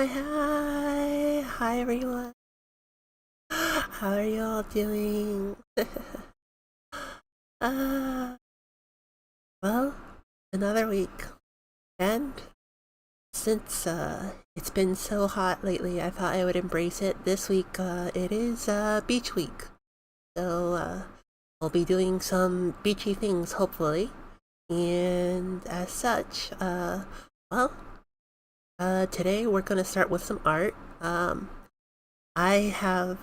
Hi everyone. How are you all doing? uh, well, another week. And since it's been so hot lately, I thought I would embrace it. This week, it is beach week. So, we'll be doing some beachy things, hopefully. And as such, well, today we're gonna start with some art. I have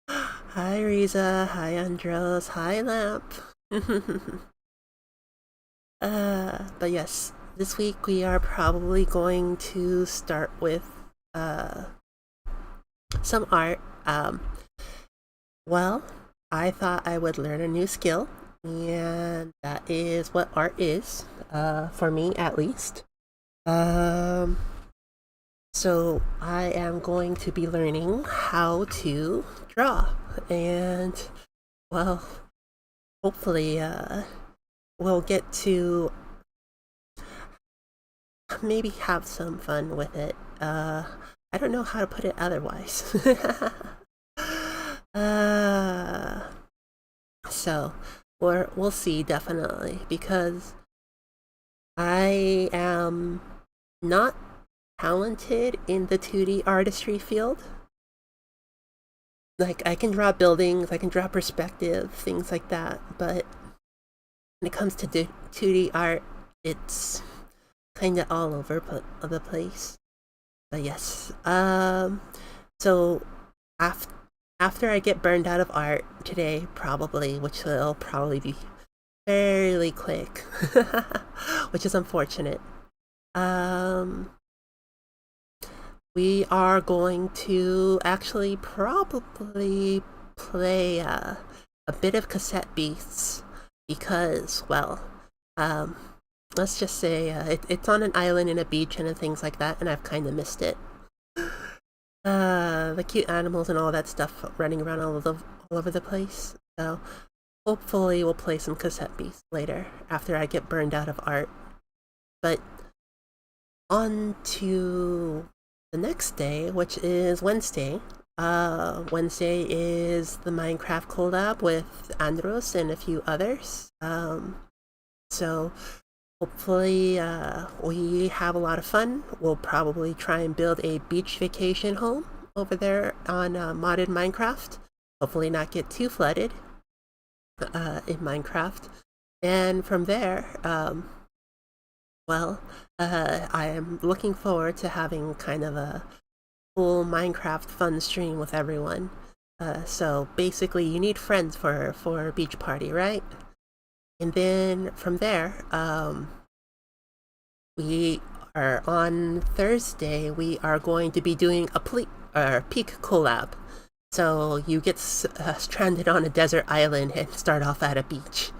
Hi Riza, hi Andros, hi Lamp. But yes, this week we are probably going to start with uh, some art. Well, I thought I would learn a new skill, and that is what art is, for me at least. Um, so I am going to be learning how to draw, and well, hopefully, we'll get to maybe have some fun with it. I don't know how to put it otherwise. uh, so we'll see definitely, because I am not talented in the 2D artistry field. Like, I can draw buildings, I can draw perspective, things like that, but when it comes to 2D art, it's kind of all over the place. But yes, so after I get burned out of art today, probably, which will probably be fairly quick, which is unfortunate. We are going to actually probably play a bit of Cassette Beasts, because, well, let's just say it's on an island in a beach and things like that, and I've kind of missed it. The cute animals and all that stuff running around all over the place. So hopefully we'll play some Cassette Beasts later after I get burned out of art. But on to the next day, which is Wednesday. Wednesday is the Minecraft collab with Andros and a few others. So hopefully, we have a lot of fun. We'll probably try and build a beach vacation home over there on modded Minecraft. Hopefully not get too flooded in Minecraft. And from there, well, I am looking forward to having kind of a full Minecraft fun stream with everyone. So basically, you need friends for a beach party, right? And then from there, we are on Thursday. We are going to be doing a peak collab. So you get stranded on a desert island and start off at a beach.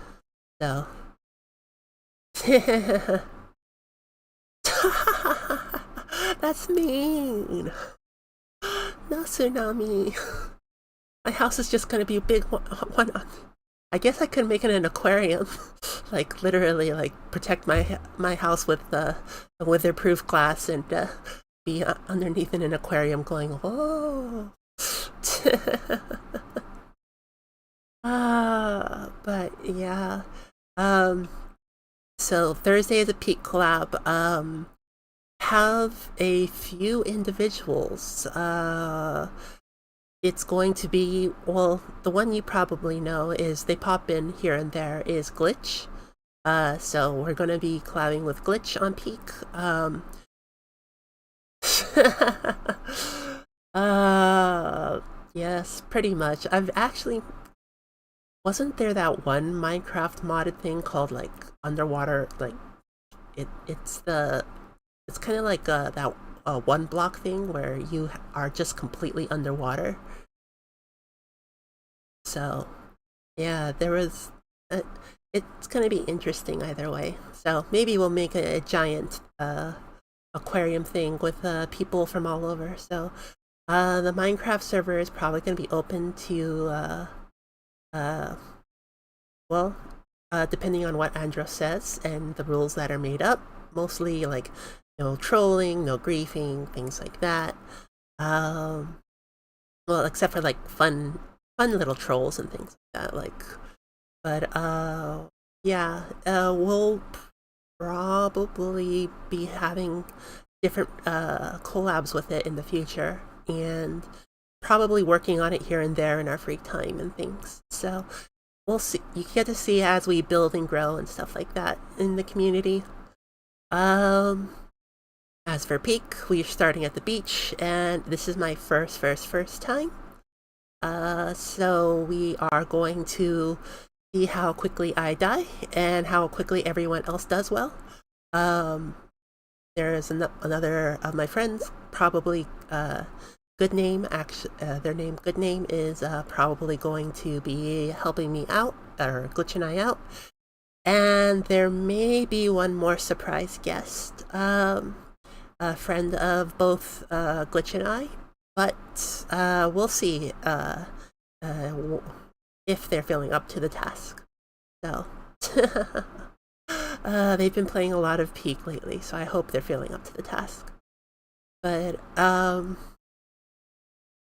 So. That's mean. No tsunami. My house is just gonna be a big one. I guess I could make it an aquarium, like literally, like protect my house with weatherproof glass and be underneath in an aquarium, going whoa. But yeah. So Thursday is a peak collab. Have a few individuals. It's going to be, well, the one you probably know is they pop in here and there is Glitch. So we're going to be collabing with Glitch on Peak. Yes, pretty much. I've actually, wasn't there that one Minecraft modded thing called like underwater, like it's kind of like that one block thing where you are just completely underwater. So yeah, there was it's gonna be interesting either way. So maybe we'll make a giant aquarium thing with people from all over. So the Minecraft server is probably gonna be open to well, depending on what Andros says and the rules that are made up. Mostly like no trolling, no griefing, things like that. Well, except for like fun little trolls and things like that. But yeah, we'll probably be having different collabs with it in the future, and probably working on it here and there in our free time and things. So we'll see. You get to see as we build and grow and stuff like that in the community. As for Peak, we're starting at the beach, and this is my first time. So we are going to see how quickly I die and how quickly everyone else does well. There's another of my friends, probably Good Name. Their name Good Name is probably going to be helping me out or glitching I out. And there may be one more surprise guest, a friend of both Glitch and I, but we'll see if they're feeling up to the task. So they've been playing a lot of Peak lately, so I hope they're feeling up to the task. But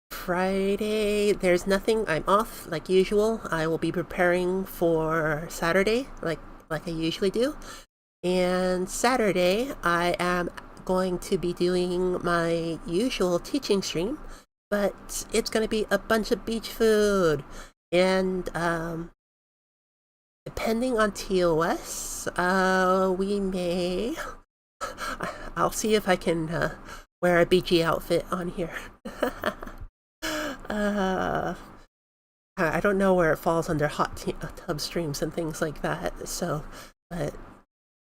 Friday, there's nothing. I'm off like usual. I will be preparing for Saturday, like I usually do. And Saturday, I am going to be doing my usual teaching stream, but it's going to be a bunch of beach food. And depending on TOS, we may. I'll see if I can wear a beachy outfit on here. I don't know where it falls under hot tub streams and things like that. So, but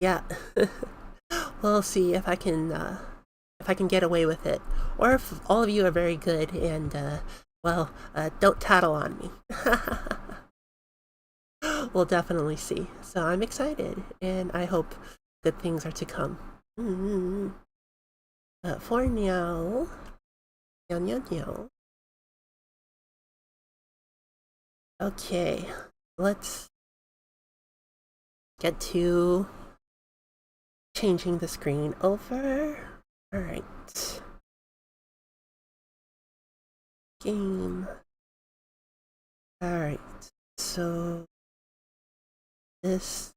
yeah, we'll see if I can get away with it, or if all of you are very good and don't tattle on me. We'll definitely see. So I'm excited, and I hope good things are to come. For now, meow. Okay, let's get to changing the screen over. All right. Game. All right. So this.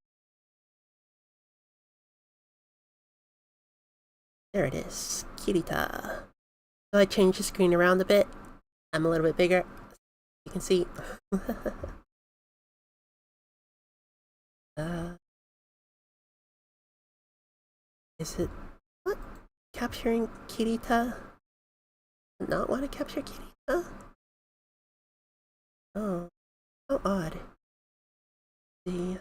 There it is. Kirita. So I changed the screen around a bit. I'm a little bit bigger. You can see. Is it what? Capturing Kirita? Not want to capture Kirita? Oh, how odd. See.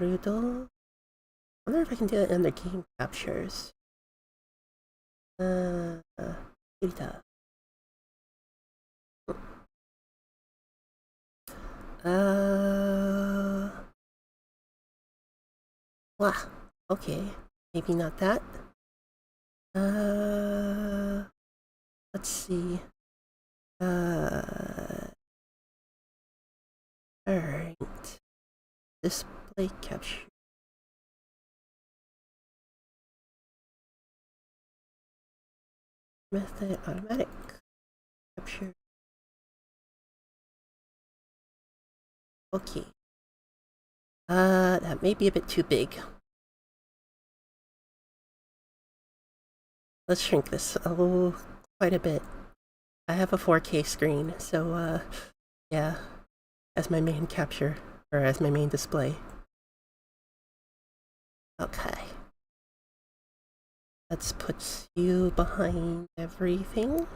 Rudo? I wonder if I can do it in the game captures. Kirita. Wow. Okay. Maybe not that. Let's see. Alright. Display capture. Method automatic capture. Okay. That may be a bit too big. Let's shrink this quite a bit. I have a 4K screen, so yeah, as my main capture, or as my main display. Okay. Let's put you behind everything.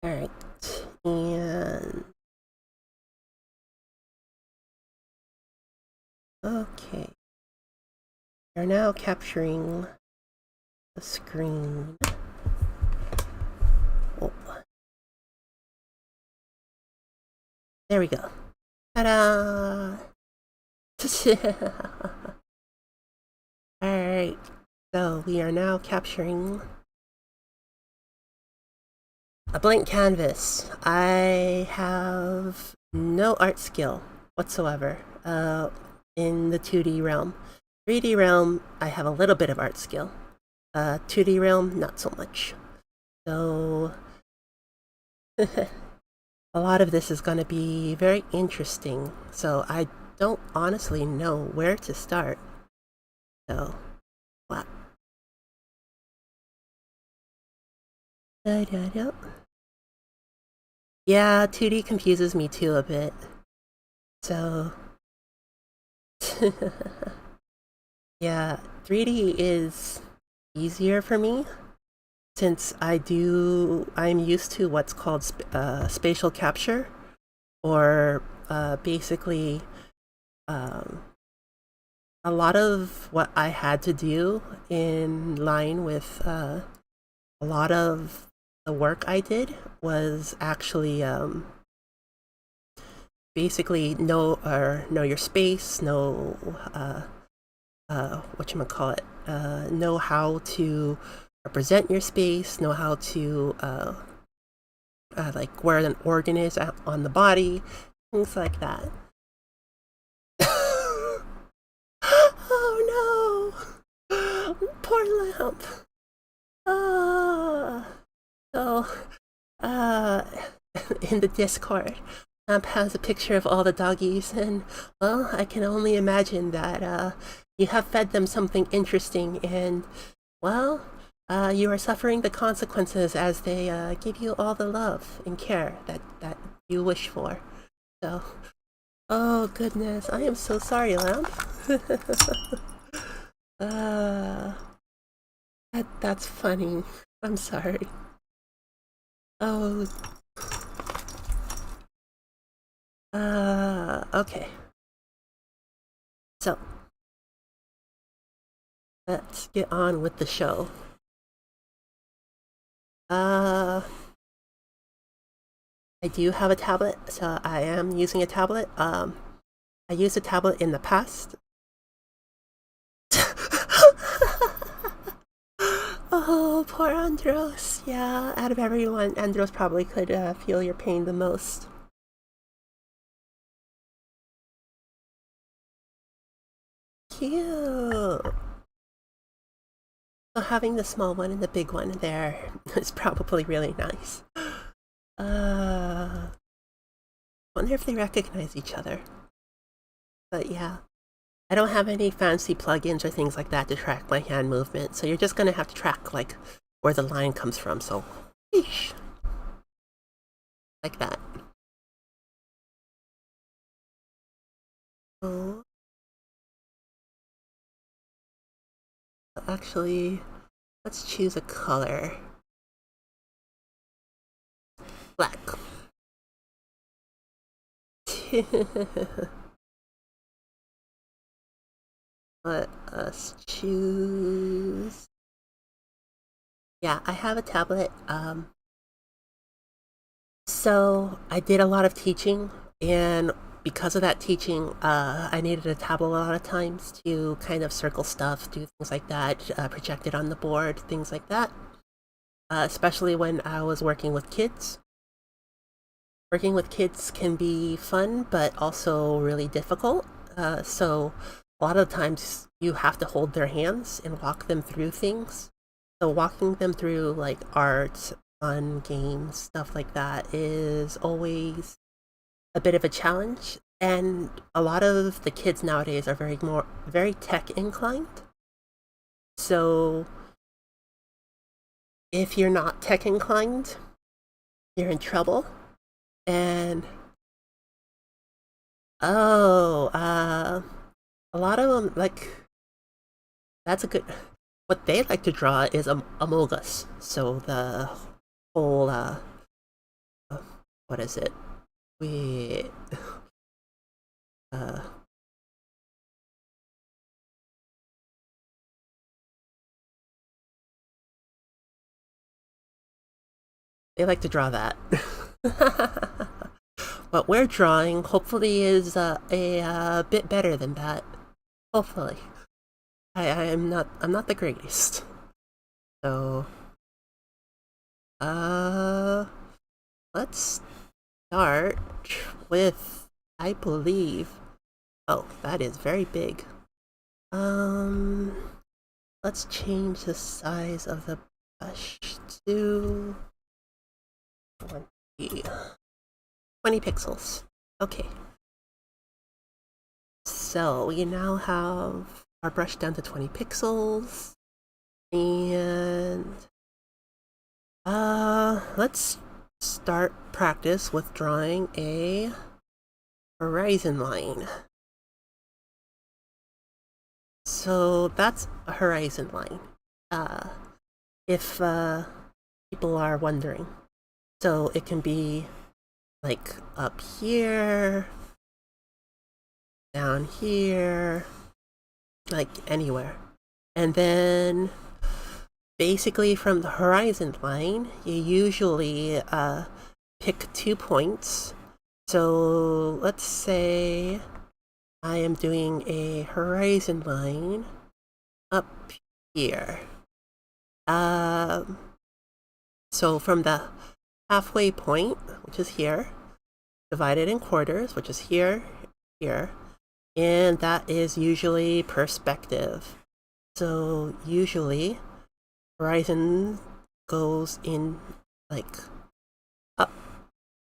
Alright, and okay. We're now capturing the screen. Oh. There we go. Ta-da! Alright, so we are now capturing a blank canvas. I have no art skill whatsoever in the 2D realm. 3D realm, I have a little bit of art skill. 2D realm, not so much. So a lot of this is going to be very interesting. So I don't honestly know where to start. So, what? Yeah, 2D confuses me too a bit. So, yeah, 3D is easier for me since I'm used to what's called spatial capture, or basically a lot of what I had to do in line with a lot of the work I did was actually basically know your space, know whatchamacallit, know how to represent your space, know how to like where an organ is on the body, things like that. Oh no! Poor Lamp. So, in the Discord, Lamp has a picture of all the doggies, and well, I can only imagine that you have fed them something interesting, and well, you are suffering the consequences as they give you all the love and care that you wish for. So, oh goodness, I am so sorry, Lamp. That's funny. I'm sorry. Oh. Okay. So, let's get on with the show. I do have a tablet, so I am using a tablet. I used a tablet in the past. Oh, poor Andros. Yeah, out of everyone, Andros probably could feel your pain the most. Cute. So having the small one and the big one there is probably really nice. Wonder if they recognize each other. But yeah, I don't have any fancy plugins or things like that to track my hand movement, so you're just gonna have to track like where the line comes from. So, eesh. Like that. Oh, actually, let's choose a color. Black. Let us choose. Yeah, I have a tablet. So I did a lot of teaching, and because of that teaching, I needed a tablet a lot of times to kind of circle stuff, do things like that, project it on the board, things like that. Especially when I was working with kids. Working with kids can be fun, but also really difficult. So a lot of times you have to hold their hands and walk them through things. So walking them through like art, fun games, stuff like that is always a bit of a challenge. And a lot of the kids nowadays are very tech inclined. So if you're not tech inclined, you're in trouble. And oh, a lot of them like that's a good. What they like to draw is Among Us. So the whole uh, what is it? We uh they like to draw that. what we're drawing hopefully is a bit better than that. Hopefully. I'm not the greatest. So let's start with, I believe, oh, that is very big. Let's change the size of the brush to 20 pixels. Okay. So we now have our brush down to 20 pixels. And let's start practice with drawing a horizon line. So that's a horizon line, if people are wondering. So it can be like up here, down here, like anywhere. And then basically from the horizon line, you usually pick 2 points. So let's say I am doing a horizon line up here. So from the halfway point, which is here, divided in quarters, which is here, here, and that is usually perspective. So usually horizon goes in like up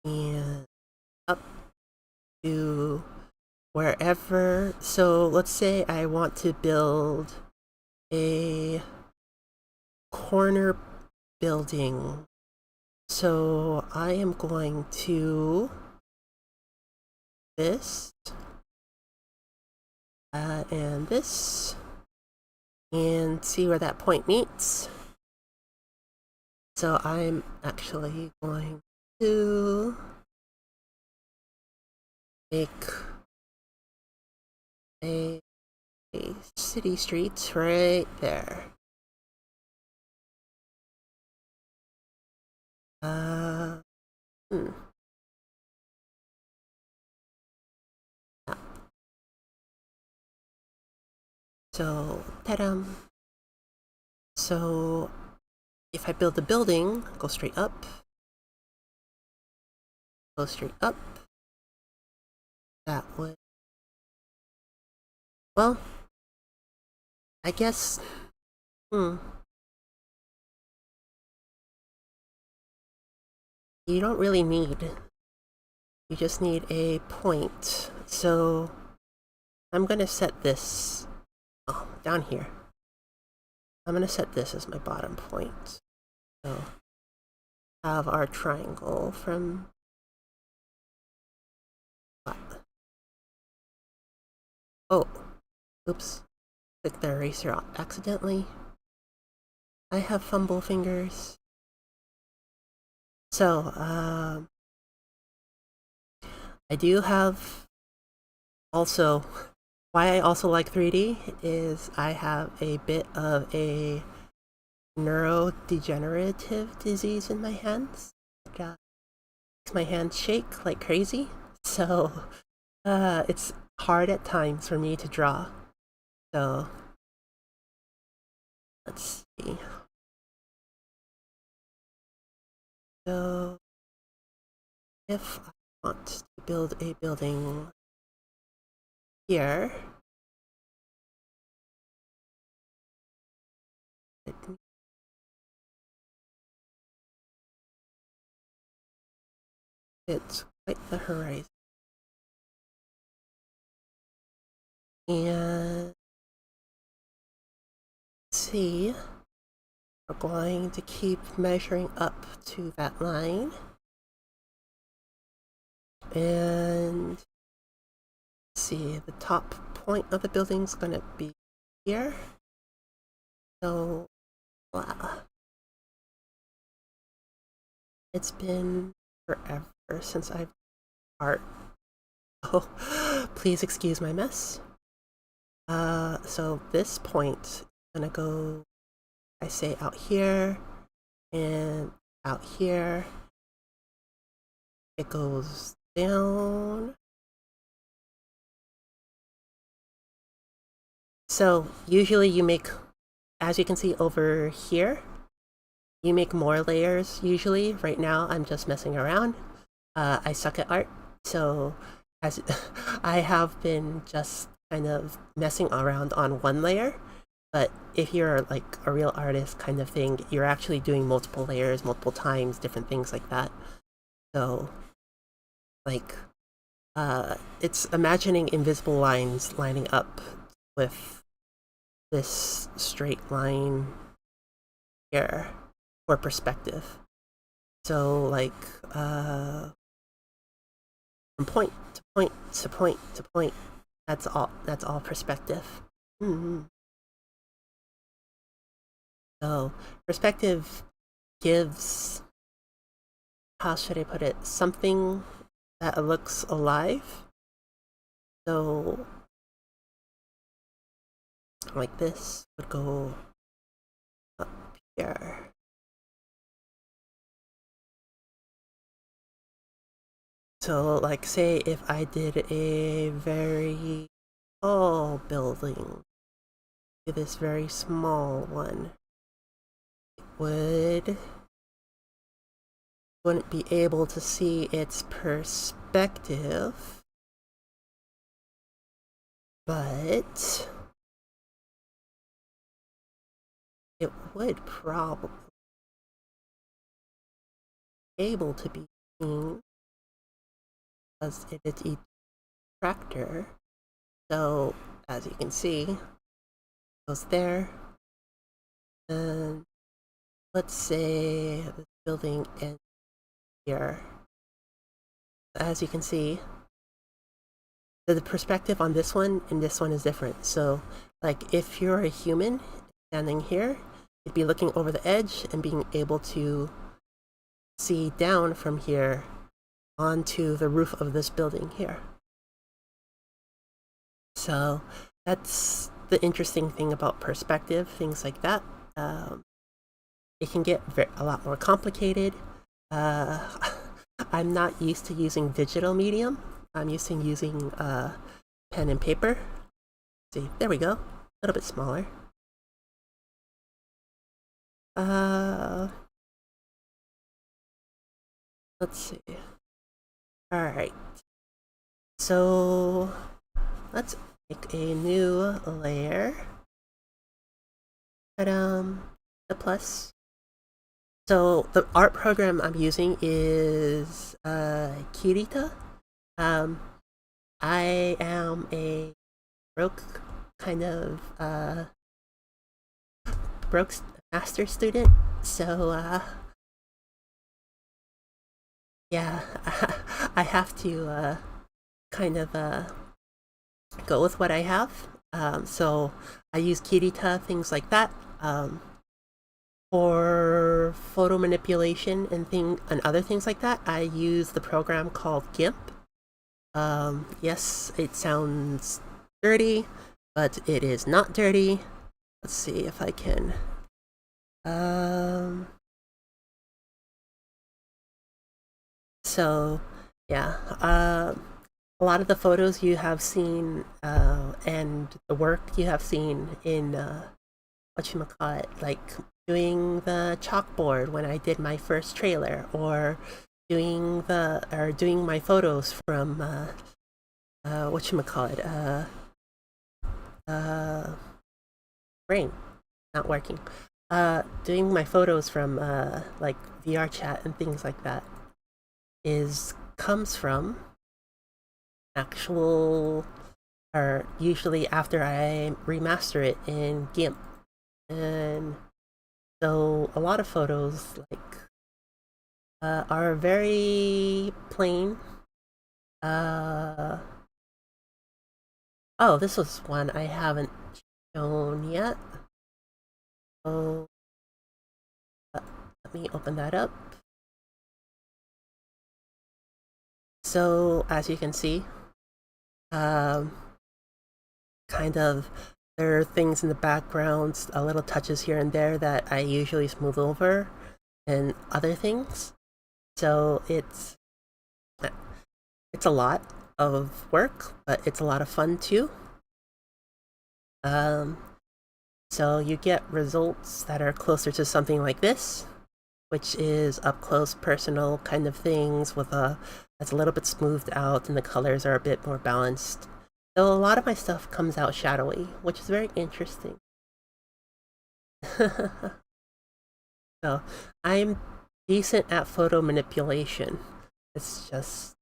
and up to wherever. So let's say I want to build a corner building. So I am going to this and this and see where that point meets. So I'm actually going to make a city streets right there. So, ta-da! So, if I build the building, go straight up, that would, well, I guess, you don't really need, you just need a point. So, I'm gonna set this down here. I'm gonna set this as my bottom point. So, have our triangle from oh, oops, clicked the eraser accidentally. I have fumble fingers. So, I do have also, why I also like 3D is I have a bit of a neurodegenerative disease in my hands. It makes my hands shake like crazy. So, it's hard at times for me to draw. So, let's see. So, if I want to build a building here, it's quite the horizon. And let's see, we're going to keep measuring up to that line. And see, the top point of the building is going to be here. So, wow. It's been forever since I've art. Oh, please excuse my mess. So this point is going to go, I say, out here and out here. It goes down. So usually you make, as you can see over here, you make more layers usually. Right now I'm just messing around. I suck at art, so as I have been just kind of messing around on one layer. But if you're like a real artist kind of thing, you're actually doing multiple layers, multiple times, different things like that. So like it's imagining invisible lines lining up with this straight line here for perspective. So like from point to point to point to point, that's all perspective. So perspective gives, how should I put it, something that looks alive. So like this would go up here. So like say if I did a very tall building to this very small one, wouldn't be able to see its perspective, but it would probably be able to be seen because it is a tractor. So as you can see, it goes there, and let's say this building ends here. As you can see, the perspective on this one and this one is different. So like if you're a human standing here, you'd be looking over the edge and being able to see down from here onto the roof of this building here. So that's the interesting thing about perspective, things like that. It can get a lot more complicated. I'm not used to using digital medium. I'm used to using pen and paper. See, there we go. A little bit smaller. Let's see. All right. So let's make a new layer. But the plus. So the art program I'm using is Kirita. I am a broke master student, so yeah, I have to go with what I have. So I use Kirita, things like that. For photo manipulation and other things like that, I use the program called GIMP. Yes, it sounds dirty, but it is not dirty. Let's see if I can. So yeah, a lot of the photos you have seen and the work you have seen in whatchamacallit, like doing the chalkboard when I did my first trailer, or doing my photos from whatchamacallit, brain not working. Doing my photos from like VRChat and things like that comes from actual, or usually after I remaster it in GIMP. And so a lot of photos like are very plain. Oh, this was one I haven't shown yet. So let me open that up. So as you can see, kind of there are things in the background, little touches here and there that I usually smooth over, and other things. So it's It's a lot of work, but it's a lot of fun too. Um, so you get results that are closer to something like this, which is up close, personal kind of things with that's a little bit smoothed out and the colors are a bit more balanced. Though a lot of my stuff comes out shadowy, which is very interesting. So I'm decent at photo manipulation. It's just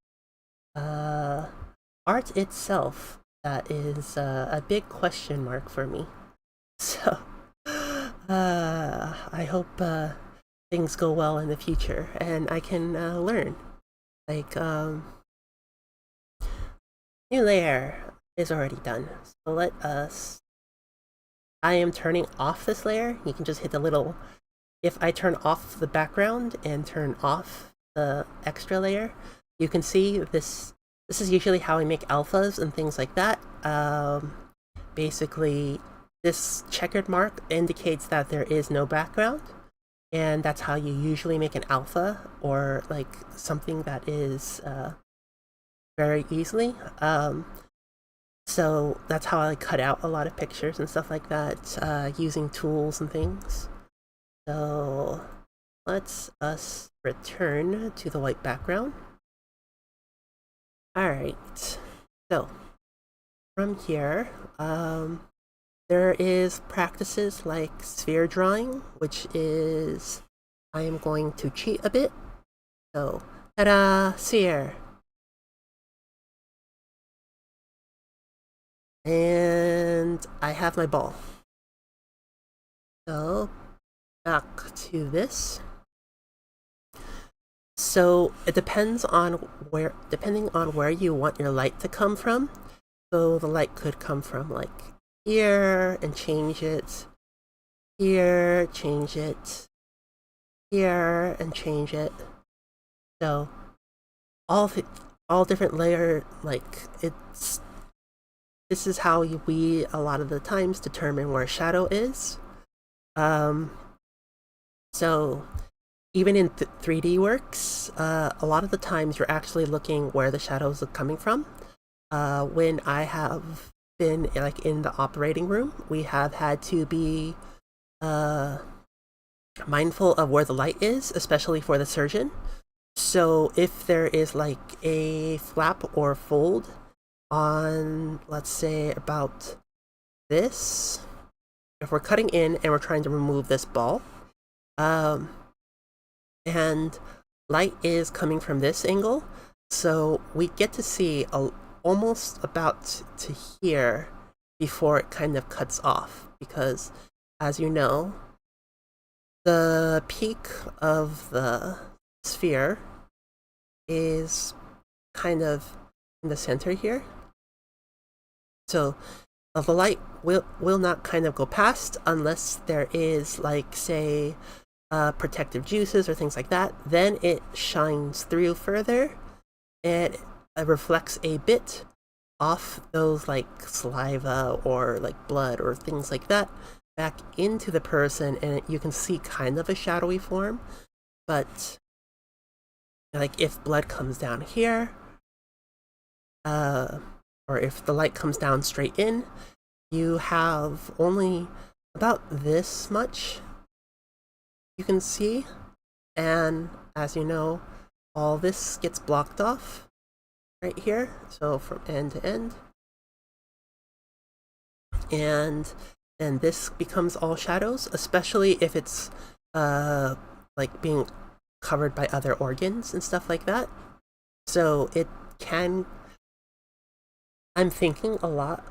art itself that is a big question mark for me. So I hope things go well in the future and I can learn. Like new layer is already done. So let us. I am turning off this layer. You can just hit the little. If I turn off the background and turn off the extra layer, you can see this. This is usually how I make alphas and things like that. Basically, this checkered mark indicates that there is no background, and that's how you usually make an alpha or like something that is very easily. So that's how I cut out a lot of pictures and stuff like that using tools and things. So let's us return to the white background. All right, so from here, there is practices like sphere drawing, which is, I am going to cheat a bit. So, ta-da, sphere. And I have my ball. So, back to this. So it depends on depending on where you want your light to come from. So the light could come from like here and change it, here, change it, here and change it. So all different layer, like this is how we a lot of the times determine where shadow is. So even in 3D works, a lot of the times you're actually looking where the shadows are coming from. When I have been like in the operating room, we have had to be mindful of where the light is, especially for the surgeon. So if there is like a flap or fold on, let's say about this, if we're cutting in and we're trying to remove this ball, and light is coming from this angle, so we get to see almost about to here before it kind of cuts off, because as you know, the peak of the sphere is kind of in the center here. So the light will not kind of go past unless there is like, say, protective juices or things like that. Then it shines through further and it reflects a bit off those like saliva or like blood or things like that back into the person, and you can see kind of a shadowy form. But like if blood comes down here, or if the light comes down straight in, you have only about this much you can see, and as you know, all this gets blocked off right here, so from end to end, and then this becomes all shadows, especially if it's like being covered by other organs and stuff like that. So it can, I'm thinking a lot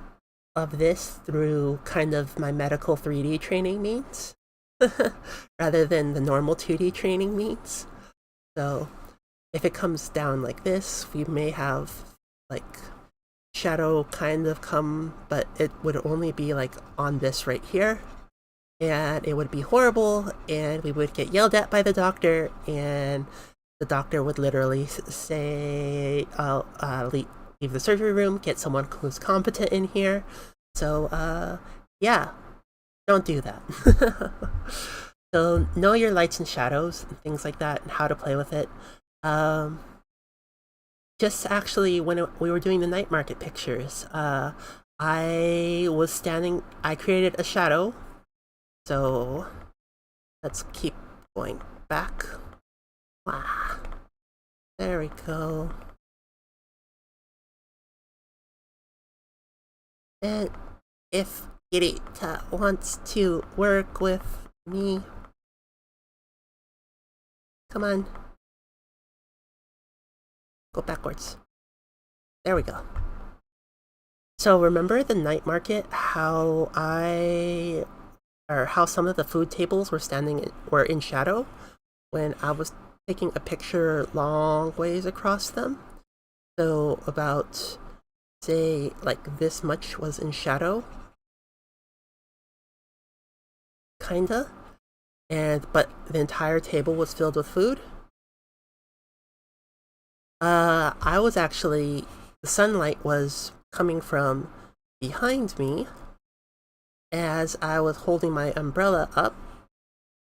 of this through kind of my medical 3D training means rather than the normal 2D training means. So if it comes down like this, we may have like shadow kind of come, but it would only be like on this right here, and it would be horrible, and we would get yelled at by the doctor, and the doctor would literally say, I'll leave the surgery room, get someone who's competent in here. So yeah, don't do that. So know your lights and shadows and things like that and how to play with it. Just actually when we were doing the night market pictures, I was standing, I created a shadow. So let's keep going back. Wow. There we go. And if Kirita wants to work with me, come on. Go backwards. There we go. So remember the night market, how how some of the food tables were in shadow when I was taking a picture long ways across them? So about, say, like this much was in shadow, kinda, but the entire table was filled with food. I was actually, the sunlight was coming from behind me as I was holding my umbrella up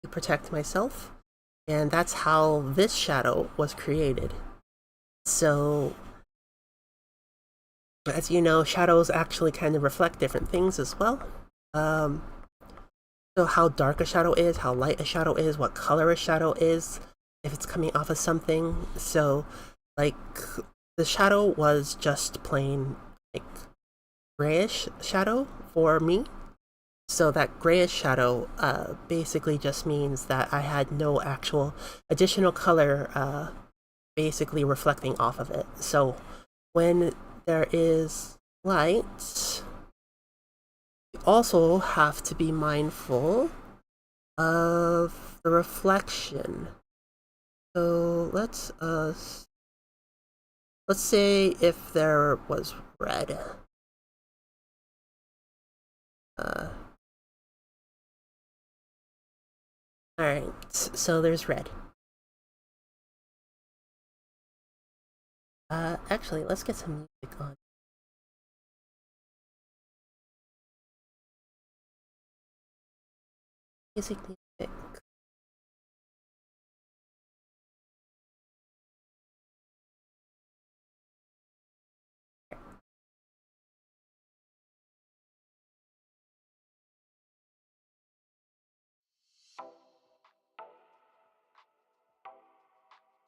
to protect myself, and that's how this shadow was created. So, as you know, shadows actually kind of reflect different things as well. So how dark a shadow is, how light a shadow is, what color a shadow is, if it's coming off of something. So, like, the shadow was just plain, like, grayish shadow for me. So that grayish shadow basically just means that I had no actual additional color basically reflecting off of it. So when there is light, you also have to be mindful of the reflection. So let's say if there was red. Alright, so there's red. Actually, let's get some music on. Music.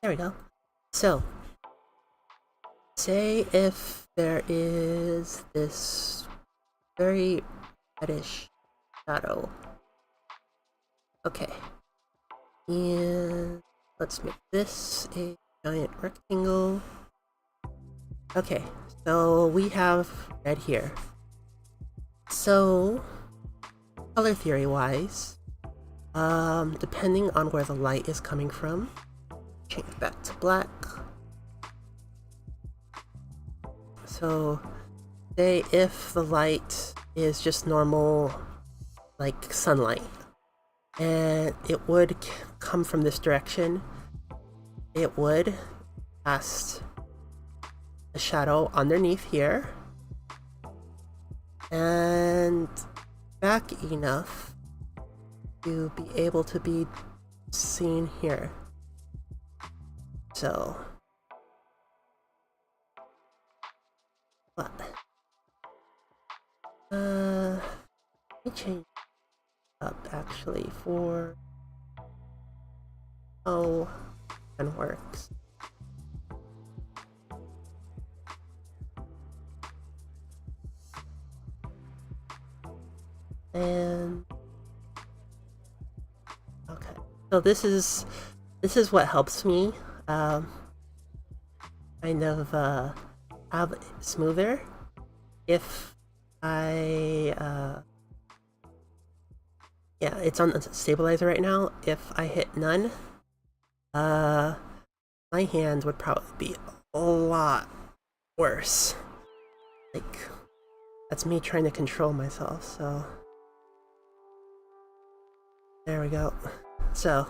There we go. So, say if there is this very reddish shadow. Okay. And let's make this a giant rectangle. Okay, so we have red here. So, color theory wise, depending on where the light is coming from, change that to black. So, say if the light is just normal, like sunlight, and it would come from this direction, it would cast a shadow underneath here, and back enough to be able to be seen here. So, what? Let me change up actually for how it works. And okay, so this is what helps me kind of have it smoother. If I yeah, it's on stabilizer right now. If I hit none, my hand would probably be a lot worse. Like, that's me trying to control myself, so there we go. So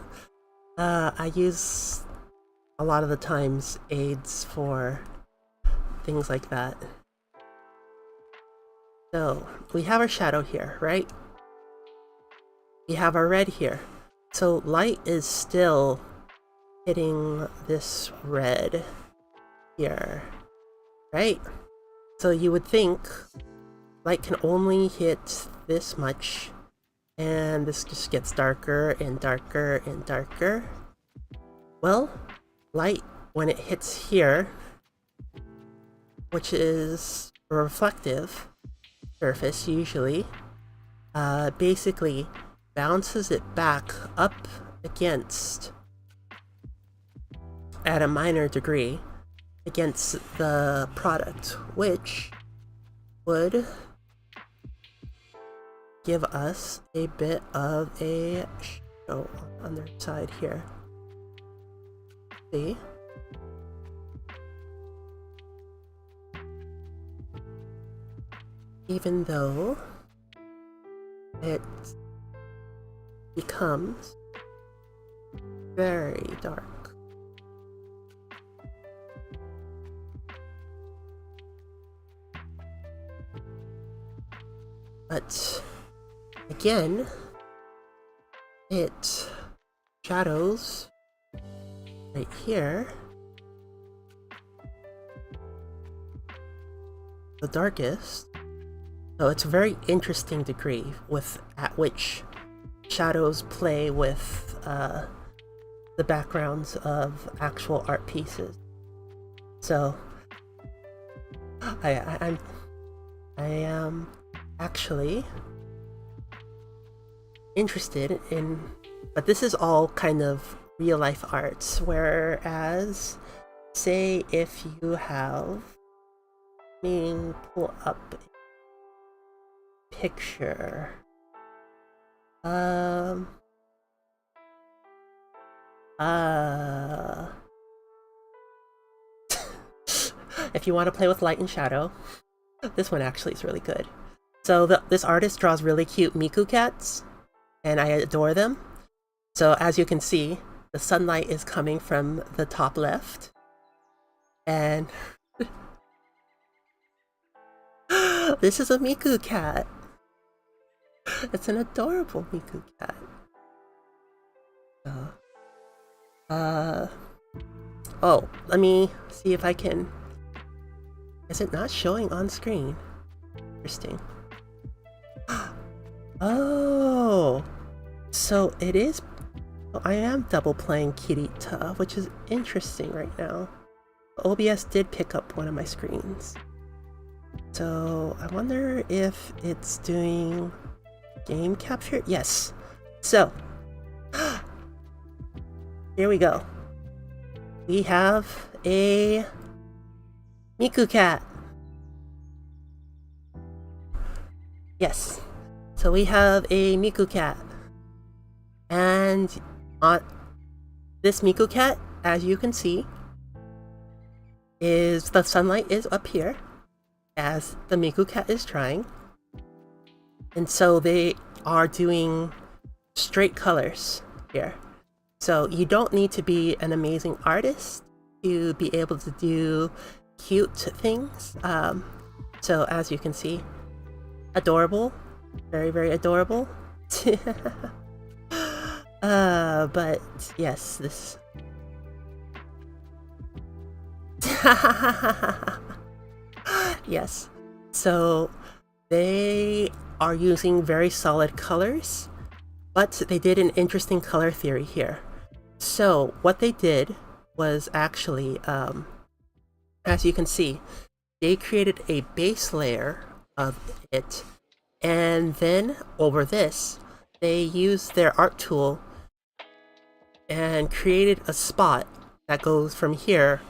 I use a lot of the times aids for things like that. So we have our shadow here, right? We have our red here. So light is still hitting this red. here, right? So you would think light can only hit this much, and this just gets darker and darker and darker. Well, light, when it hits here, which is a reflective surface usually, basically bounces it back up against, at a minor degree, against the product, which would give us a bit of a show on their side here. See? Even though it becomes very dark. But again, it shadows right here the darkest. So it's a very interesting degree at which shadows play with the backgrounds of actual art pieces. So I am actually interested in, but this is all kind of real life arts, whereas say if you have me pull up a picture, if you want to play with light and shadow, this one actually is really good. So this artist draws really cute Miku cats, and I adore them. So as you can see, the sunlight is coming from the top left, and this is a Miku cat. It's an adorable Miku cat. Oh, let me see if I can. Is it not showing on screen? Interesting. Oh, so it is. I am double playing Kirita, which is interesting right now. OBS did pick up one of my screens. So I wonder if it's doing game capture? Yes. So here we go. We have a Miku cat. Yes. So we have a Miku cat. And on this Miku cat, as you can see, is the sunlight is up here as the Miku cat is trying. And so they are doing straight colors here. So you don't need to be an amazing artist to be able to do cute things. So as you can see, adorable, very, very adorable. But yes, this. Yes, so they are using very solid colors, but they did an interesting color theory here. So what they did was actually, as you can see, they created a base layer of it, and then over this, they used their art tool and created a spot that goes from here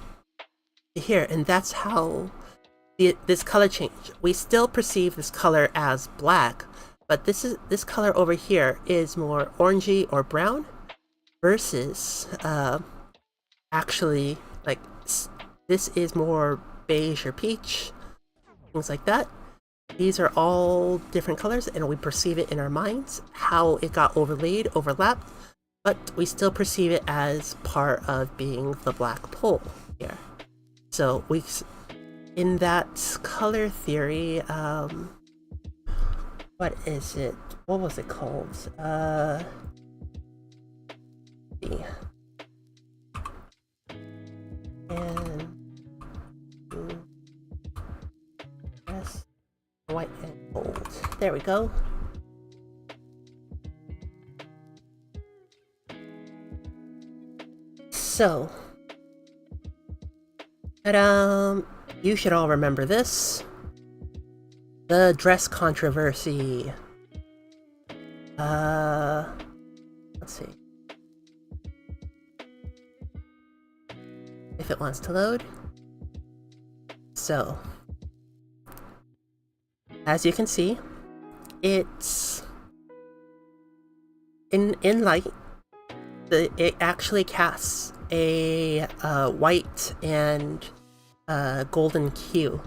to here, and that's how this color change. We still perceive this color as black, but this color over here is more orangey or brown, versus actually like this is more beige or peach, things like that. These are all different colors, and we perceive it in our minds how it got overlaid, overlapped, but we still perceive it as part of being the black pole here. So we, in that color theory, what is it? What was it called? And There we go. So, but you should all remember this. The dress controversy. Let's see. If it wants to load. So, as you can see, it's in light. It actually casts a white and golden hue,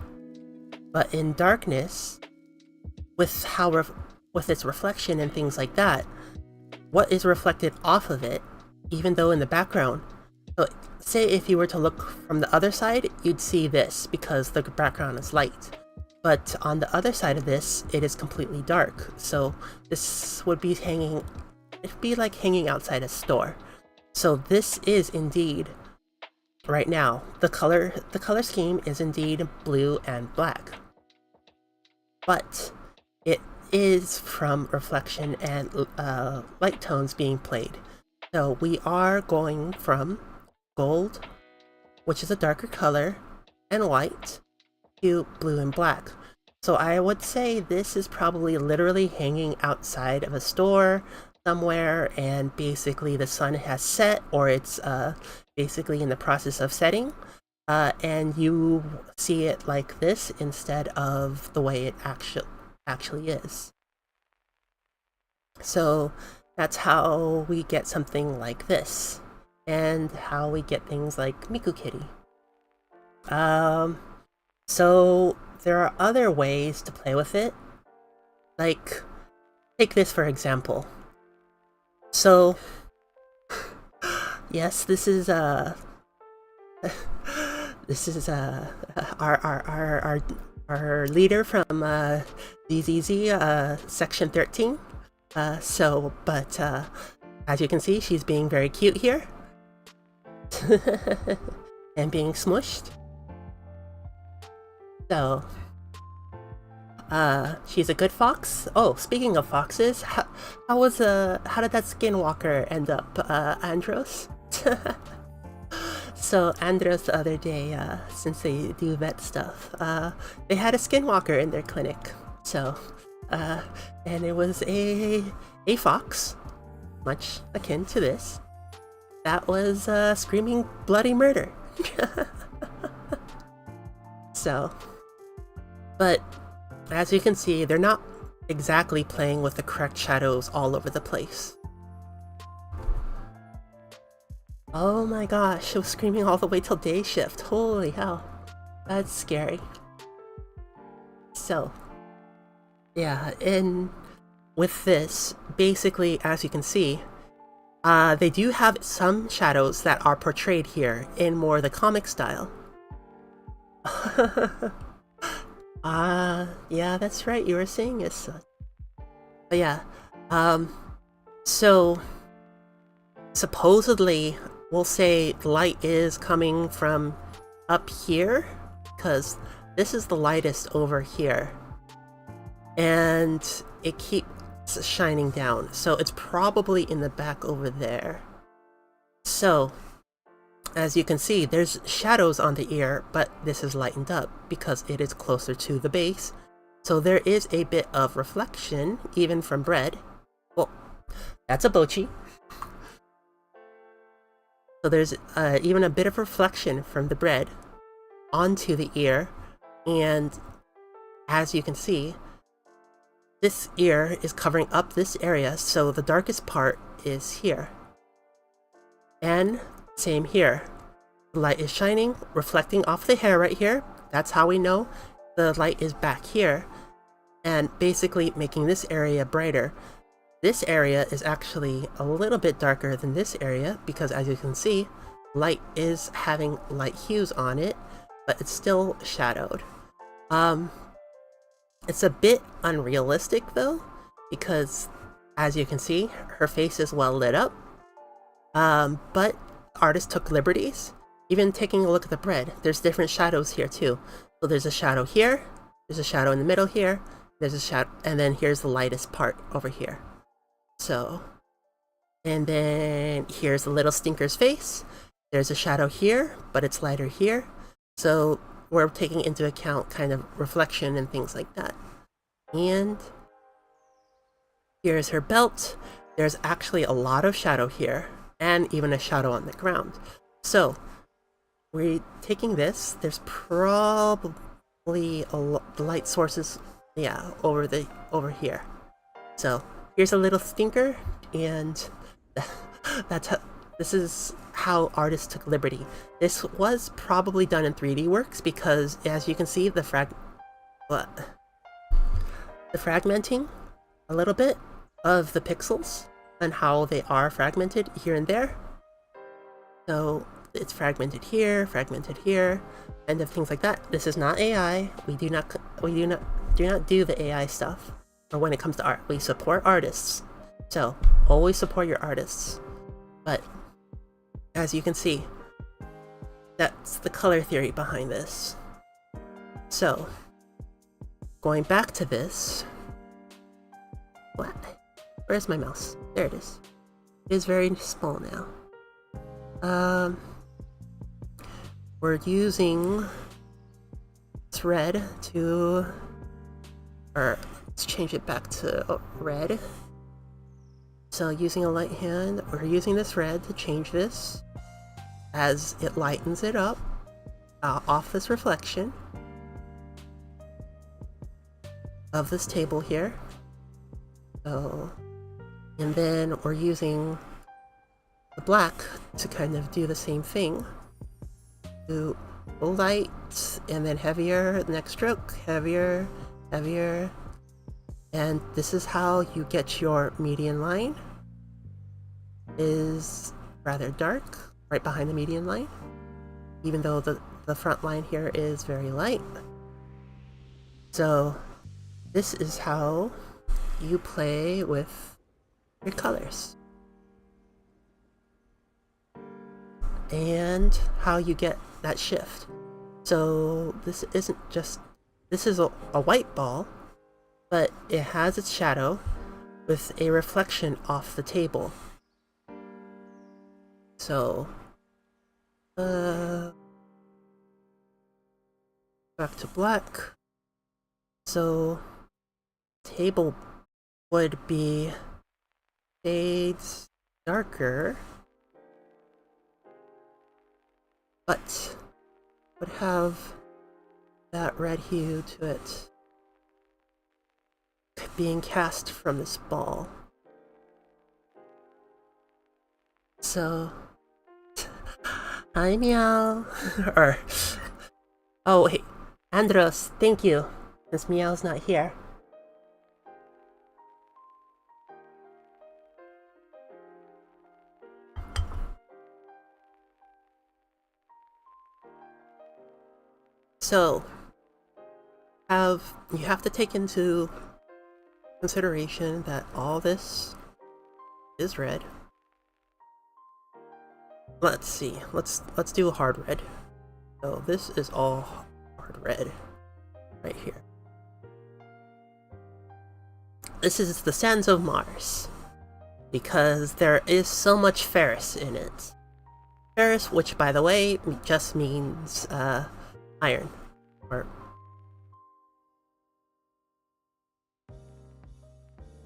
but in darkness, with with its reflection and things like that, what is reflected off of it, even though in the background. So say if you were to look from the other side, you'd see this because the background is light. But on the other side of this, it is completely dark. So this would be it'd be like hanging outside a store. So this is indeed, right now, the color scheme is indeed blue and black. But it is from reflection and light tones being played. So we are going from gold, which is a darker color, and white, to blue and black. So I would say this is probably literally hanging outside of a store somewhere, and basically the sun has set, or it's basically in the process of setting, and you see it like this instead of the way it actually is. So that's how we get something like this, and how we get things like Miku Kitty. So there are other ways to play with it. Like, take this for example. So, yes, this is our leader from ZZZ section 13. But as you can see, she's being very cute here. And being smushed. So, she's a good fox. Oh, speaking of foxes, how did that skinwalker end up, Andros? So Andros the other day, since they do vet stuff, they had a skinwalker in their clinic. So, and it was a fox, much akin to this, that was screaming bloody murder. So, but as you can see, they're not exactly playing with the correct shadows all over the place. Oh my gosh, it was screaming all the way till day shift. Holy hell. That's scary. So, yeah, and with this, basically, as you can see, they do have some shadows that are portrayed here in more the comic style. Yeah, that's right, you were saying it. But yeah, so supposedly we'll say the light is coming from up here, because this is the lightest over here, and it keeps shining down, so it's probably in the back over there. So as you can see, there's shadows on the ear, but this is lightened up because it is closer to the base. So there is a bit of reflection, even from bread. Well, that's a Bochi. So there's even a bit of reflection from the bread onto the ear. And as you can see, this ear is covering up this area, so the darkest part is here. And same here. The light is shining, reflecting off the hair right here. That's how we know the light is back here, and basically making this area brighter. This area is actually a little bit darker than this area because, as you can see, light is having light hues on it, but it's still shadowed. It's a bit unrealistic though, because as you can see, her face is well lit up. But artist took liberties. Even taking a look at the bread, there's different shadows here too. So there's a shadow here, there's a shadow in the middle here, There's a shadow, and then here's the lightest part over here. So, and then here's the little stinker's face. There's a shadow here, but it's lighter here. So we're taking into account kind of reflection and things like that. And here's her belt. There's actually a lot of shadow here, and even a shadow on the ground. So we're taking this. There's probably the light sources, yeah, over here. So here's a little stinker, and this is how artists took liberty. This was probably done in 3D Works because, as you can see, the fragmenting a little bit of the pixels and how they are fragmented here and there. So it's fragmented here, and things like that. This is not AI. We do not do the AI stuff. Or when it comes to art, we support artists. So always support your artists. But as you can see, that's the color theory behind this. So going back to this, what? Where's my mouse? There it is. It is very small now. We're using this red to, or let's change it back to red. So using a light hand, we're using this red to change this as it lightens it up off this reflection of this table here. So, and then we're using the black to kind of do the same thing. Do light and then heavier, next stroke, heavier, heavier. And this is how you get your median line. Is rather dark, right behind the median line, even though the front line here is very light. So this is how you play with your colors. And how you get that shift. So this isn't just, this is a white ball, but it has its shadow with a reflection off the table. So, back to black. So, table would be shades darker, but would have that red hue to it being cast from this ball. So, hi Meow. Or, oh hey, Andros, thank you. Since Meow's not here. So, you have to take into consideration that all this is red. Let's see. Let's do a hard red. So this is all hard red right here. This is the sands of Mars because there is so much ferrous in it. Ferrous, which by the way just means iron. Or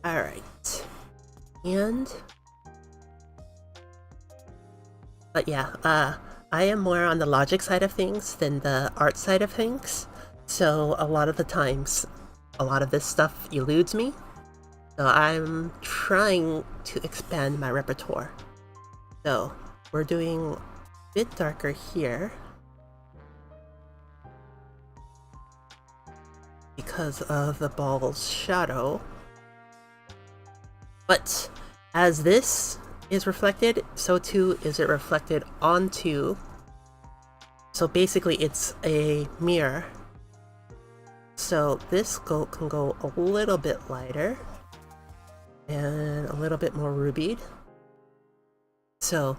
all right, and but yeah, I am more on the logic side of things than the art side of things. So a lot of the times, a lot of this stuff eludes me. So I'm trying to expand my repertoire. So we're doing a bit darker here because of the ball's shadow. But as this is reflected, so too is it reflected onto. So basically it's a mirror. So this can go a little bit lighter and a little bit more rubied. So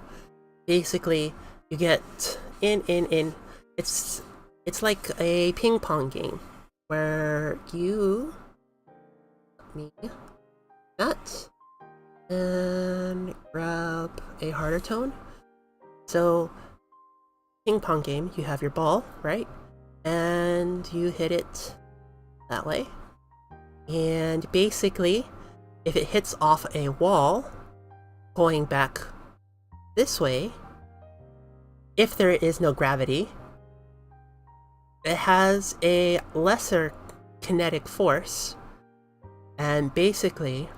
basically you get in. It's like a ping pong game where you me that and grab a harder tone. So, ping pong game, you have your ball, right? And you hit it that way. And basically, if it hits off a wall, going back this way, if there is no gravity, it has a lesser kinetic force. And basically,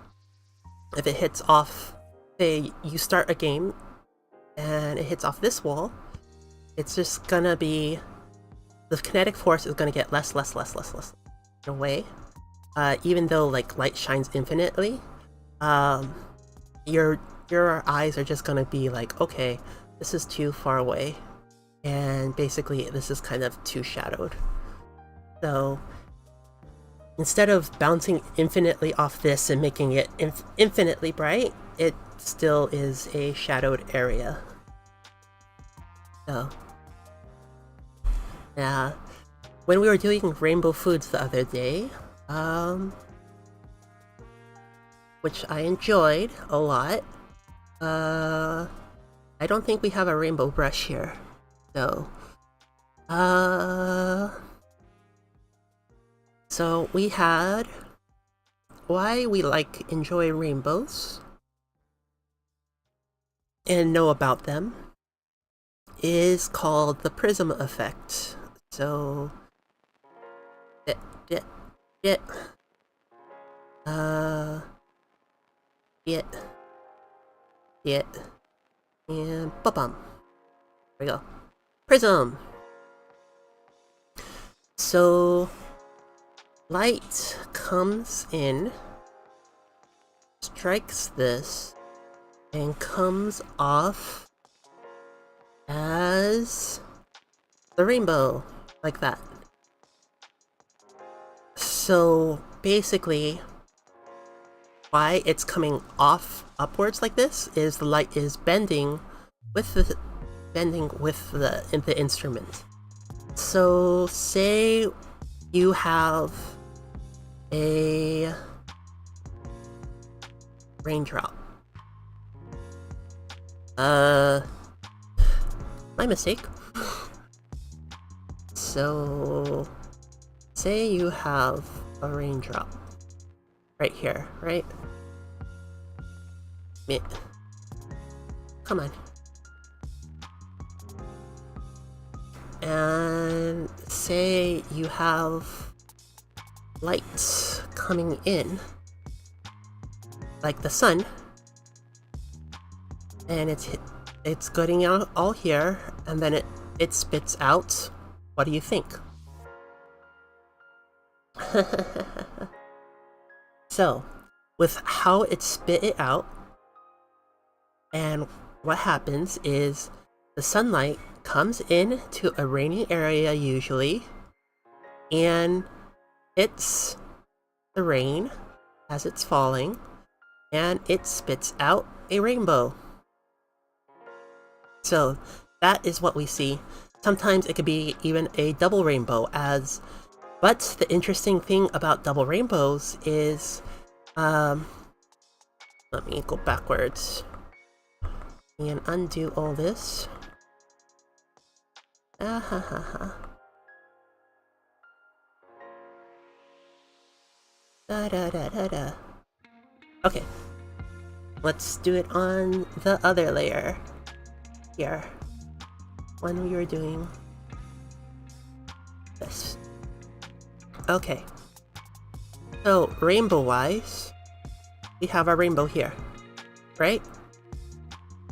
if it hits off, say you start a game and it hits off this wall, it's just gonna be, the kinetic force is gonna get less away. Even though like light shines infinitely, your eyes are just gonna be like, okay, this is too far away, and basically this is kind of too shadowed. So instead of bouncing infinitely off this and making it infinitely bright, it still is a shadowed area. So yeah, when we were doing Rainbow Foods the other day, which I enjoyed a lot, I don't think we have a rainbow brush here, so so we had why we enjoy rainbows and know about them is called the prism effect. So it and ba-bum. There we go. Prism. So light comes in, strikes this, and comes off as the rainbow, like that. So basically, why it's coming off upwards like this is the light is bending with the instrument. So say you have a raindrop. My mistake. So say you have a raindrop right here, right? Come on. And say you have lights coming in, like the sun, and it's getting out all here, and then it spits out. What do you think? So, with how it spit it out, and what happens is the sunlight comes in to a rainy area usually, and hits the rain as it's falling, and it spits out a rainbow. So that is what we see. Sometimes it could be even a double rainbow but the interesting thing about double rainbows is, let me go backwards and undo all this. Okay, let's do it on the other layer here when we were doing this. Okay, so rainbow wise, we have our rainbow here, right?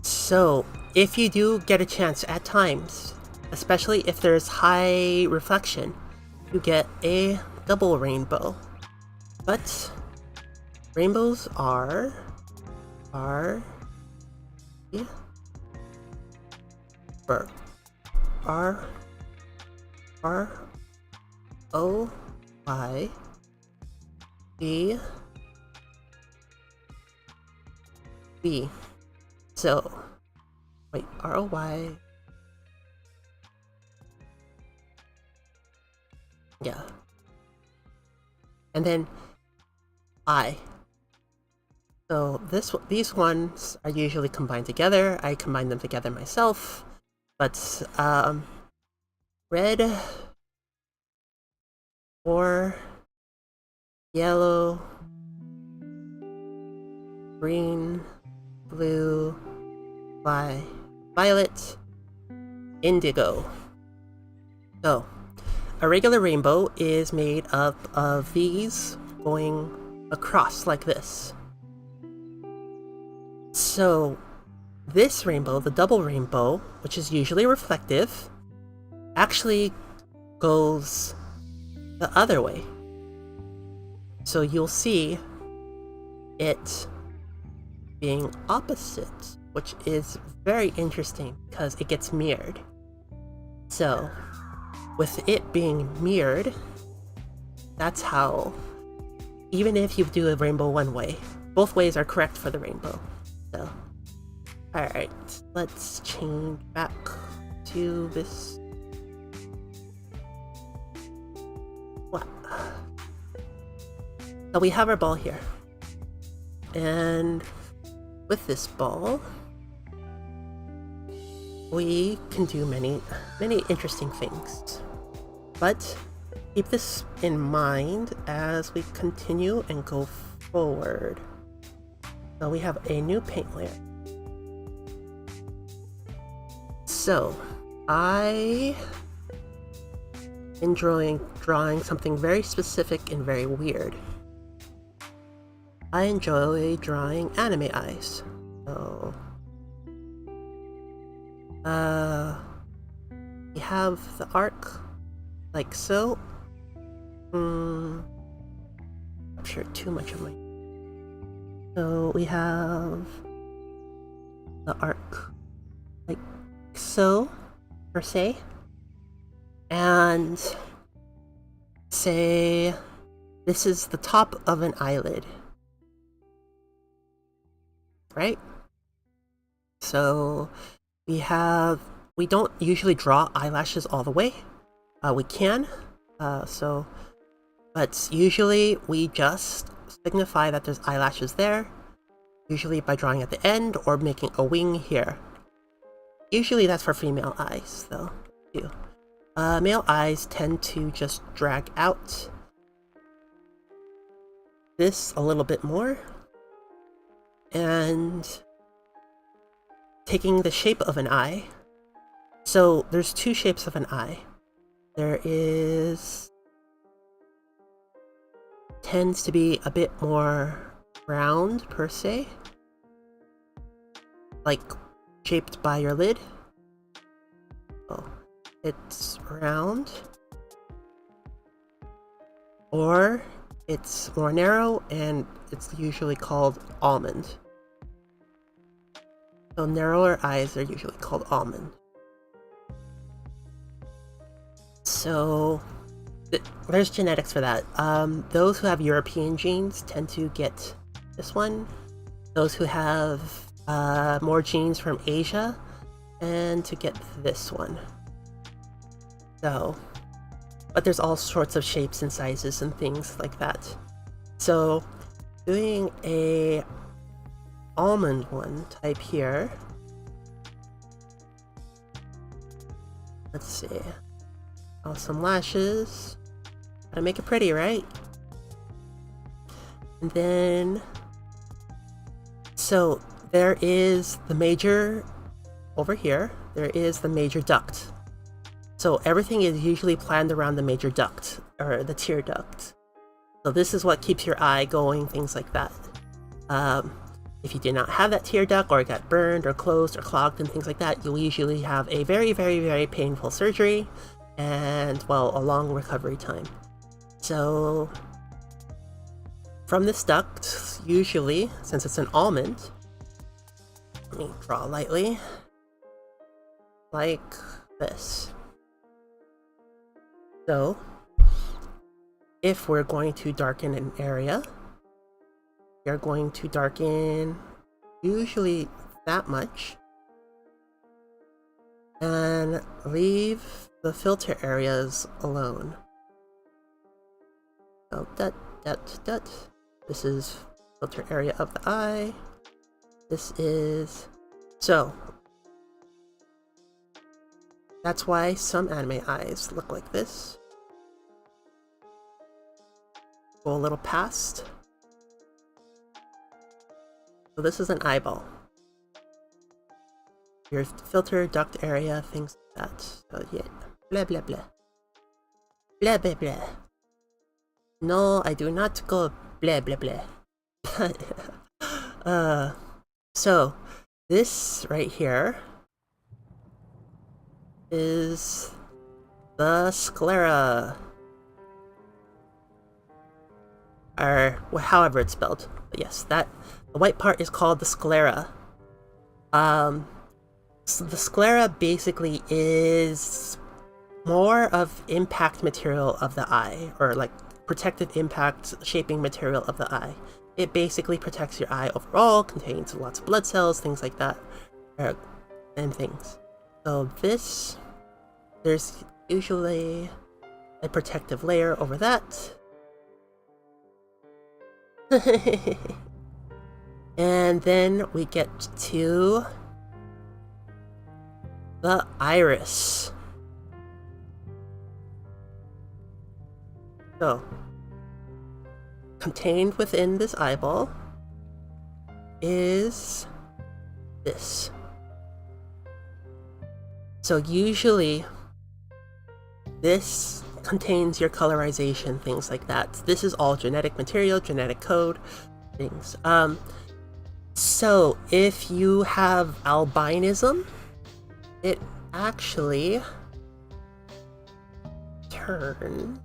So if you do get a chance at times, especially if there's high reflection, you get a double rainbow. But rainbows are O Y B B. So wait, ROY. Yeah. And then eye. So these ones are usually combined together. I combine them together myself, but red or yellow, green, blue, violet, indigo. So a regular rainbow is made up of these going across like this. So this rainbow, the double rainbow, which is usually reflective, actually goes the other way. So you'll see it being opposite, which is very interesting because it gets mirrored. So with it being mirrored, that's how, even if you do a rainbow one way, both ways are correct for the rainbow. So, alright, let's change back to this. What? So we have our ball here. And with this ball, we can do many interesting things. But keep this in mind as we continue and go forward. So we have a new paint layer. So I am drawing something very specific and very weird. I enjoy drawing anime eyes. So we have the arc like so. I'm sure too much of my. So we have the arc like so, per se, and say this is the top of an eyelid, right? So we don't usually draw eyelashes all the way. We can, but usually we just signify that there's eyelashes there, usually by drawing at the end or making a wing here. Usually that's for female eyes, though, too. Male eyes tend to just drag out this a little bit more, and taking the shape of an eye. So there's two shapes of an eye. There tends to be a bit more round per se, like shaped by your lid. Oh, it's round, or it's more narrow and it's usually called almond. So narrower eyes are usually called almond. So there's genetics for that. Those who have European genes tend to get this one. Those who have more genes from Asia tend to get this one. So, but there's all sorts of shapes and sizes and things like that. So doing a almond one type here. Let's see. Oh, some lashes. Gotta make it pretty, right? And then, so there is the major over here. There is the major duct. So everything is usually planned around the major duct, or the tear duct. So this is what keeps your eye going, things like that. If you did not have that tear duct, or it got burned or closed or clogged and things like that, you'll usually have a very, very, very painful surgery and, well, a long recovery time. So from this duct, usually, since it's an almond, let me draw lightly, like this. So if we're going to darken an area, we're going to darken usually that much and leave the filter areas alone. So This is filter area of the eye. This is... So, that's why some anime eyes look like this. Go a little past. So this is an eyeball. Your filter, duct area, things like that. So yeah, blah blah blah. Blah blah blah. No, I do not go blah blah blah. So this right here is the sclera. Or however it's spelled. But yes, that the white part is called the sclera. So the sclera basically is more of impact material of the eye, or like protective impact shaping material of the eye. It basically protects your eye overall, contains lots of blood cells, things like that, and things. So this, there's usually a protective layer over that. And then we get to the iris. So, contained within this eyeball is this. So usually this contains your colorization, things like that. This is all genetic material, genetic code, things. So if you have albinism, it actually turns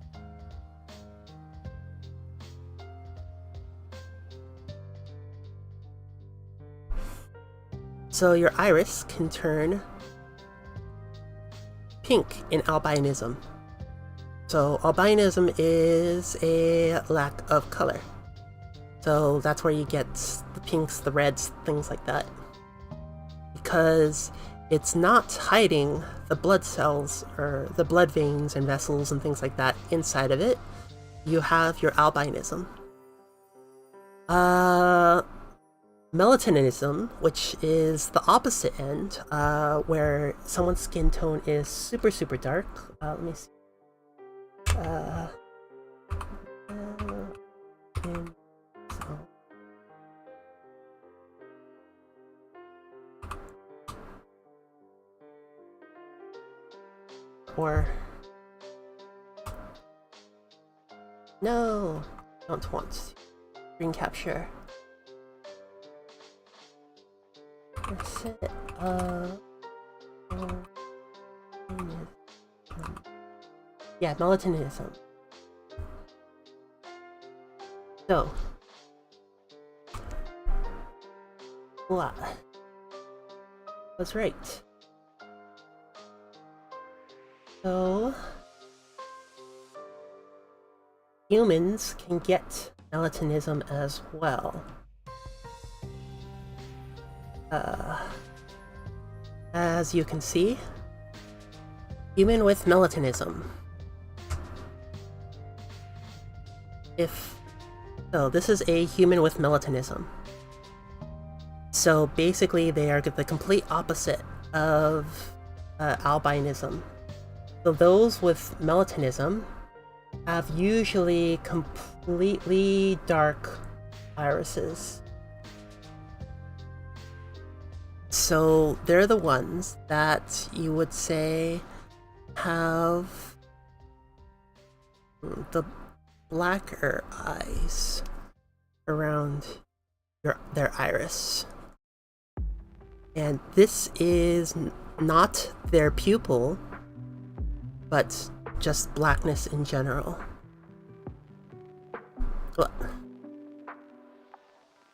so your iris can turn pink in albinism. So albinism is a lack of color. So that's where you get the pinks, the reds, things like that. Because it's not hiding the blood cells or the blood veins and vessels and things like that inside of it. You have your albinism. Melatonism, which is the opposite end, where someone's skin tone is super, super dark. Let me see. Or no, don't want screen capture. That's it. Yeah, melatonism. So, what? That's right. So, humans can get melatonism as well. As you can see, human with melatonism. So this is a human with melatonism. So basically they are the complete opposite of albinism. So those with melatonism have usually completely dark irises. So they're the ones that you would say have the blacker eyes around their iris. And this is not their pupil, but just blackness in general.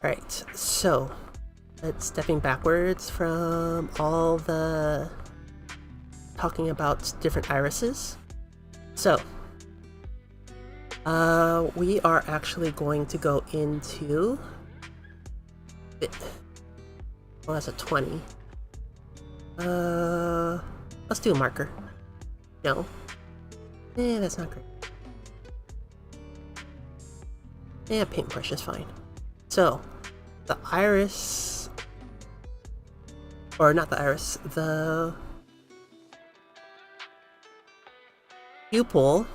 Alright, so let's stepping backwards from all the talking about different irises. So we are actually going to go into it. Well, that's a 20. Let's do a marker. No. That's not great. Yeah, paintbrush is fine. So, the iris, or not the iris, the pupil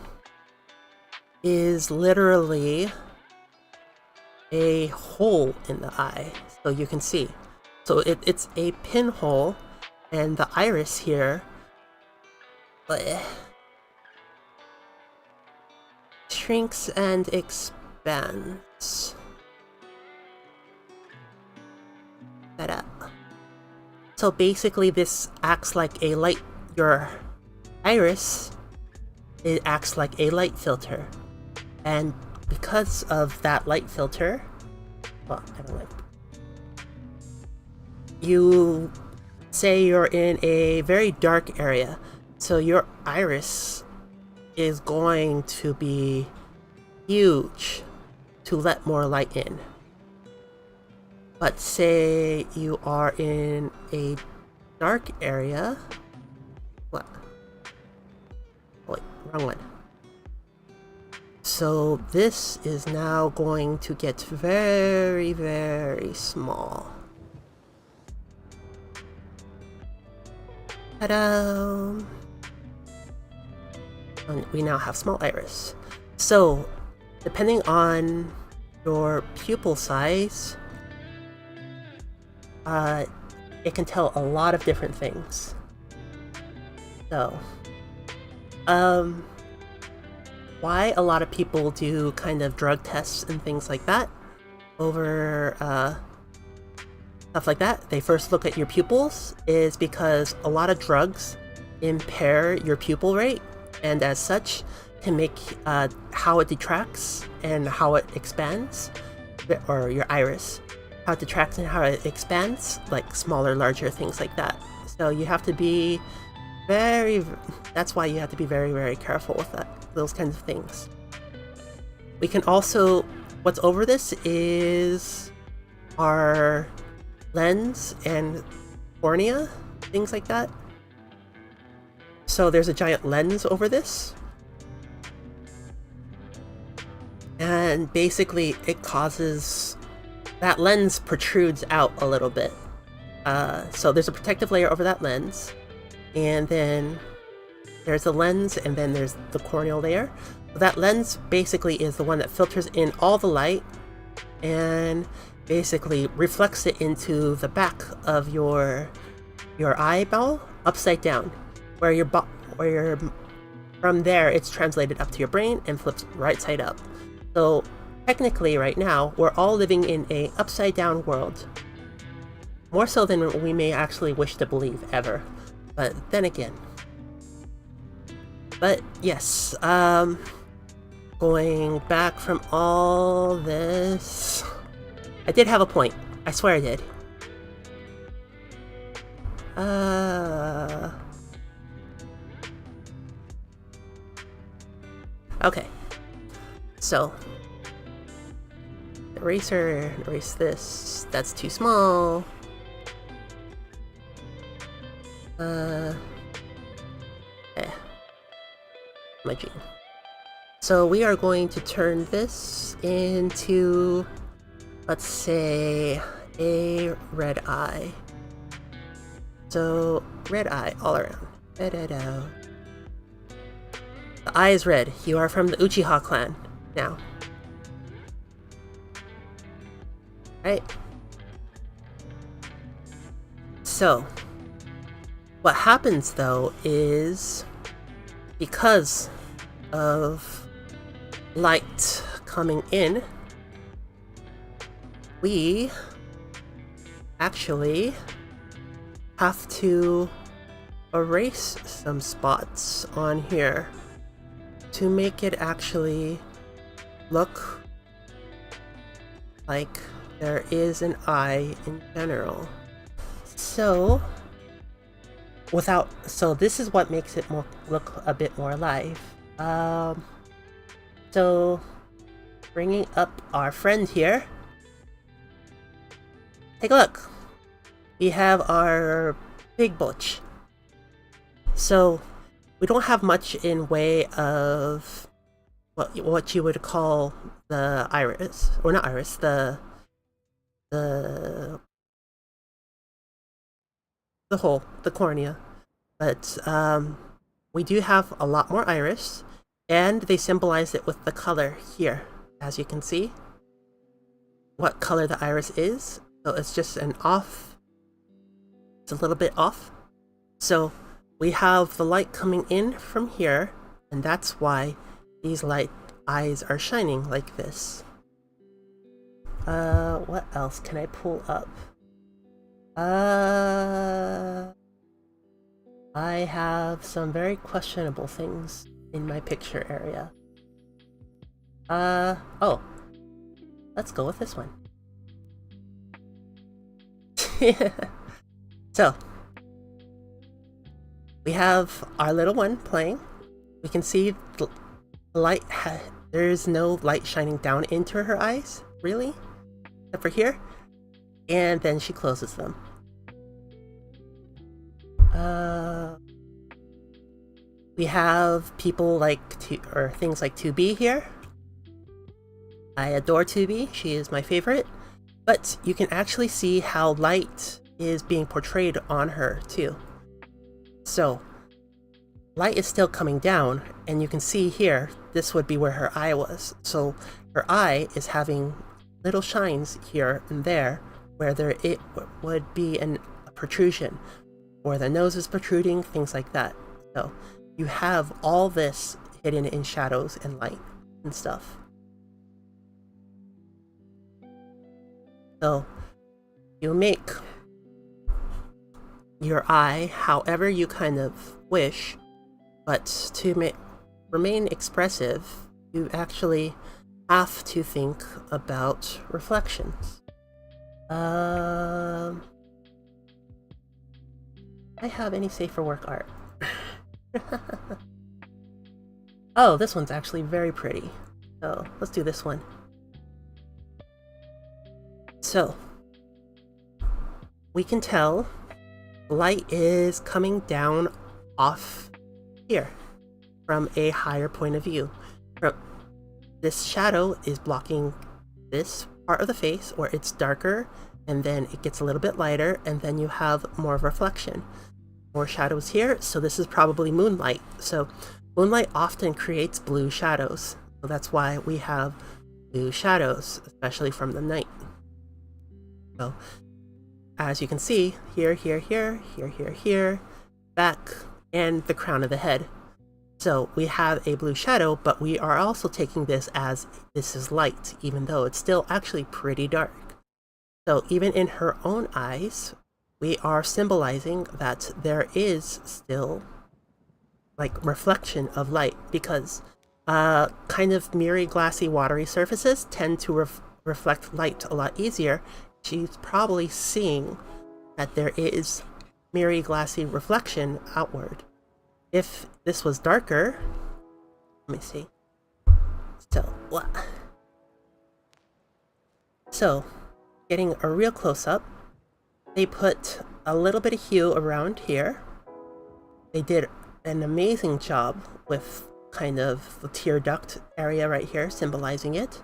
is literally a hole in the eye, so you can see. So it's a pinhole, and the iris here shrinks and expands. Ta-da. So basically this acts like a light, your iris, it acts like a light filter. And because of that light filter, well, I don't like, you say you're in a very dark area, so your iris is going to be huge to let more light in. But say you are in a dark area. What? Oh, wait, wrong one. So this is now going to get very, very small. Ta-da! And we now have small iris. So, depending on your pupil size, it can tell a lot of different things. So, why a lot of people do kind of drug tests and things like that over stuff like that, they first look at your pupils, is because a lot of drugs impair your pupil rate, and as such can make how it detracts and how it expands, or your iris, how it detracts and how it expands, like smaller, larger things like that. So you have to be that's why you have to be very, very careful with those kinds of things. We can also, what's over this is our lens and cornea, things like that. So there's a giant lens over this, and basically it causes, that lens protrudes out a little bit. So there's a protective layer over that lens, and then there's the lens, and then there's the corneal layer. That lens basically is the one that filters in all the light and basically reflects it into the back of your eyeball upside down, where from there it's translated up to your brain and flips right side up. So technically right now we're all living in a upside down world, more so than we may actually wish to believe ever. But then again, but yes, going back from all this, I did have a point. I swear I did. Okay. So, eraser, erase this. That's too small. My gene. So we are going to turn this into, let's say, a red eye. So red eye all around. Da-da-da. The eye is red. You are from the Uchiha clan now. Right? So, what happens though is, because of light coming in, we actually have to erase some spots on here to make it actually look like there is an eye in general. So this is what makes it look a bit more alive. So bringing up our friend here, take a look. We have our big butch. So we don't have much in way of what you would call the iris, or not iris, the hole, the cornea. But we do have a lot more iris, and they symbolize it with the color here, as you can see what color the iris is. So it's just an off, it's a little bit off. So we have the light coming in from here, and that's why these light eyes are shining like this. What else can I pull up? I have some very questionable things in my picture area. Oh. Let's go with this one. So, we have our little one playing. We can see the light, there's no light shining down into her eyes, really, except for here. And then she closes them. We have people like, or things like 2B here. I adore 2B, she is my favorite. But you can actually see how light is being portrayed on her too. So, light is still coming down, and you can see here, this would be where her eye was. So her eye is having little shines here and there, where it would be a protrusion, or the nose is protruding, things like that. So you have all this hidden in shadows and light and stuff. So you make your eye however you kind of wish, but to remain expressive, you actually have to think about reflections. I have any safe for work art? Oh, this one's actually very pretty. So let's do this one. So we can tell light is coming down off here from a higher point of view. This shadow is blocking this part of the face, or it's darker, and then it gets a little bit lighter, and then you have more reflection. More shadows here, so this is probably moonlight. So moonlight often creates blue shadows. So that's why we have blue shadows, especially from the night. So as you can see, here, back, and the crown of the head. So we have a blue shadow, but we are also taking this as this is light, even though it's still actually pretty dark. So even in her own eyes, we are symbolizing that there is still like reflection of light, because kind of mirrory, glassy, watery surfaces tend to reflect light a lot easier. She's probably seeing that there is mirrory, glassy reflection outward. If this was darker, let me see. So getting a real close-up, they put a little bit of hue around here. They did an amazing job with kind of the tear duct area right here, symbolizing it,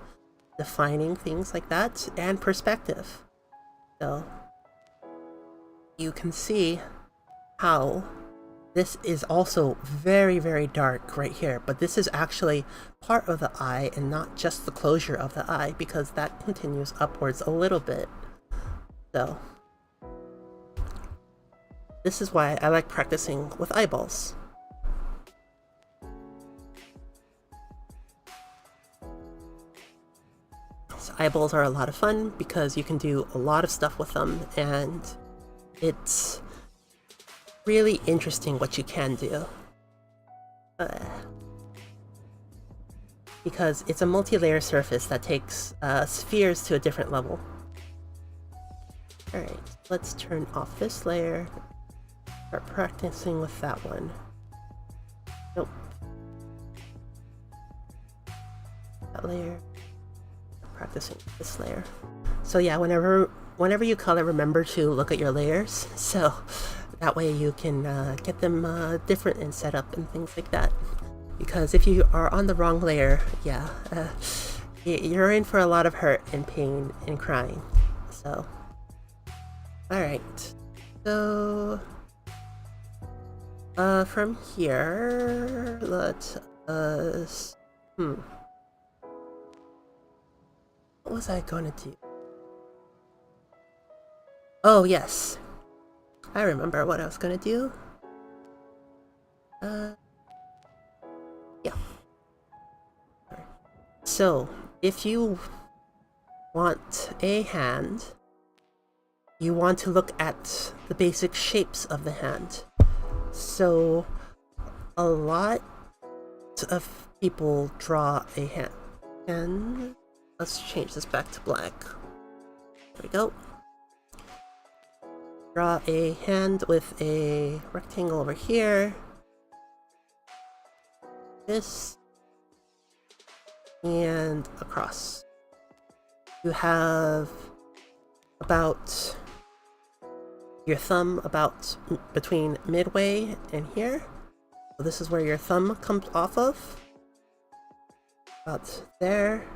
defining things like that, and perspective. So you can see how this is also very, very dark right here, but this is actually part of the eye and not just the closure of the eye, because that continues upwards a little bit. So this is why I like practicing with eyeballs. So eyeballs are a lot of fun because you can do a lot of stuff with them, and it's really interesting what you can do. Because it's a multi-layer surface that takes spheres to a different level. Alright, let's turn off this layer. Start practicing with that one. Nope. That layer. Practicing this layer. So yeah, whenever you color, remember to look at your layers. So that way you can get them different and set up and things like that. because if you are on the wrong layer, yeah, you're in for a lot of hurt and pain and crying. So, alright. So, from here, let us... What was I gonna do? Oh, yes. I remember what I was gonna do. Yeah. So, if you want a hand, you want to look at the basic shapes of the hand. So, a lot of people draw a hand. And let's change this back to black. There we go. Draw a hand with a rectangle over here. This. And across. You have about your thumb about between midway and here. So this is where your thumb comes off of. About there.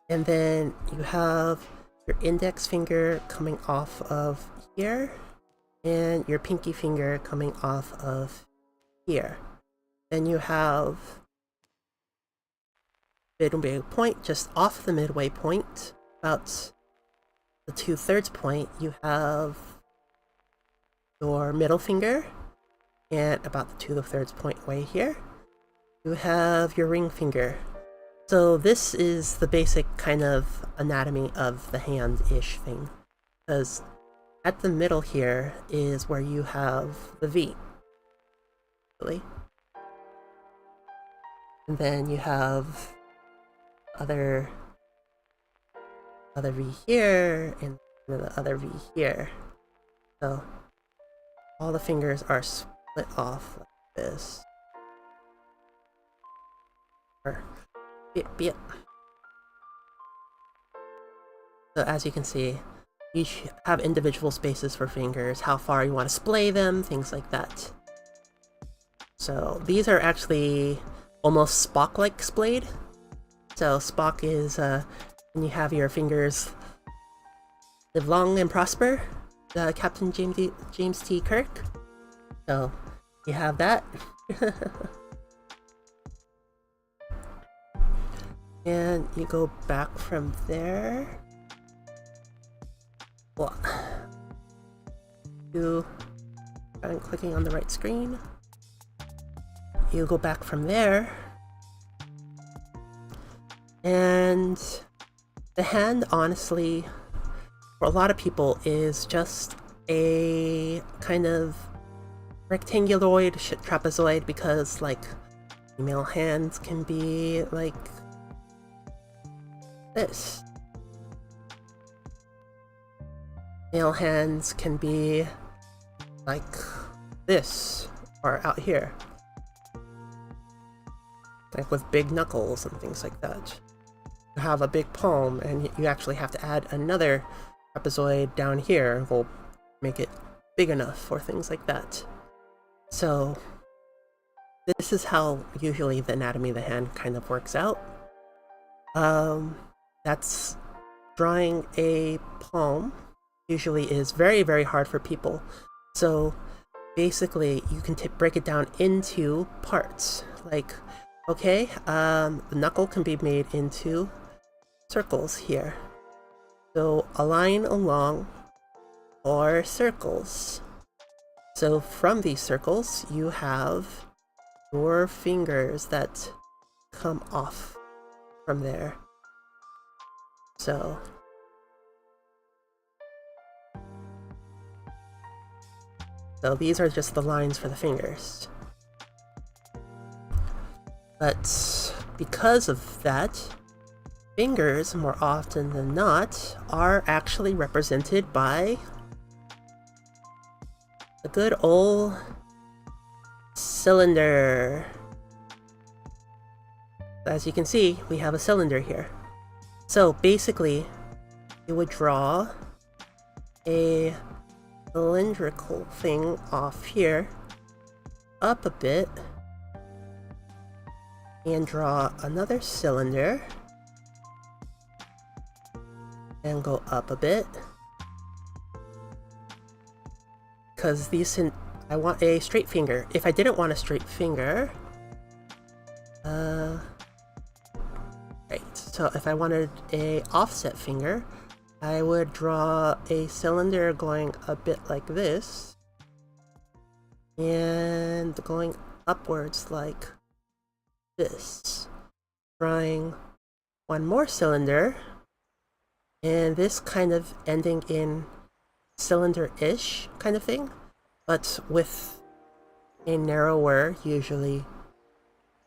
And then you have your index finger coming off of here. And your pinky finger coming off of here. Then you have midway point just off the midway point, about the 2/3 point. You have your middle finger, and about the 2/3 point way here, you have your ring finger. So this is the basic kind of anatomy of the hand-ish thing, because at the middle here is where you have the V, really. And then you have other V here and the other V here. So all the fingers are split off like this. Yep. So as you can see, you have individual spaces for fingers, how far you want to splay them, things like that. So these are actually almost Spock-like splayed. So Spock is when you have your fingers live long and prosper, Captain James T. Kirk. So you have that. And you go back from there. Well, I'm clicking on the right screen. You go back from there. And the hand, honestly, for a lot of people, is just a kind of rectanguloid trapezoid, because, like, female hands can be like this. Male hands can be like this, or out here. Like with big knuckles and things like that. You have a big palm, and you actually have to add another trapezoid down here. Will make it big enough for things like that. So this is how usually the anatomy of the hand kind of works out. That's drawing a palm usually is very, very hard for people. So basically you can break it down into parts. Like, okay, the knuckle can be made into circles here. So a line along or circles. So from these circles, you have your fingers that come off from there. So these are just the lines for the fingers. But because of that, fingers, more often than not, are actually represented by the good old cylinder. As you can see, we have a cylinder here. So basically, you would draw a cylindrical thing off here, up a bit, and draw another cylinder and go up a bit, because I want a straight finger. If I didn't want a straight finger, right, so if I wanted a offset finger, I would draw a cylinder going a bit like this and going upwards like this, drawing one more cylinder, and this kind of ending in cylinder-ish kind of thing, but with a narrower, usually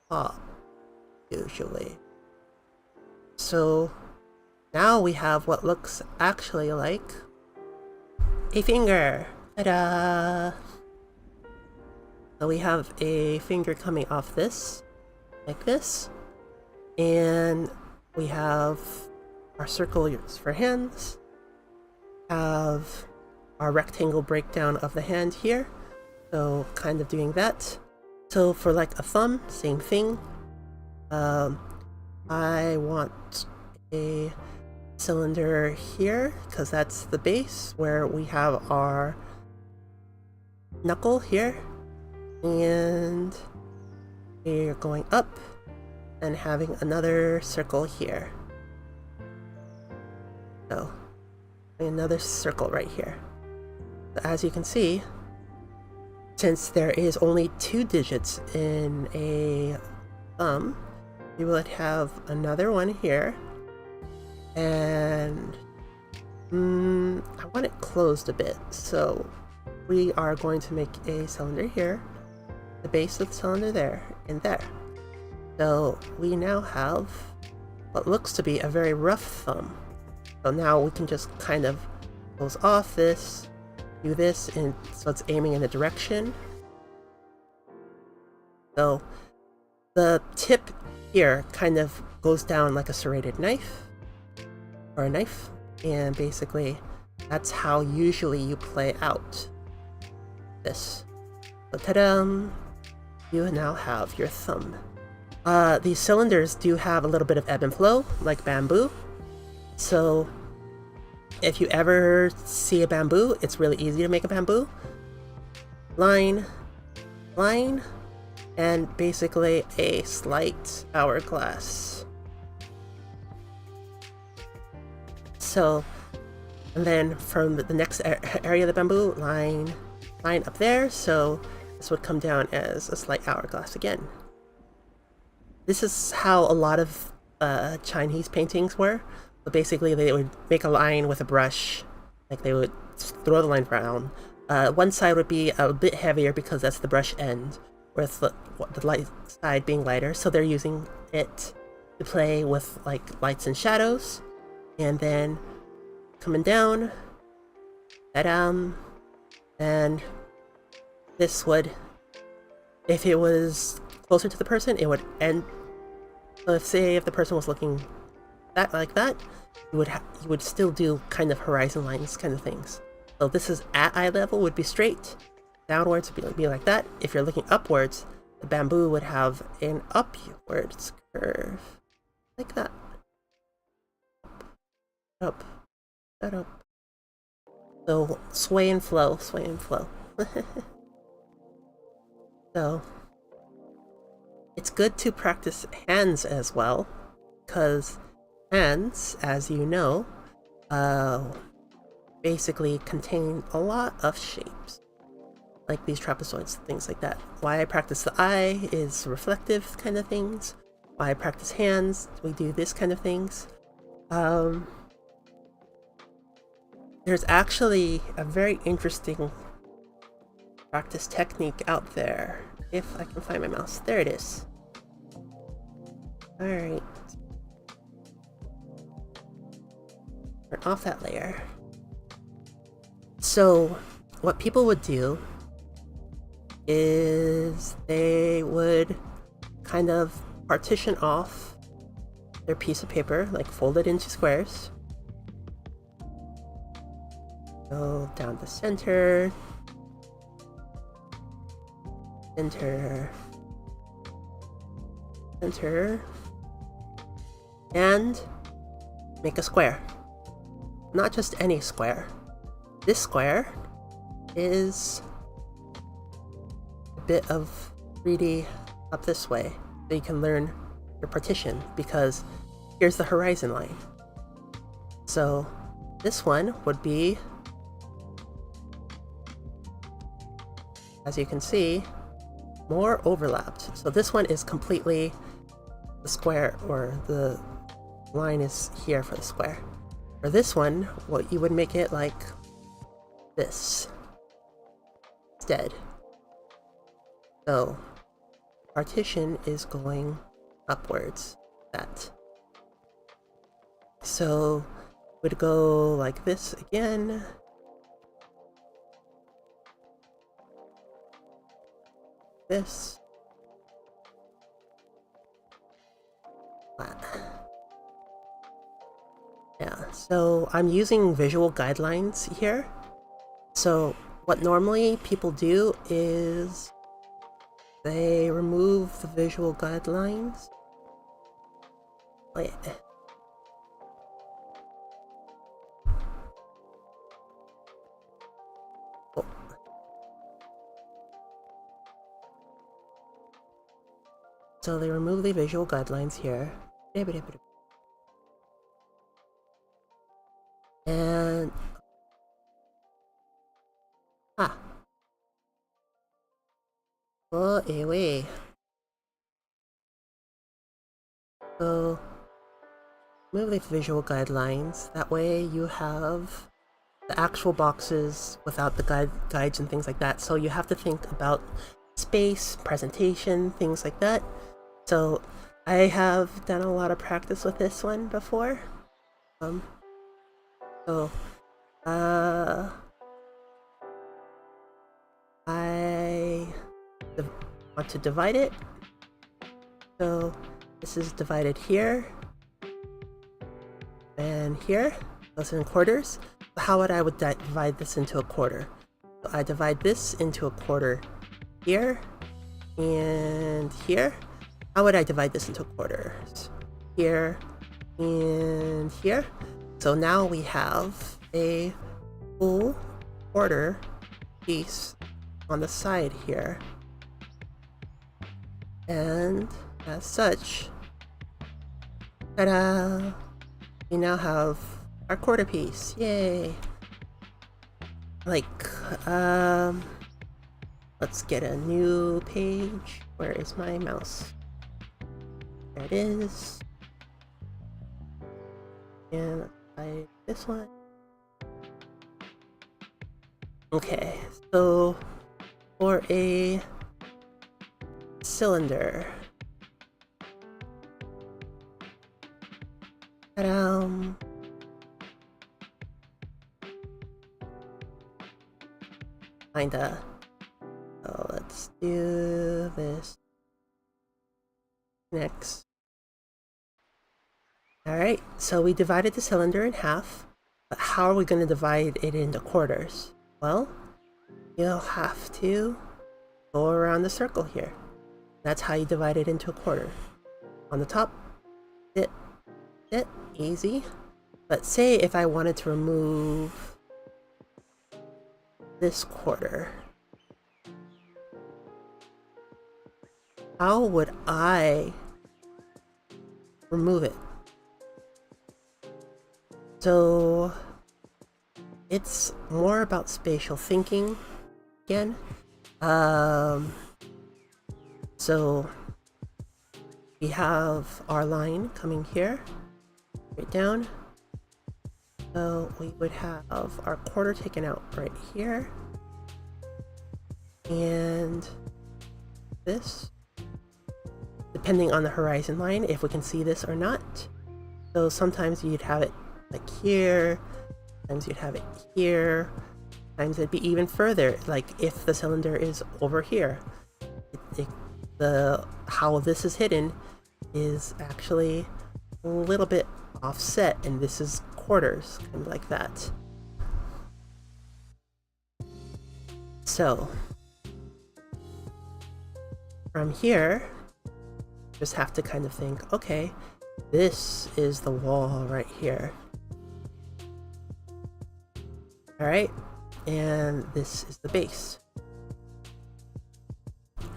top, So now we have what looks actually like a finger. Ta-da! So we have a finger coming off this, like this, and we have our circle for hands, have our rectangle breakdown of the hand here, so kind of doing that. So for like a thumb, same thing. I want a cylinder here because that's the base where we have our knuckle here, and we're going up and having another circle here. So another circle right here. As you can see, since there is only 2 digits in a thumb, you would have another one here, and I want it closed a bit, so we are going to make a cylinder here, the base of the cylinder there, and there. So we now have what looks to be a very rough thumb. So now we can just kind of close off this, do this, and so it's aiming in a direction. So the tip here kind of goes down like a serrated knife, or a knife, and basically that's how usually you play out this. So ta-da! You now have your thumb. These cylinders do have a little bit of ebb and flow, like bamboo. So if you ever see a bamboo, it's really easy to make a bamboo. Line, line, and basically a slight hourglass. So, and then from the next area of the bamboo, line up there, so this would come down as a slight hourglass again. This is how a lot of Chinese paintings were. So basically they would make a line with a brush, like they would throw the line around. One side would be a bit heavier because that's the brush end, with the light side being lighter, so they're using it to play with like lights and shadows. And then coming down, and this would, if it was closer to the person, it would end. So if the person was looking like that, you would still do kind of horizon lines kind of things. So this is at eye level would be straight, downwards would be like that. If you're looking upwards, the bamboo would have an upwards curve, like that. Up, up. So sway and flow, sway and flow. So it's good to practice hands as well, because hands, as you know, basically contain a lot of shapes, like these trapezoids, things like that. Why I practice the eye is reflective kind of things. Why I practice hands, we do this kind of things. There's actually a very interesting practice technique out there. If I can find my mouse. There it is. Alright. Turn off that layer. So, what people would do is they would kind of partition off their piece of paper, like fold it into squares. Go down the center. Center. center, and make a square. Not just any square. This square is a bit of 3D up this way, so you can learn your partition, because here's the horizon line. So this one would be, as you can see, more overlapped. So this one is completely the square, or the line is here for the square. For this one, what you would make it like this instead. So partition is going upwards. That. So would go like this again. This. Flat. Yeah, so I'm using visual guidelines here. So what normally people do is they remove the visual guidelines. Wait. Oh. So they remove the visual guidelines here. And oh, away. So move the visual guidelines. That way you have the actual boxes without the guides and things like that. So you have to think about space, presentation, things like that. So I have done a lot of practice with this one before. I want to divide it. So this is divided here and here. Those are in quarters. So how would I divide this into a quarter? So I divide this into a quarter here and here. How would I divide this into quarters? Here and here. So now we have a full quarter piece on the side here. And as such, ta-da! We now have our quarter piece. Yay! Like, let's get a new page. Where is my mouse? There it is. And let's try this one. Okay, so for a cylinder, kinda. So let's do this next. Alright, so we divided the cylinder in half, but how are we going to divide it into quarters? Well, you'll have to go around the circle here. That's how you divide it into a quarter. On the top, easy. But say if I wanted to remove this quarter, how would I remove it? So it's more about spatial thinking again. So we have our line coming here, right down. So we would have our quarter taken out right here. And this, depending on the horizon line, if we can see this or not. So sometimes you'd have it like here, sometimes you'd have it here, sometimes it'd be even further, like if the cylinder is over here. How this is hidden is actually a little bit offset, and this is quarters, kind of like that. So from here, just have to kind of think, okay, this is the wall right here. All right, and this is the base.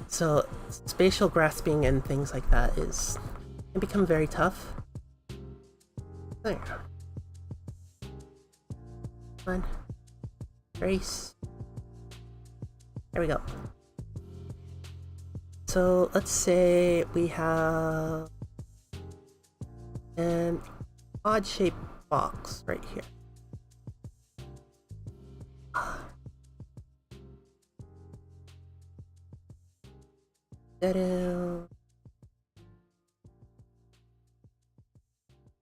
So spatial grasping and things like that can become very tough. There. Come on. Trace. There we go. So let's say we have an odd-shaped box right here.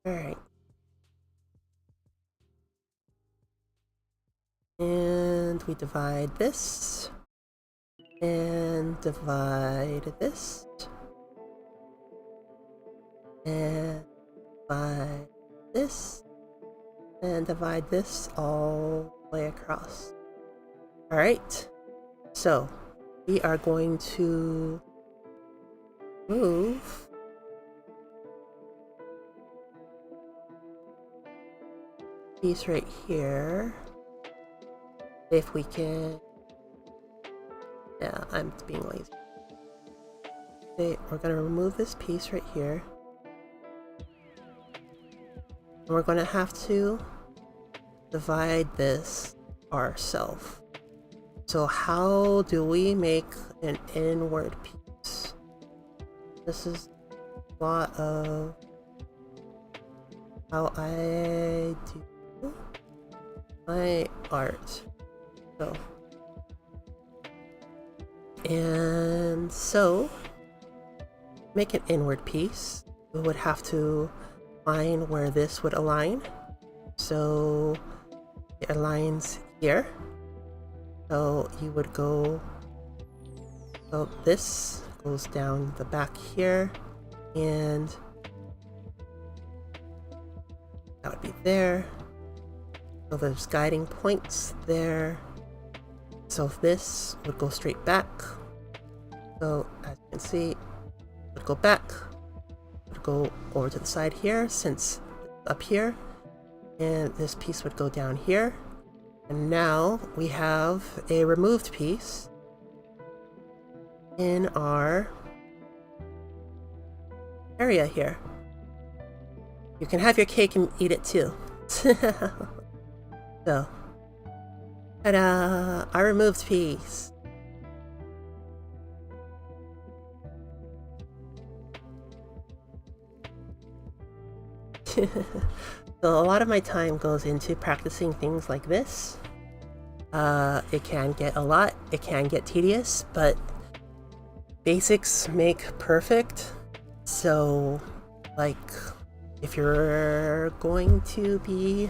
All right. And we divide this and divide this and divide this and divide this all the way across. All right. So we are going to move piece right here. If we can, yeah, I'm being lazy. Okay, we're gonna remove this piece right here. And we're gonna have to divide this ourselves. So how do we make an inward piece? This is a lot of how I do my art. So, make an inward piece, we would have to find where this would align. So it aligns here. So you would go, so this goes down the back here, and that would be there. So there's guiding points there. So this would go straight back. So as you can see, it would go back. It would go over to the side here, since it's up here. And this piece would go down here. And now we have a removed piece in our area here. You can have your cake and eat it too. So, ta-da! Our removed piece. So a lot of my time goes into practicing things like this. It can get a lot, it can get tedious, but basics make perfect. So, like, if you're going to be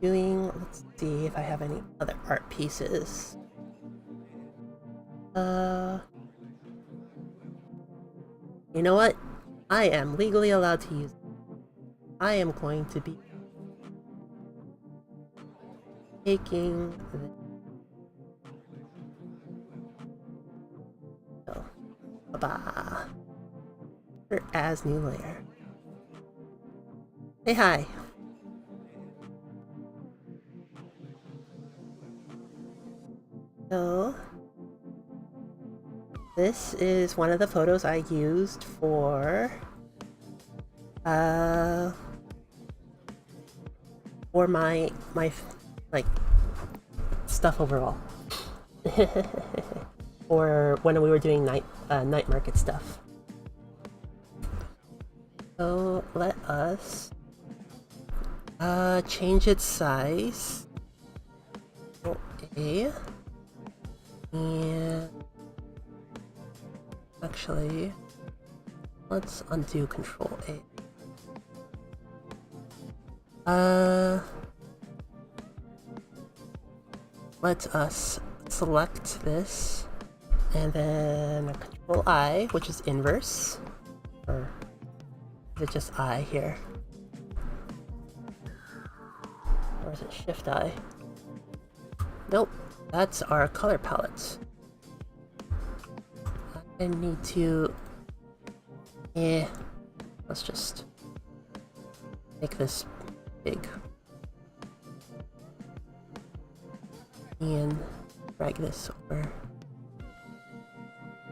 doing, let's see if I have any other art pieces. You know what? I am legally allowed to use it. I am going to be taking the ba-ba as new layer. Say hi. So this is one of the photos I used for my like stuff overall. Or when we were doing night market stuff. So let us change its size. Okay. And actually, let's undo Control A. Let us select this, and then Control I, which is inverse, or is it just I here? Or is it Shift I? Nope, that's our color palette. I need to Yeah, let's just make this big. And drag this over.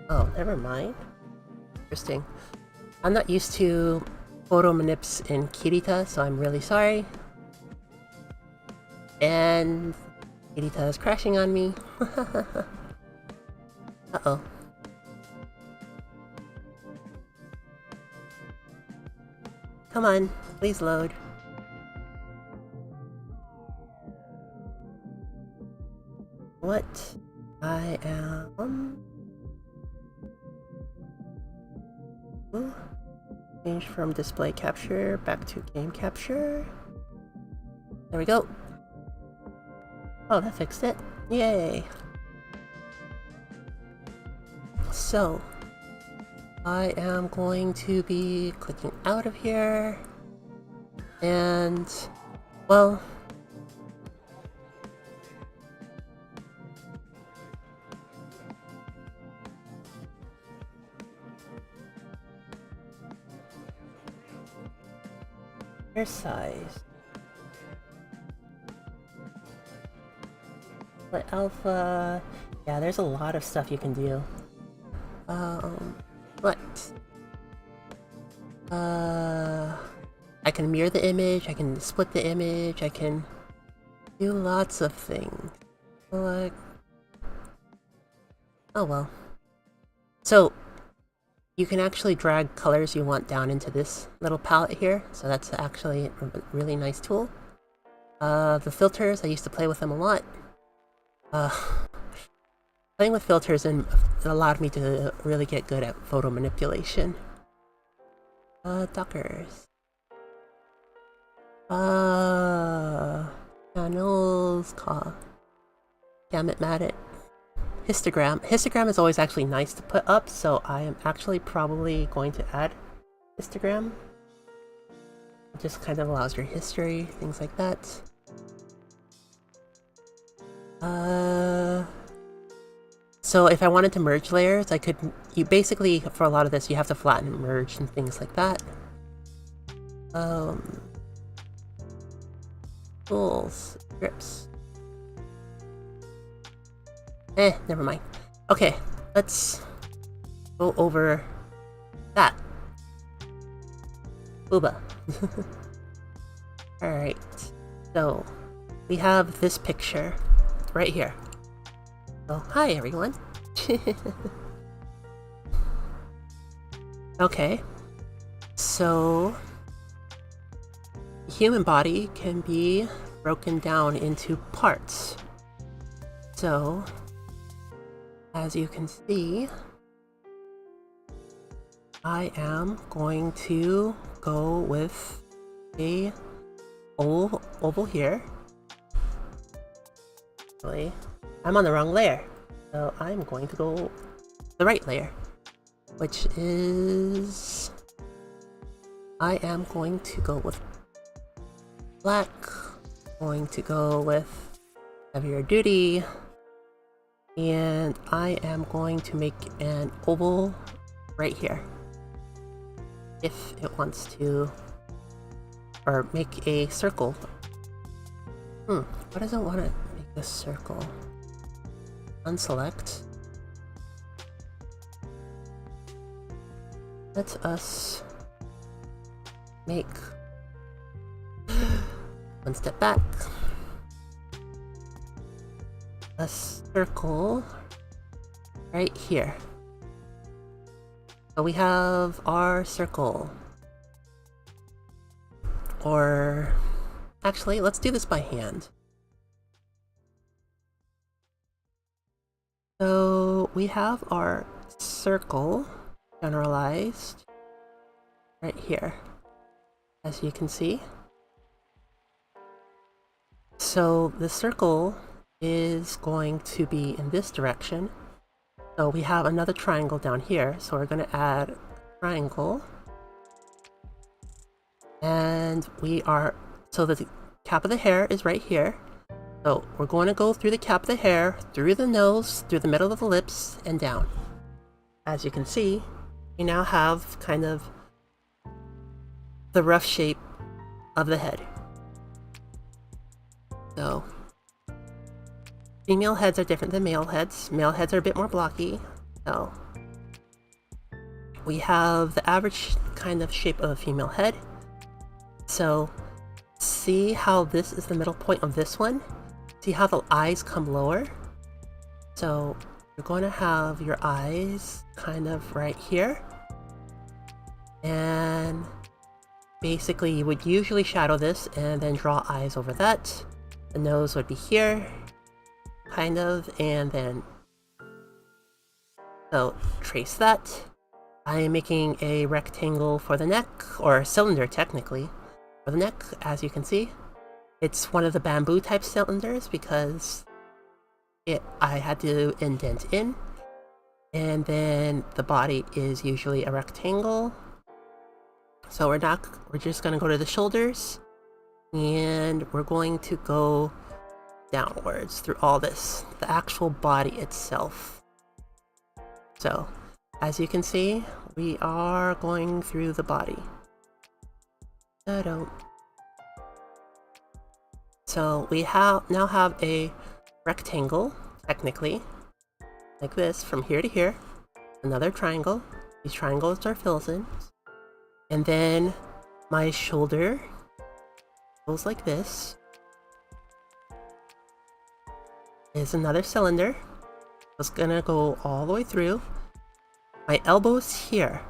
Oh, never mind. Interesting. I'm not used to photo manips in Kirita, so I'm really sorry. And Kirita is crashing on me. Uh-oh. Come on, please load. What? I am... Ooh. Change from display capture back to game capture. There we go. Oh, that fixed it. Yay! So, I am going to be clicking out of here. And, well... size. But alpha, yeah, there's a lot of stuff you can do. But I can mirror the image, I can split the image, I can do lots of things. Like, oh well. So you can actually drag colors you want down into this little palette here, so that's actually a really nice tool. The filters, I used to play with them a lot. Playing with filters and it allowed me to really get good at photo manipulation. Dockers. Channels, damn it, Matt it. Histogram. Histogram is always actually nice to put up, so I am actually probably going to add histogram. It just kind of allows your history, things like that. So if I wanted to merge layers, I could... You basically, for a lot of this, you have to flatten and merge and things like that. Tools. Scripts. Never mind. Okay, let's go over that. Booba. Alright, so we have this picture right here. Oh, hi everyone. Okay, so the human body can be broken down into parts. So, as you can see, I am going to go with a oval here. Actually, I'm on the wrong layer, so I'm going to go the right layer, which is... I am going to go with black, going to go with heavier duty, and I am going to make an oval right here. If it wants to, or make a circle. Why does it want to make a circle? Unselect. Let us make one step back. A circle right here. So we have our circle. Or actually, let's do this by hand. So we have our circle generalized right here, as you can see. So the circle is going to be in this direction. So we have another triangle down here, so we're going to add a triangle. And we are, so the cap of the hair is right here. So we're going to go through the cap of the hair, through the nose, through the middle of the lips, and down. As you can see, we now have kind of the rough shape of the head. So female heads are different than male heads. Male heads are a bit more blocky. So we have the average kind of shape of a female head. So see how this is the middle point of this one? See how the eyes come lower? So you're going to have your eyes kind of right here. And basically you would usually shadow this and then draw eyes over that. The nose would be here, kind of, and then so trace that. I am making a rectangle for the neck, or a cylinder technically, for the neck, as you can see. It's one of the bamboo type cylinders because I had to indent in. And then the body is usually a rectangle. So we're just gonna go to the shoulders, and we're going to go downwards through all this, the actual body itself. So as you can see, we are going through the body. So we now have a rectangle, technically, like this, from here to here. Another triangle. These triangles are fills-in. And then my shoulder goes like this. Is another cylinder. It's gonna go all the way through. My elbow's here.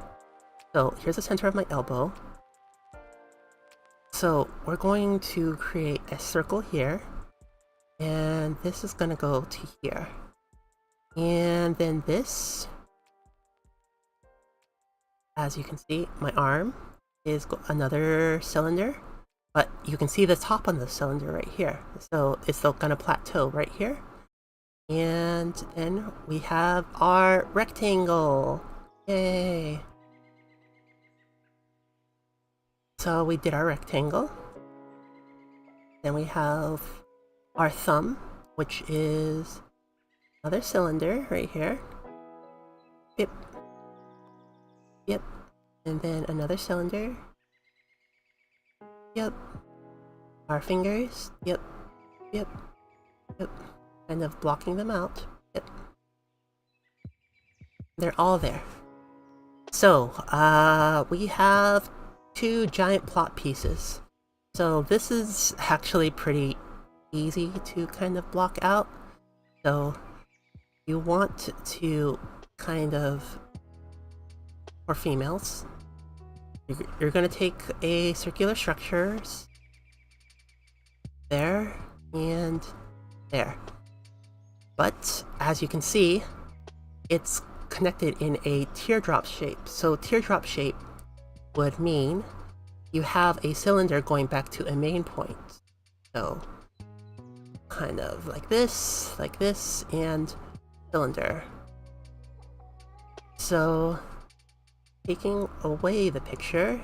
So here's the center of my elbow. So we're going to create a circle here. And this is gonna go to here. And then this, as you can see, my arm is another cylinder. But you can see the top on the cylinder right here. So it's still gonna plateau right here. And then we have our rectangle. Yay! So we did our rectangle. Then we have our thumb, which is another cylinder right here. Yep. Yep. And then another cylinder. Yep. Our fingers. Yep. Yep. Yep. Kind of blocking them out. Yep. They're all there. So, we have two giant plot pieces. So this is actually pretty easy to kind of block out. So you want to kind of, for females, you're going to take a circular structures there and there. But as you can see, it's connected in a teardrop shape. So teardrop shape would mean you have a cylinder going back to a main point. So kind of like this, and cylinder. So taking away the picture,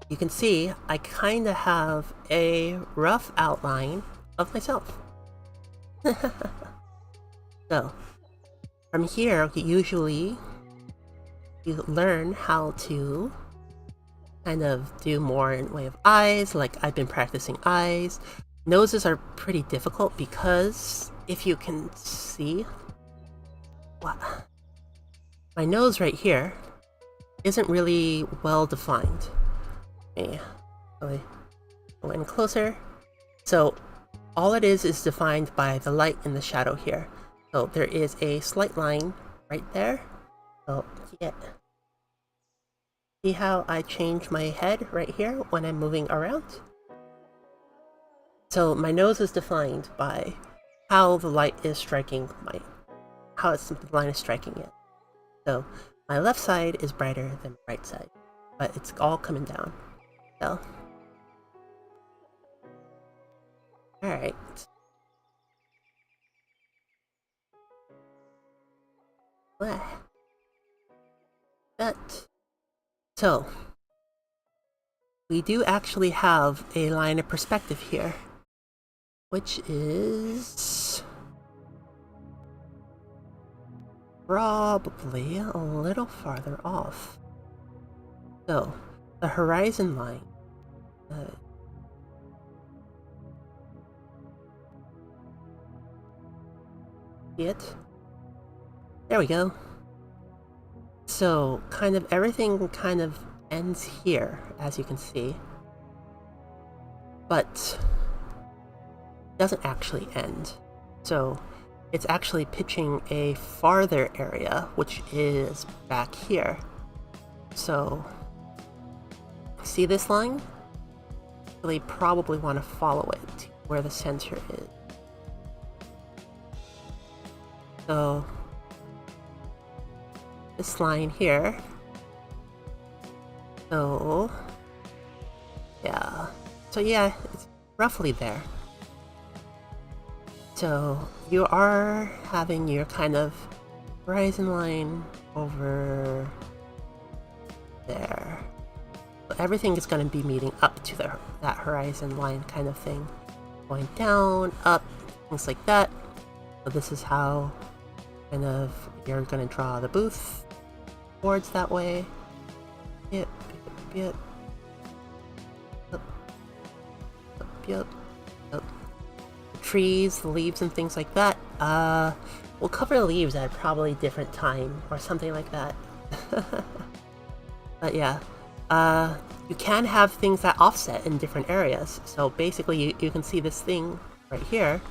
you can see I kind of have a rough outline of myself. So from here, usually you learn how to kind of do more in way of eyes. Like I've been practicing eyes. Noses are pretty difficult because if you can see, my nose right here isn't really well defined. Yeah, go in closer. So all it is defined by the light and the shadow here. So there is a slight line right there. So yeah. See how I change my head right here when I'm moving around? So my nose is defined by how the light is striking the line is striking it. So my left side is brighter than the right side, but it's all coming down. So, alright. But, so, we do actually have a line of perspective here, which is probably a little farther off. So, the horizon line. See it? There we go. So, kind of everything kind of ends here, as you can see. But doesn't actually end. So, it's actually pitching a farther area, which is back here. So, see this line? They probably want to follow it to where the center is. So, this line here. So, yeah. So yeah, it's roughly there. So you are having your kind of horizon line over there. So everything is going to be meeting up to that horizon line kind of thing. Going down, up, things like that. So this is how kind of you're going to draw the booth towards that way. Yep. Yep. Trees, the leaves, and things like that. We'll cover the leaves at probably a different time or something like that. But yeah, you can have things that offset in different areas. So basically, you can see this thing right here.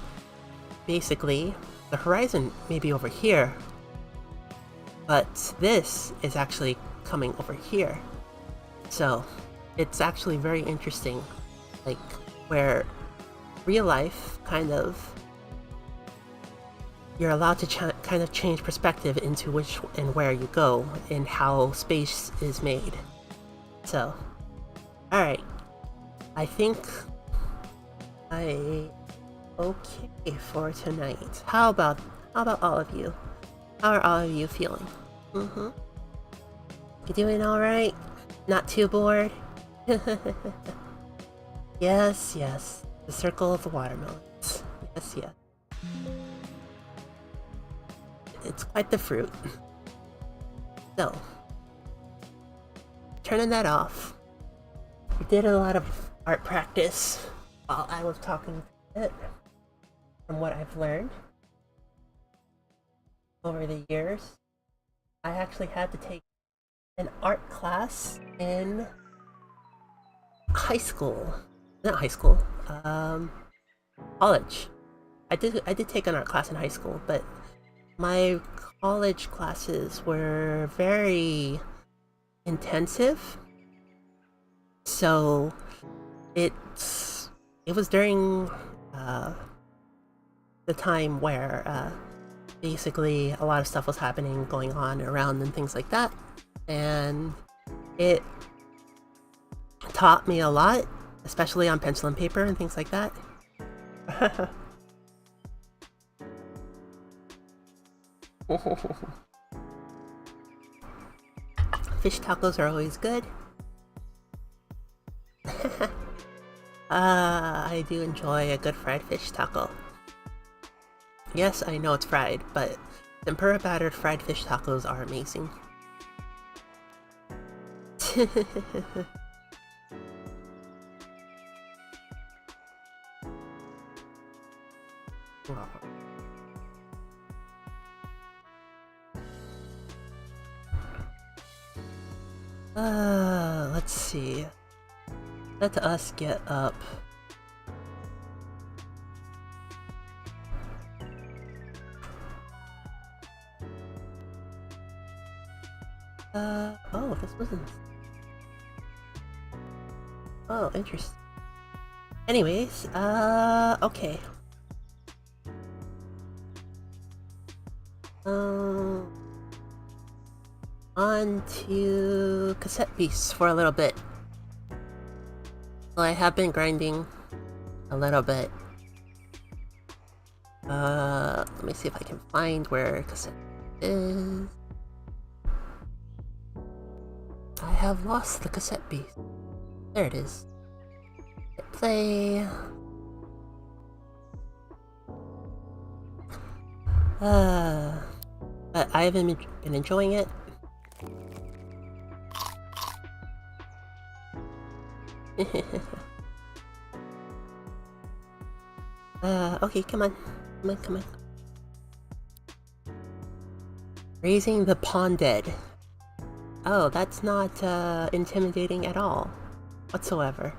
Basically, the horizon may be over here, but this is actually coming over here. So it's actually very interesting, like where real life kind of you're allowed to kind of change perspective into which and where you go and how space is made. So, all right, I think I okay for tonight. How about all of you? How are all of you feeling? You doing all right? Not too bored? Yes. The circle of the watermelons. Yes. It's quite the fruit. So, turning that off. We did a lot of art practice while I was talking to it, from what I've learned over the years. I actually had to take an art class in high school. Not high school. College. I did take an art class in high school, but my college classes were very intensive. So it was during the time where basically a lot of stuff was happening, going on around and things like that, and it taught me a lot, especially on pencil and paper and things like that. Fish tacos are always good. I do enjoy a good fried fish taco. Yes, I know it's fried, but tempura battered fried fish tacos are amazing. Let's see. Let us get up. Oh, this wasn't... Oh, interesting. Anyways, okay. On to cassette piece for a little bit. Well, I have been grinding a little bit. Let me see if I can find where cassette is. I have lost the cassette piece. There it is. Hit play. but I haven't been enjoying it. Okay, come on. Come on, come on. Raising the Ponded. Oh, that's not intimidating at all. Whatsoever.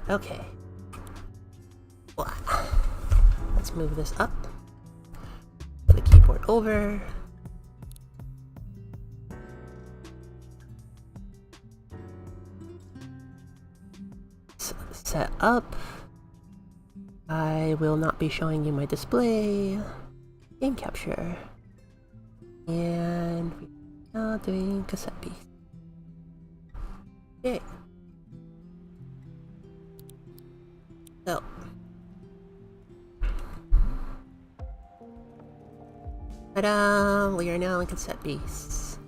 Okay. Let's move this up. The keyboard over. Set up. I will not be showing you my display. Game capture. And we're now doing cassette piece. Okay. So. Ta-da! We are now in cassette piece.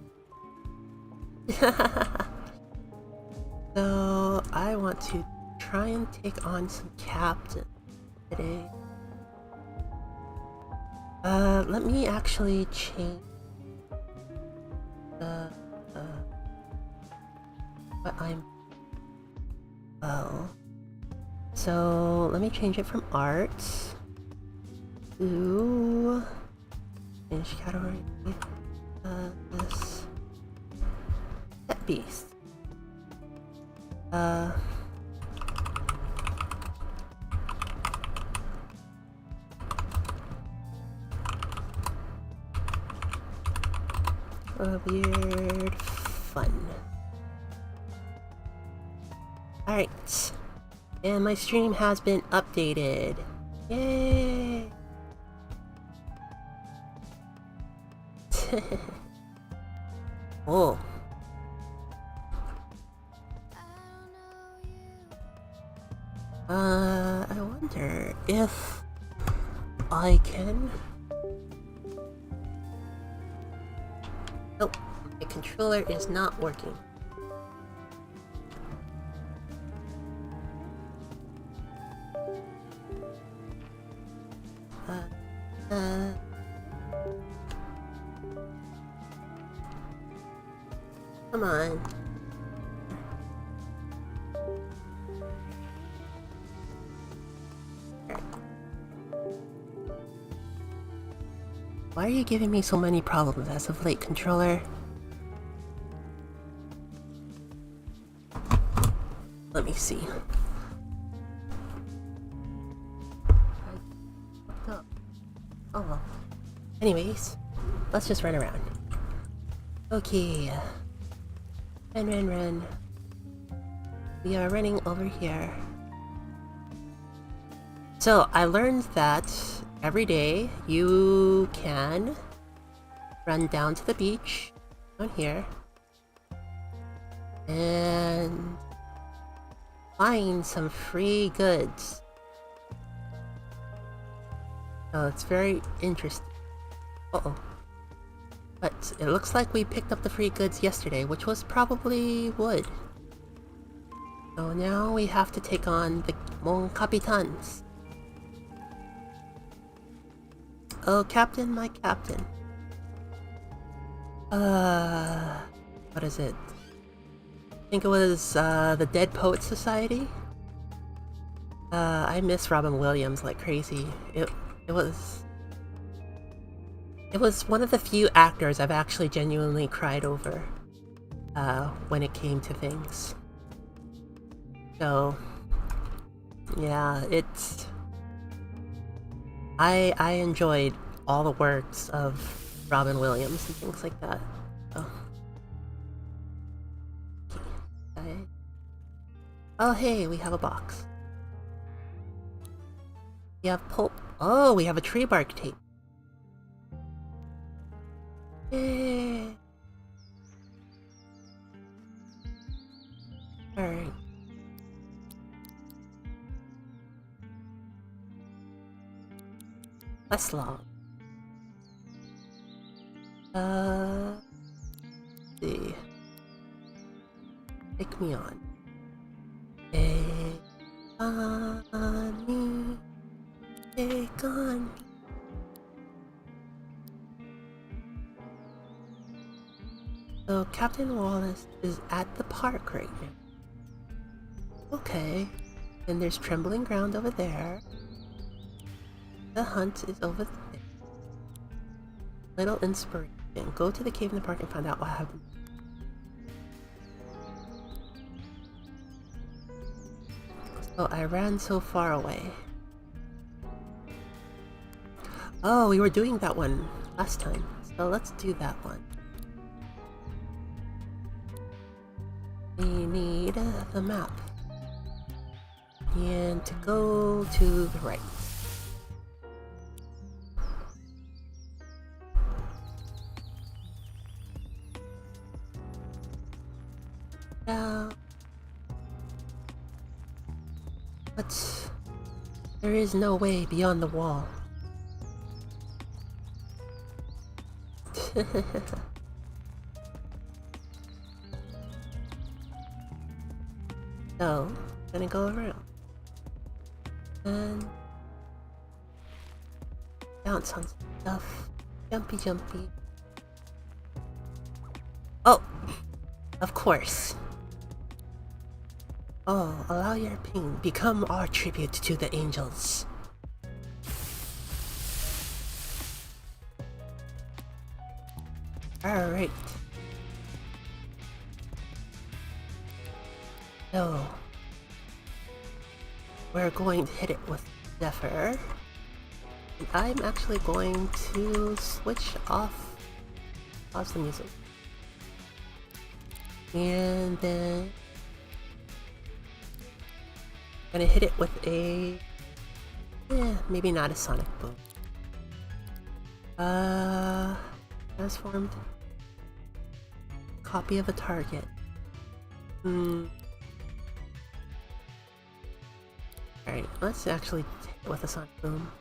So I want to try and take on some captain today. Let me actually change what I'm. Oh. So let me change it from art to change category. This set beast. Weird fun. Alright. And my stream has been updated. Yay! Oh. I wonder if I can... Oh, my controller is not working. Come on. Why are you giving me so many problems as of late, controller? Let me see. Oh well. Anyways, let's just run around. Okay. Run. We are running over here. So, I learned that every day you can run down to the beach, down here, and find some free goods. So it's very interesting. Uh-oh. But it looks like we picked up the free goods yesterday, which was probably wood. So now we have to take on the Mon Capitans. Oh, Captain, my Captain. What is it? I think it was, the Dead Poets Society? I miss Robin Williams like crazy. It was one of the few actors I've actually genuinely cried over, when it came to things. So, yeah, it's... I enjoyed all the works of Robin Williams and things like that. Oh hey, we have a box. We have pulp. Oh, we have a tree bark tape. Yay! Alright. Less long. Let's see. Take me on. Take on me. Take on me. So Captain Wallace is at the park right now. Okay. And there's trembling ground over there. The hunt is over there. Little inspiration. Go to the cave in the park and find out what happened. So I ran so far away. Oh, we were doing that one last time. So let's do that one. We need the map. And to go to the right. Now, but there is no way beyond the wall. So, gonna go around and bounce on stuff. Jumpy, jumpy. Oh, of course. Oh, allow your ping. Become our tribute to the angels. Alright. So, we're going to hit it with Zephyr. And I'm actually going to switch off the music. And then gonna hit it with a maybe not a sonic boom. Transformed copy of a target. Alright, let's actually hit it with a sonic boom.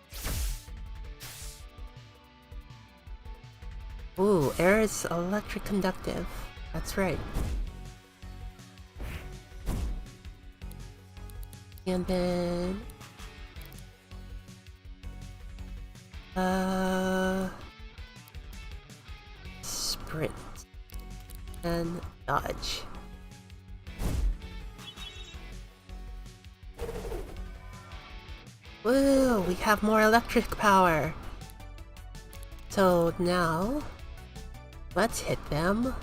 Ooh, air is electric conductive. That's right. And then sprint and dodge. Woo, we have more electric power. So now let's hit them.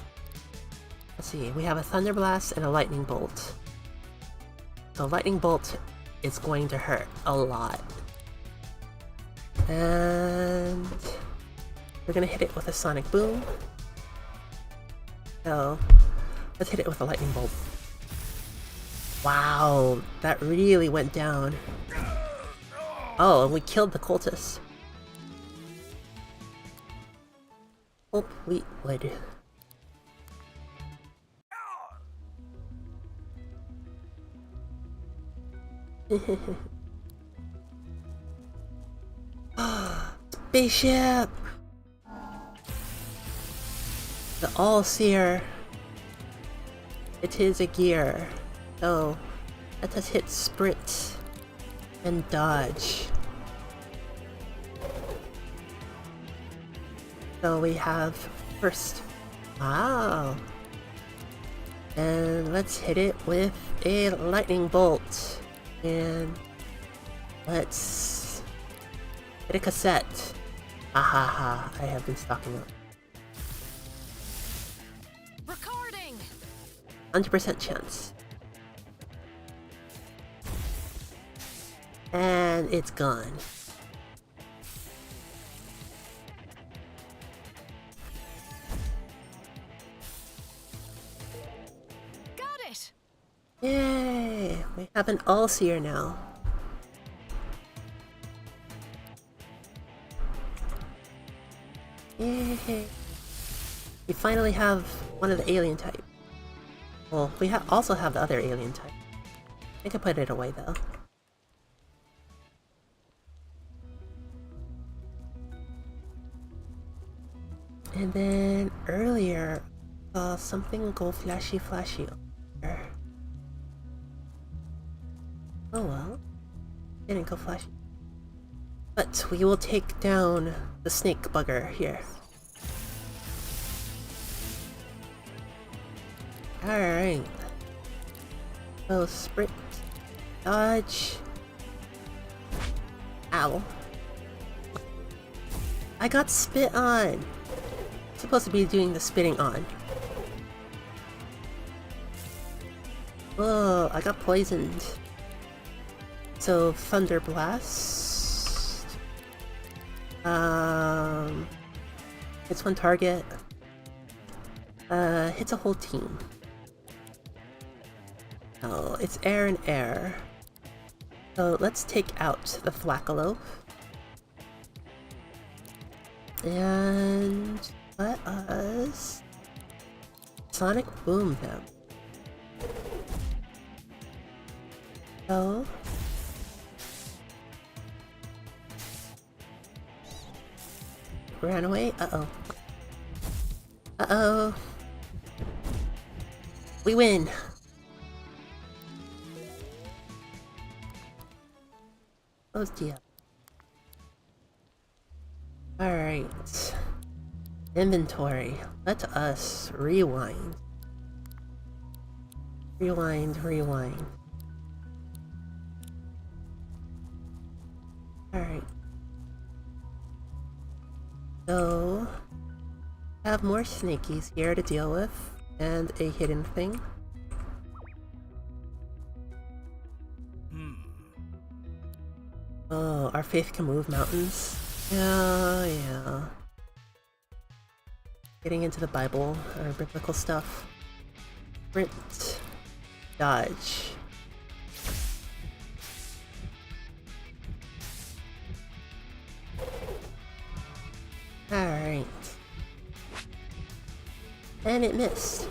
Let's see, we have a Thunder Blast and a Lightning Bolt. So Lightning Bolt is going to hurt a lot. And we're gonna hit it with a Sonic Boom. So let's hit it with a Lightning Bolt. Wow, that really went down. Oh, and we killed the cultist. Completely. Spaceship! The All-Seer. It is a gear. So, let us hit sprint and dodge. So we have first. Wow. And let's hit it with a lightning bolt. And let's hit a cassette. Ahaha, I have been stocking up. Recording. 100% chance. And it's gone. Got it. Yay! We have an All-Seer now. Yay! We finally have one of the alien type. Well, we also have the other alien type. I can put it away though. And then earlier, saw something go flashy over there. Oh well, didn't go flashy. But we will take down the snake bugger here. Alright. So sprint, dodge. Ow. I got spit on. Supposed to be doing the spitting on. Oh, I got poisoned. So Thunder Blast. Hits one target. Hits a whole team. Oh, it's air and air. So let's take out the Flackalope. And let us Sonic Boom them. So ran away. Uh-oh. Uh-oh. We win. Close deal. Alright. Inventory. Let us rewind. Rewind. Alright. So, have more snakies here to deal with, and a hidden thing. Oh, our faith can move mountains. Yeah. Getting into the Bible, or biblical stuff. Sprint. Dodge. Alright. And it missed.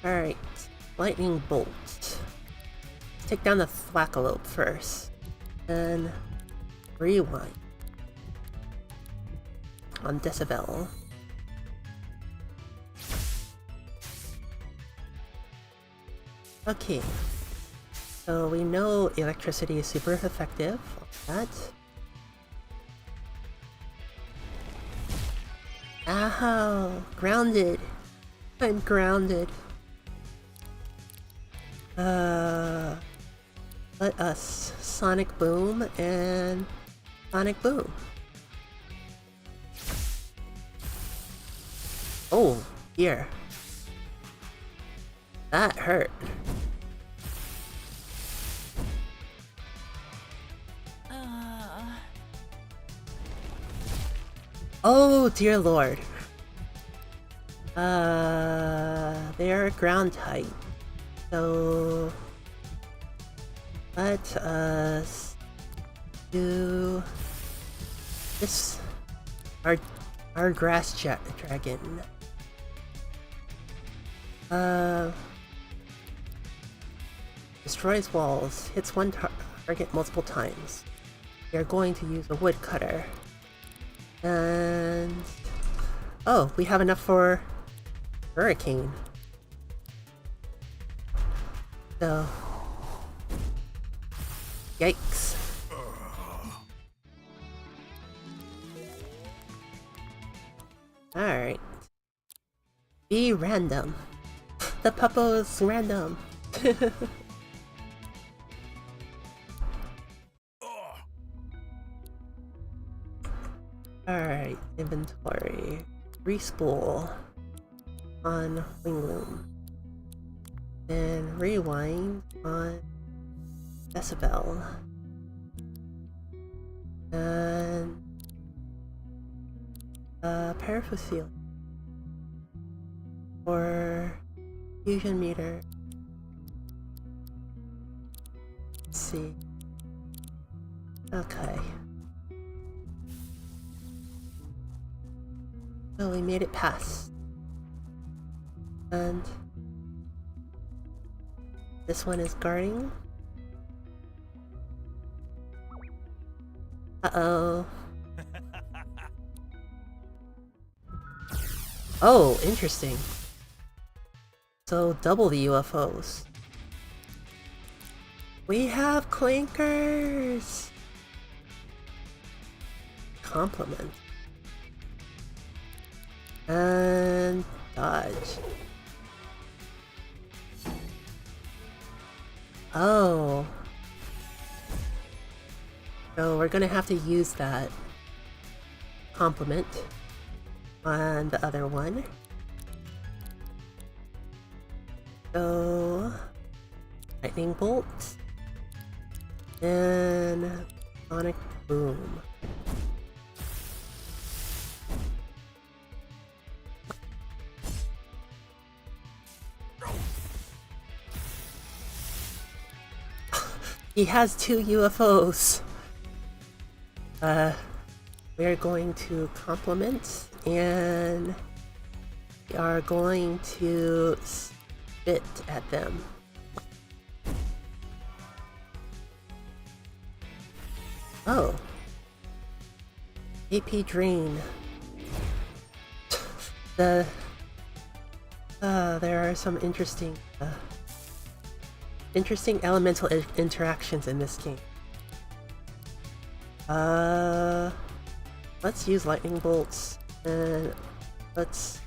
Alright. Lightning Bolt. Let's take down the Flackalope first. Then rewind. On Decibel. Okay. So we know electricity is super effective on that. Ow! Grounded! I'm grounded. Let us Sonic Boom and Sonic Boom. Oh, here. That hurt. Oh, dear lord. They're ground type. So let us do this. Our grass dragon. Destroys walls. Hits one target multiple times. We are going to use a woodcutter. And oh, we have enough for Hurricane. So yikes. Alright. Be random. The puppo's random. Alright, inventory. Respool on Wingloom. And rewind on Decibel. And Parafusil for fusion meter. Let's see. Okay. So we made it past. And this one is guarding. Uh-oh. Oh, interesting. So double the UFOs. We have clankers! Compliment. And dodge. Oh. So we're gonna have to use that complement on the other one. So lightning bolt and sonic boom. He has 2 UFOs. We're going to complement and we are going to spit at them. Oh. AP drain. There are some interesting elemental interactions in this game. Let's use lightning bolts and let's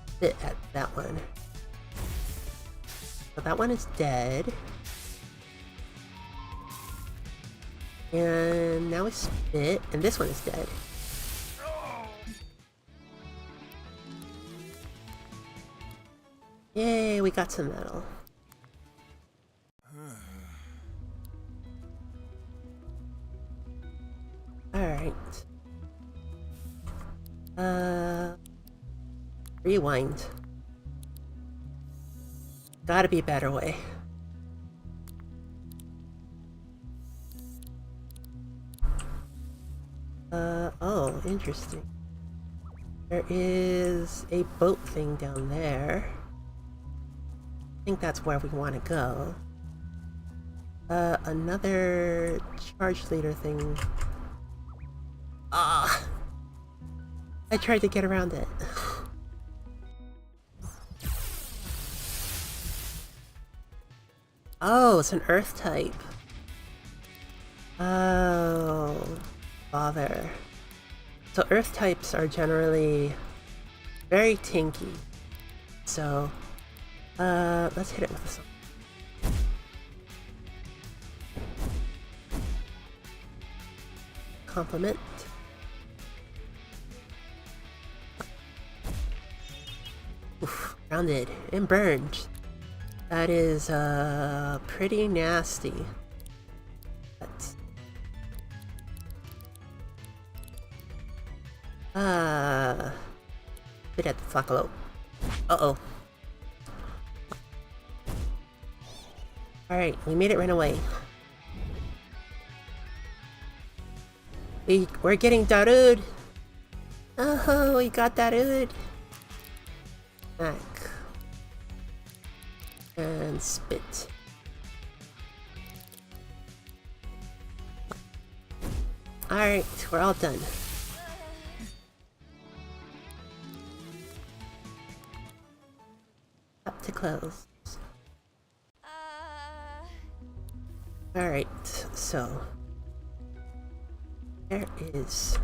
spit at that one. So that one is dead. And now we spit, and this one is dead. Yay, we got some metal. Alright. Rewind. Gotta be a better way. Oh, interesting. There is a boat thing down there. I think that's where we want to go. Another charge leader thing. Ah! I tried to get around it. Oh, it's an earth type. Oh, bother. So earth types are generally very tanky. So, let's hit it with this one. Complement. Oof, grounded and burned. That is, pretty nasty. But, bit at the Flacolo. Uh-oh. Alright, we made it run away. We're getting Darude! Oh, we got Darude! Back. And spit. Alright, we're all done. Up to close. Alright, so there is...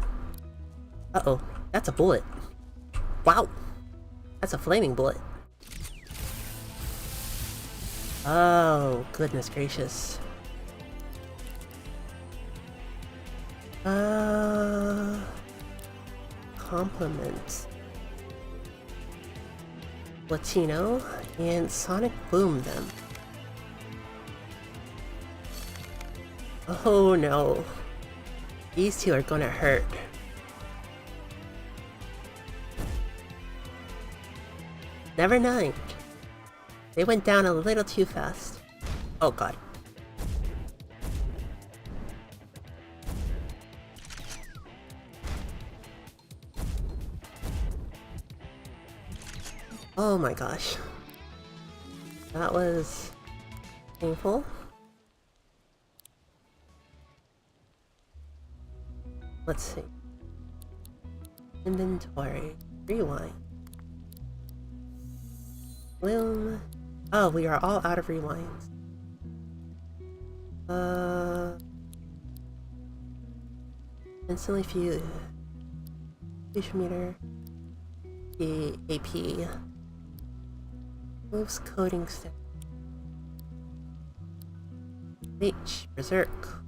Uh-oh, that's a bullet. Wow! That's a flaming bullet. Oh, goodness gracious. Compliment. Latino and Sonic Boom them. Oh no. These two are gonna hurt. Never mind. They went down a little too fast. Oh god. Oh my gosh. That was painful. Let's see. Inventory. Rewind. Bloom. Oh, we are all out of rewinds. Instantly fuse. Fusion meter. The AP. Moves coding step. H. Berserk.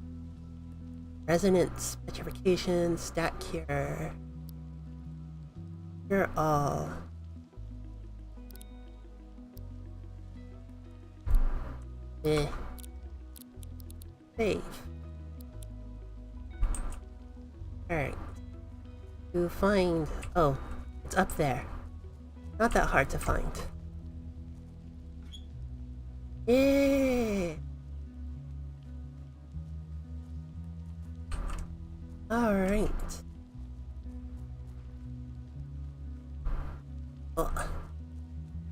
Resonance. Petrification. Stat cure. Cure all. Eh. Save. Alright. To find... Oh, it's up there. Not that hard to find. Yeah! Alright. Well,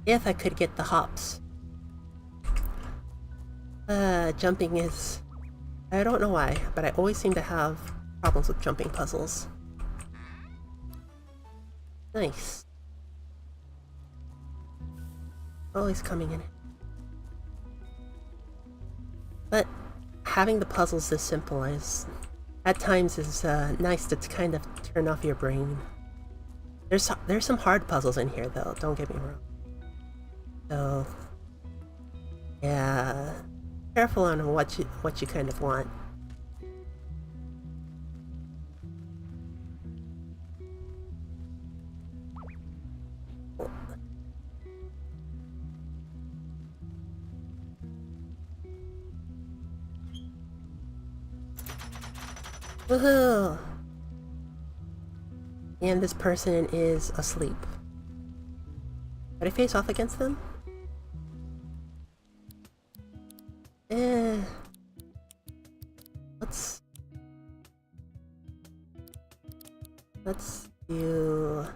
if I could get the hops. Jumping is... I don't know why, but I always seem to have problems with jumping puzzles. Nice. Always coming in. But having the puzzles this simple is... at times is nice to kind of turn off your brain. There's some hard puzzles in here though, don't get me wrong. So... yeah... careful on what you kind of want. Woohoo! And this person is asleep. Should I face off against them? Let's do...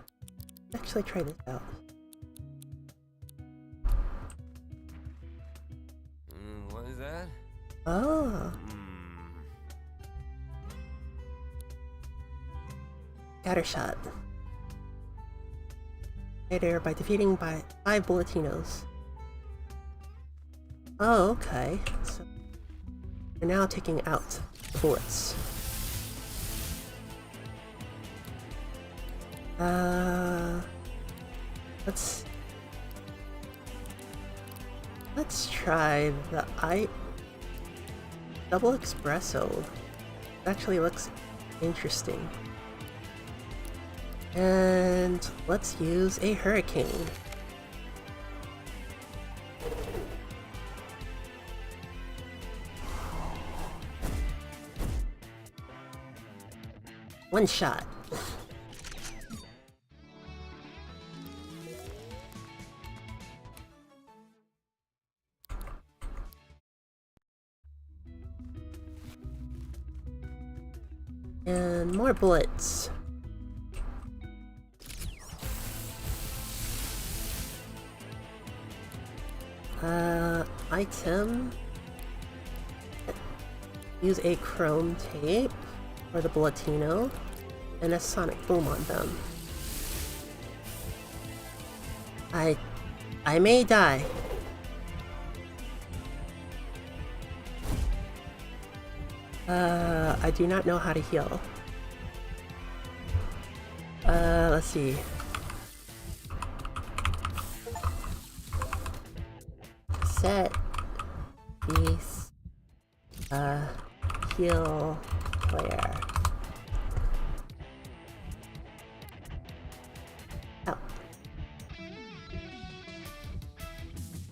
actually try this out. What is that? Oh. Scattershot. Later by defeating 5 Bulletinos. Oh, okay. So we're now taking out the bullets. Let's try the double espresso. It actually looks interesting. And let's use a hurricane. One shot. And more bullets. Item. Use a chrome tape for the Bulletino and a sonic boom on them. I may die. I do not know how to heal. Let's see. Set these heal player. Oh.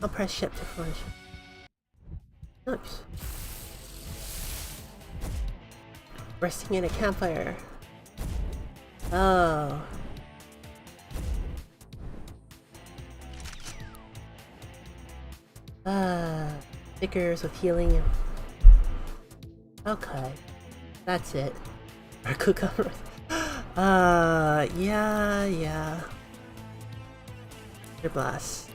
I'll press shift to finish. Nice. Resting in a campfire. Oh. Stickers with healing. Okay. That's it. Yeah. Your blast.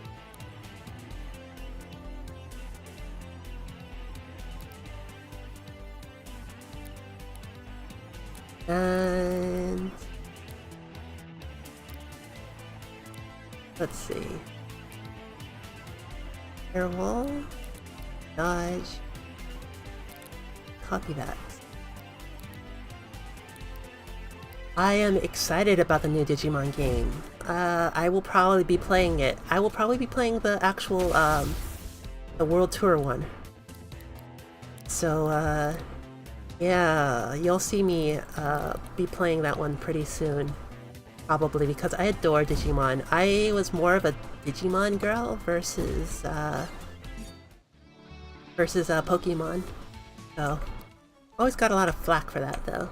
And let's see. Air wall, dodge, copy that. I am excited about the new Digimon game. I will probably be playing it. I will probably be playing the actual, the World Tour one. So, yeah, you'll see me, be playing that one pretty soon. Probably, because I adore Digimon. I was more of a Digimon girl versus Pokemon. So, always got a lot of flack for that, though.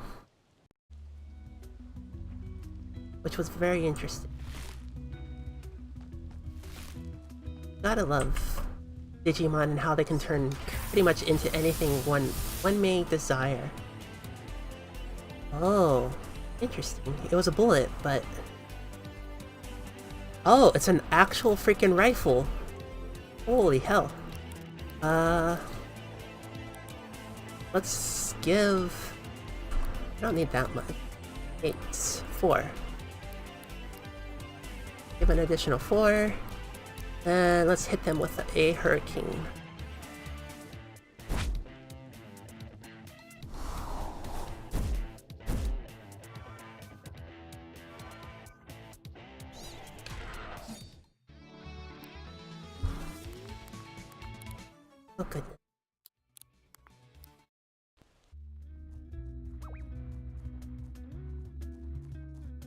Which was very interesting. Gotta love Digimon and how they can turn pretty much into anything one may desire. Oh, interesting. It was a bullet, but... Oh, it's an actual freaking rifle! Holy hell. Let's give... I don't need that much. 8, 4. Give an additional 4. And let's hit them with a hurricane. Oh goodness.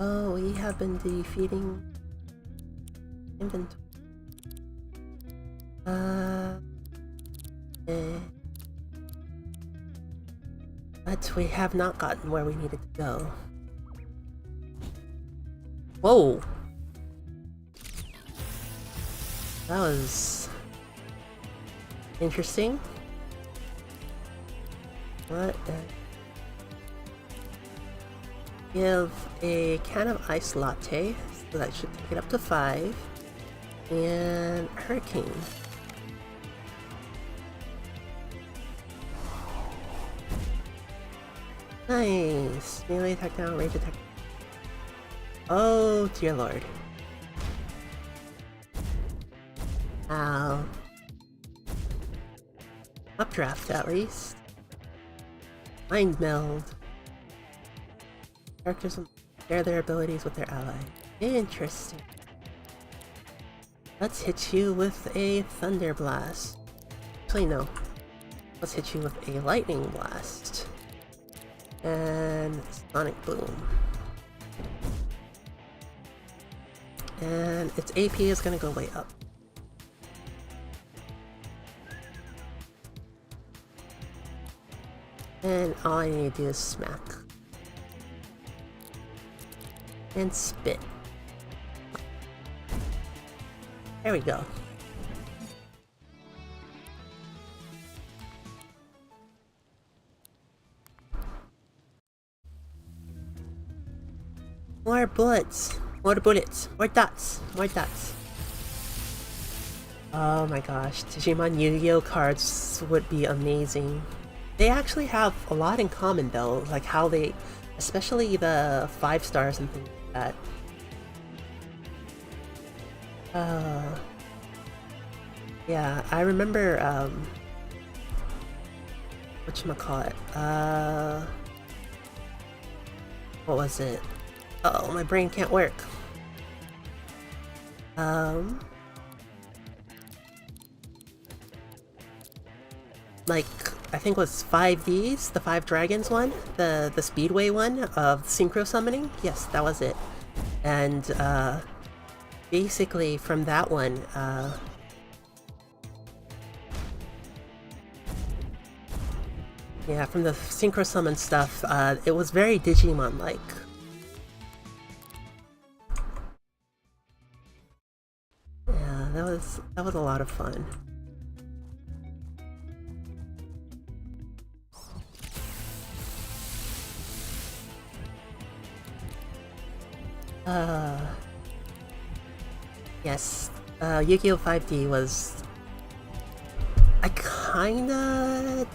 Oh, we have been defeating inventory. But we have not gotten where we needed to go. Whoa! That was... interesting. What the... Give a can of ice latte, so that should take it up to 5. And hurricane. Nice! Melee attack down, range attack. Oh dear lord. Ow. Updraft at least. Mind meld. Characters share their abilities with their ally. Interesting. Let's hit you with a Thunder Blast. Actually, no. Let's hit you with a Lightning Blast. And Sonic Boom. And its AP is gonna go way up. And all I need to do is smack. And spit. There we go. More bullets! More bullets! More dots! More dots! Oh my gosh, Digimon Yu-Gi-Oh cards would be amazing. They actually have a lot in common though, like how they... especially the 5 stars and things like that. Yeah, I remember, whatchamacallit, what was it? Uh-oh, my brain can't work. Like, I think it was 5Ds, the 5 Dragons one, the Speedway one of Synchro Summoning? Yes, that was it. And, basically from that one, yeah, from the Synchro Summon stuff, it was very Digimon-like. Yeah, that was a lot of fun. Yes, Yu-Gi-Oh! 5D was... I kinda...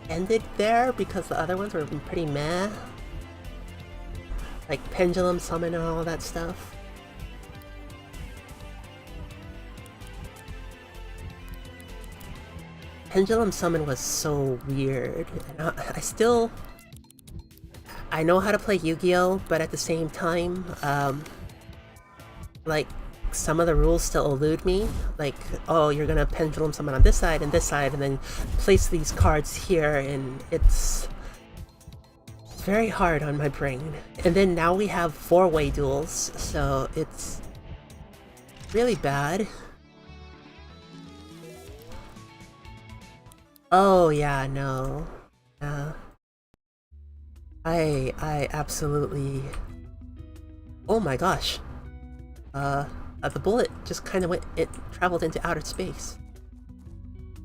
ended there because the other ones were pretty meh. Like Pendulum Summon and all that stuff. Pendulum Summon was so weird, and I still... I know how to play Yu-Gi-Oh, but at the same time, like some of the rules still elude me. Like, oh, you're gonna pendulum summon on this side, and then place these cards here, and it's very hard on my brain. And then now we have 4-way duels, so it's really bad. Oh yeah, no. I absolutely... Oh my gosh. The bullet just kind of traveled into outer space.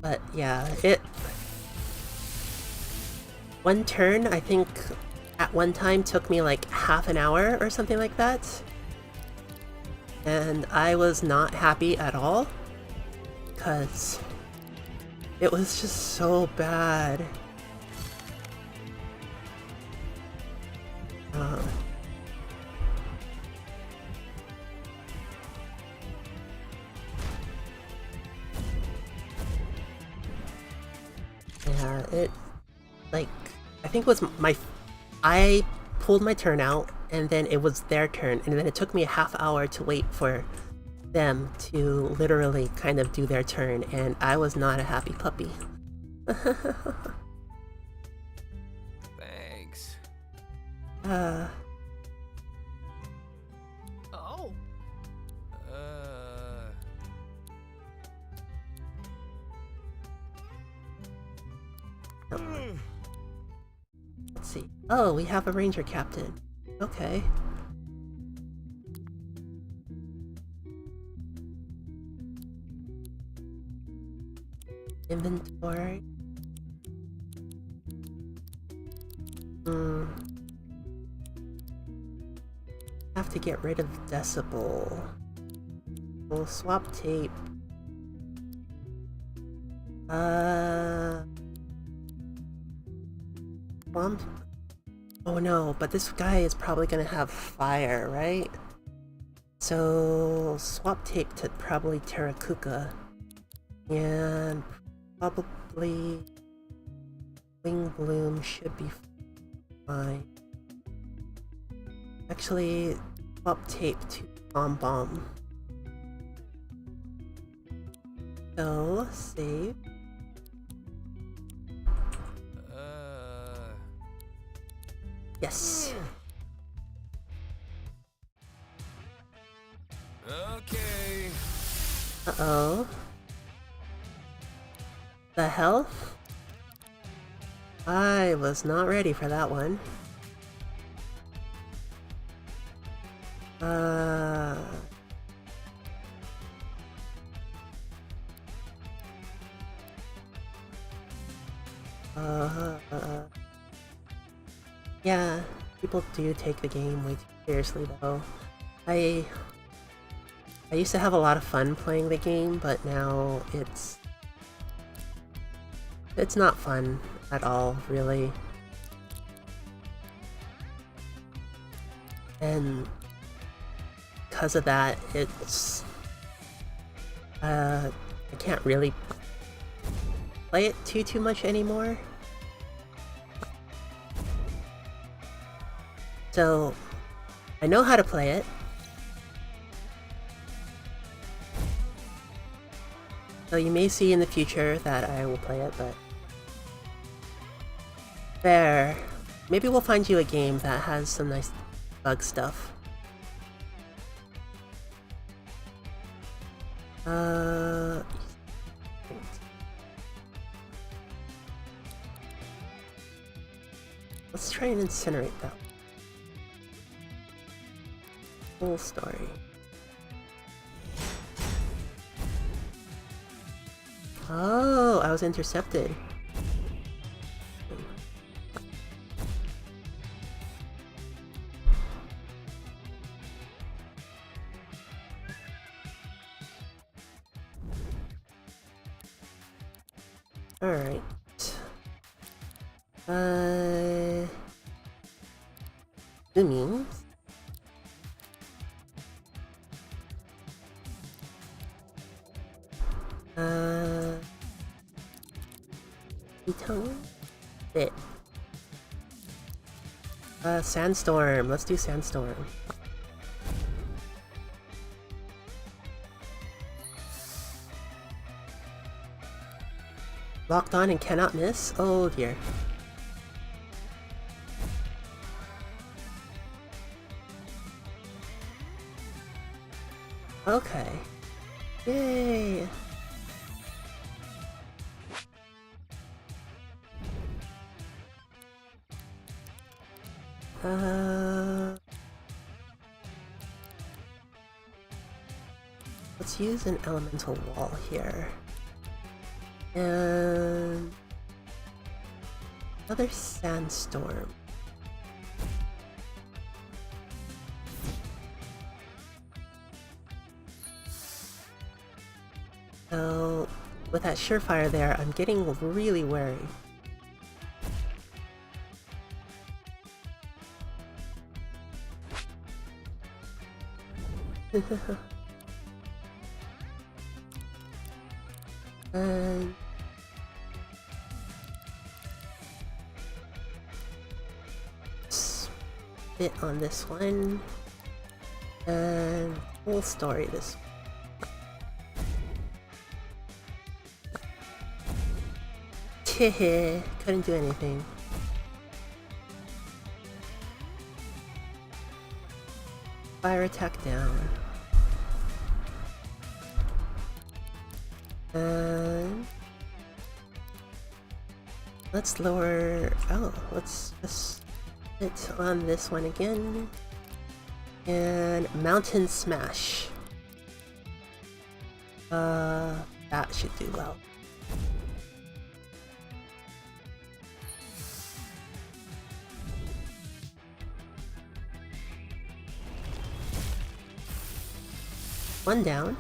But yeah, one turn, I think, at one time took me like half an hour or something like that. And I was not happy at all, because it was just so bad. Yeah, like, I think it was I pulled my turn out, and then it was their turn, and then it took me a half hour to wait for them to literally kind of do their turn, and I was not a happy puppy. Thanks. Oh. Let's see. Oh, we have a ranger captain. Okay. Inventory. Have to get rid of Decibel. We'll swap tape. Swamp? Oh no, but this guy is probably gonna have fire, right? So swap tape to probably Terrakuka. And probably Wing Bloom should be fine. Actually, swap tape to Bomb Bomb. So, save. Yes. Okay. Uh-oh. The hell? I was not ready for that one. Yeah, people do take the game way too seriously though. I used to have a lot of fun playing the game, but now it's not fun at all, really. And because of that, it's I can't really play it too much anymore. So I know how to play it. So you may see in the future that I will play it, but there. Maybe we'll find you a game that has some nice bug stuff. Let's try and incinerate that. Full story. Oh, I was intercepted. Alright. Zooming. Tone? Bit. Sandstorm. Let's do Sandstorm. Locked on and cannot miss? Oh dear. Okay. Yay! Let's use an elemental wall here. And another sandstorm. So with that surefire there, I'm getting really wary. And spit on this one, and full story this one. Hehe, couldn't do anything. Fire attack down. And let's lower. Oh, let's just hit on this one again. And Mountain Smash. That should do well. One down.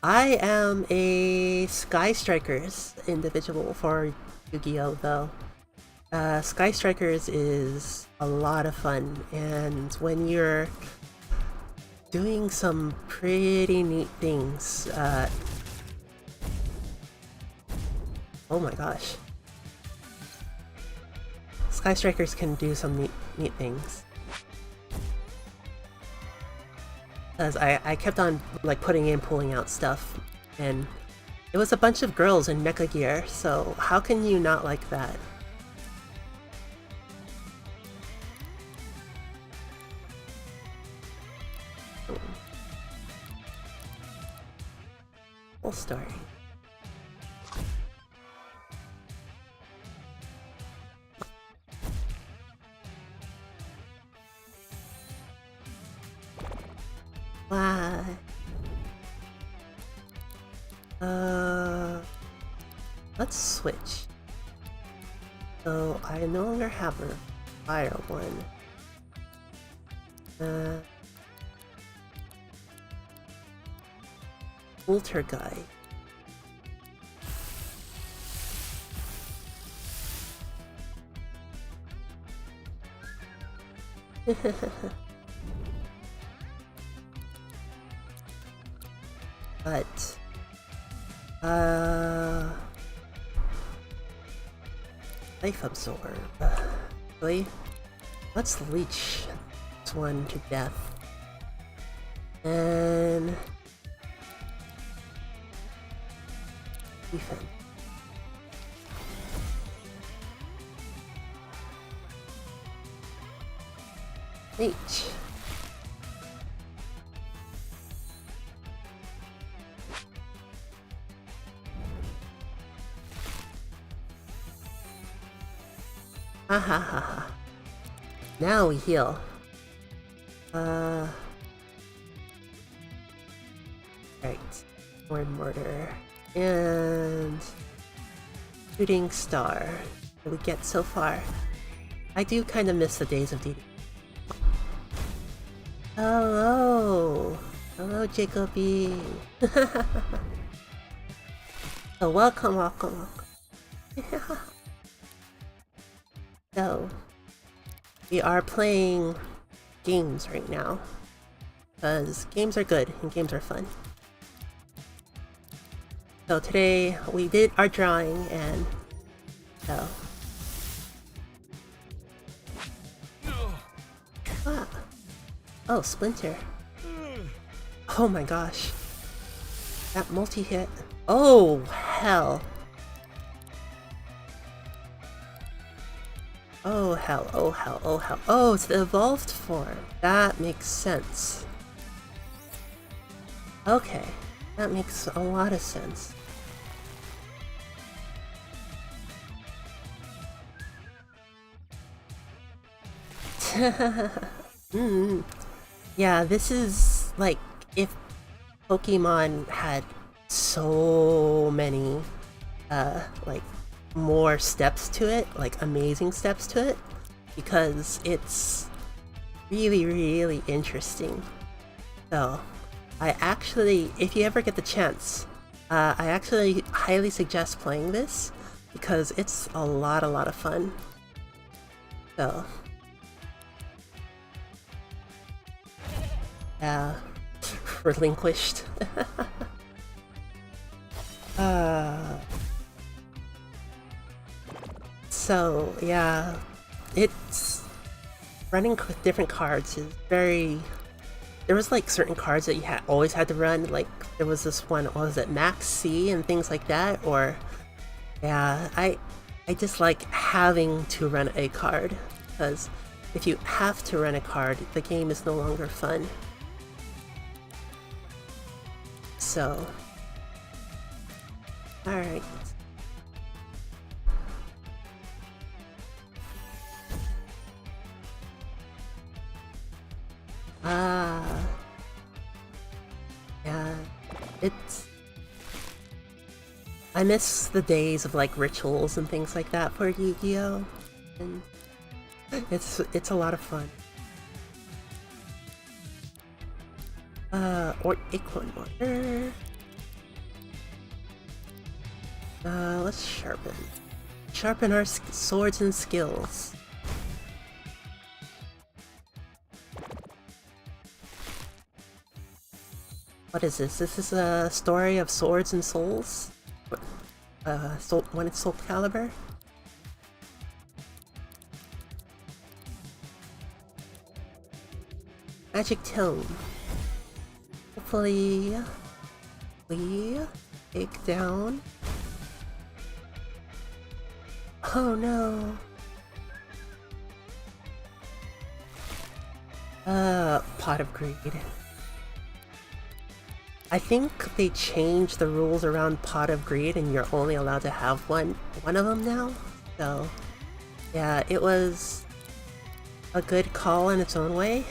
I am a Sky Strikers individual for Yu-Gi-Oh! Though. Sky Strikers is a lot of fun, and when you're doing some pretty neat things, oh my gosh. Sky Strikers can do some neat things. Because I kept on like putting in, pulling out stuff, and it was a bunch of girls in mecha gear, so how can you not like that? Full story. Why? Let's switch. So I no longer have a fire one. Ultra guy. But life absorb. Really? Let's leech this one to death. And defense. Leech. Ha ha ha ha. Now we heal. Right. More mortar. And shooting star. What we get so far. I do kind of miss the days of DD. Hello! Hello, Jacoby! Oh, welcome, welcome, welcome. So, we are playing games right now. Because games are good and games are fun. So today we did our drawing and so. Ah. Oh, Splinter. Oh my gosh. That multi-hit. Oh, hell. Oh hell, oh hell, oh hell. Oh, it's the evolved form. That makes sense. Okay, that makes a lot of sense. Yeah, this is like if Pokemon had so many like more steps to it, like amazing steps to it, because it's really, really interesting. So I actually, if you ever get the chance, I actually highly suggest playing this because it's a lot of fun. So yeah, relinquished. So yeah, it's running different cards is very. There was like certain cards that you always had to run. Like there was this one, what was it, Max C and things like that. Or yeah, I just like having to run a card because if you have to run a card, the game is no longer fun. So, all right. Yeah, it's... I miss the days of like rituals and things like that for Yu-Gi-Oh! And it's a lot of fun. Or Acorn Water. Let's sharpen our swords and skills. What is this? This is a story of swords and souls? When it's Soul Calibur? Magic Tome. Hopefully we take down... Oh no! Pot of Greed. I think they changed the rules around Pot of Greed and you're only allowed to have one of them now. So yeah, it was a good call in its own way.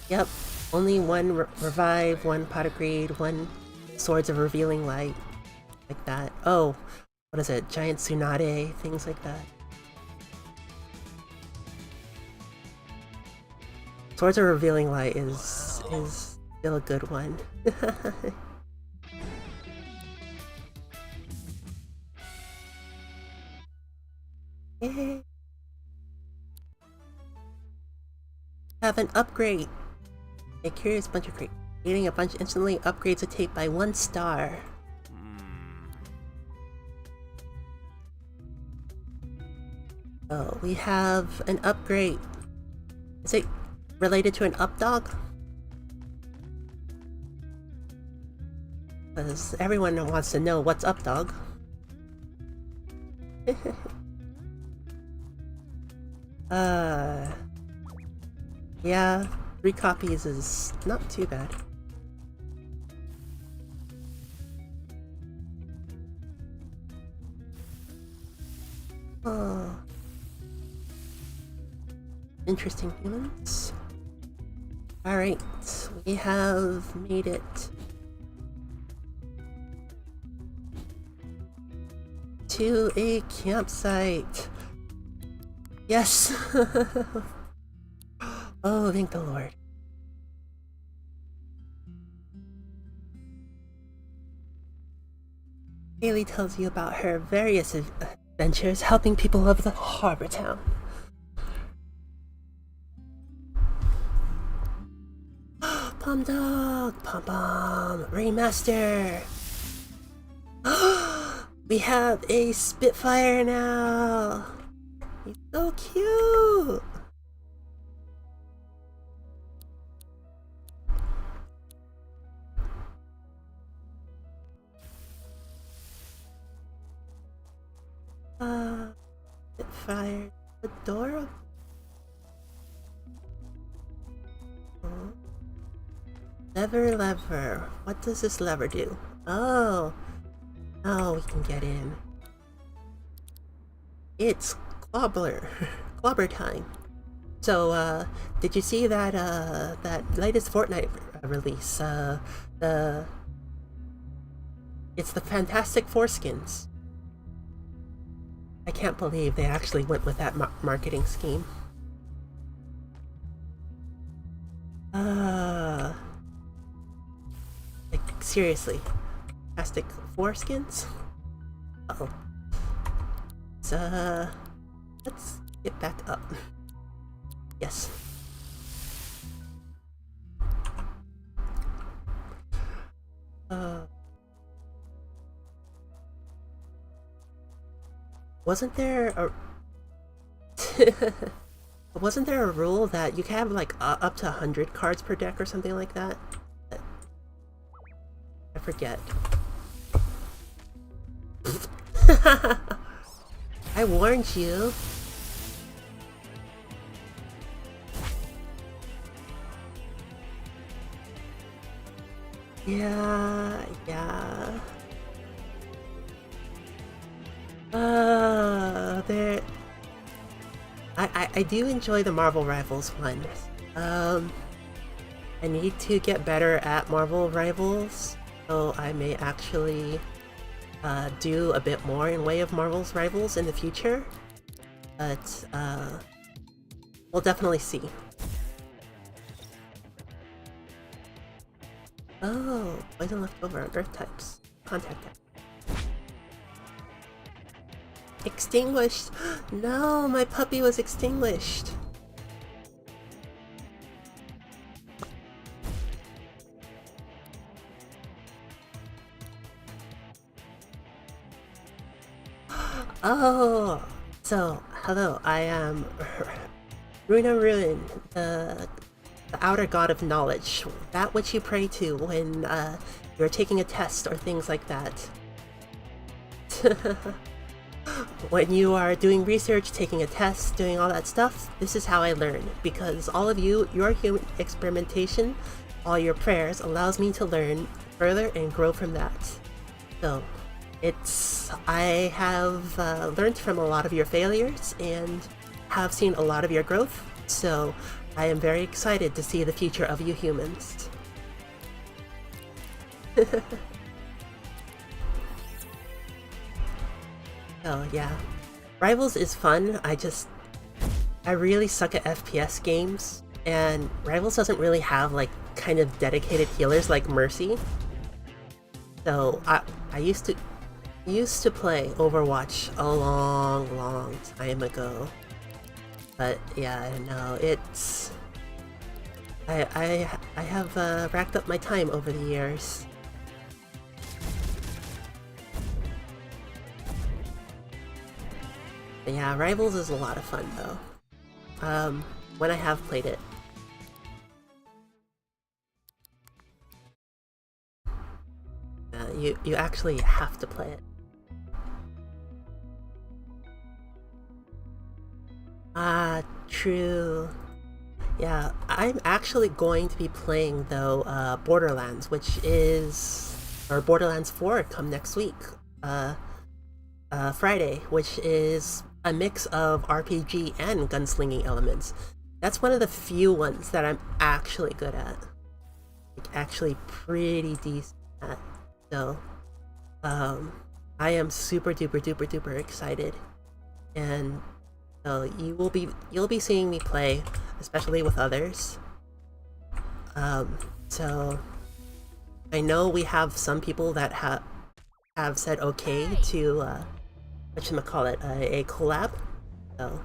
Yep, only one revive, one Pot of Greed, one Swords of Revealing Light, like that. Oh, what is it? Giant Tsunade, things like that. Swords of Revealing Light is still a good one. Yay! Have an upgrade. A curious bunch of crate. Eating a bunch instantly upgrades a tape by 1 star. Oh, we have an upgrade. Is it related to an Updog? Because everyone wants to know what's Updog. Yeah, 3 copies is not too bad. Oh. Interesting humans. Alright, we have made it to a campsite. Yes! Oh, thank the Lord. Haley tells you about her various adventures helping people of the harbor town. Pom Dog! Pom Pom! Remaster! We have a Spitfire now! He's so cute! Spitfire. Adorable. Lever. What does this lever do? Oh, we can get in. It's clobber time. So, did you see that that latest Fortnite release? It's the Fantastic Four skins. I can't believe they actually went with that marketing scheme. Like, seriously. Fantastic Four skins? Uh-oh. Let's get back up. Yes. Wasn't there a wasn't there a rule that you can have like up to 100 cards per deck or something like that? I forget. I warned you. Yeah. There. I do enjoy the Marvel Rivals one. I need to get better at Marvel Rivals, so I may actually do a bit more in way of Marvel's Rivals in the future. But we'll definitely see. Oh, poison left over on Earth types. Contact type. Extinguished! No, my puppy was extinguished! Oh! So, hello, I am Runa Ruin, the outer god of knowledge. That which you pray to when you're taking a test or things like that. When you are doing research, taking a test, doing all that stuff, this is how I learn. Because all of you, your human experimentation, all your prayers allows me to learn further and grow from that. So, I have learned from a lot of your failures and have seen a lot of your growth. So, I am very excited to see the future of you humans. Oh yeah, Rivals is fun. I really suck at FPS games, and Rivals doesn't really have like kind of dedicated healers like Mercy. So I used to play Overwatch a long time ago, but yeah, no, it's I have racked up my time over the years. But yeah, Rivals is a lot of fun though. When I have played it. You actually have to play it. Ah, true. Yeah, I'm actually going to be playing though Borderlands, or Borderlands 4 come next week. Friday, which is a mix of RPG and gunslinging elements. That's one of the few ones that I'm actually good at. Like, actually pretty decent at. So, I am super duper excited. And so you'll be seeing me play, especially with others. So I know we have some people that have said okay to whatchamacallit, a collab. So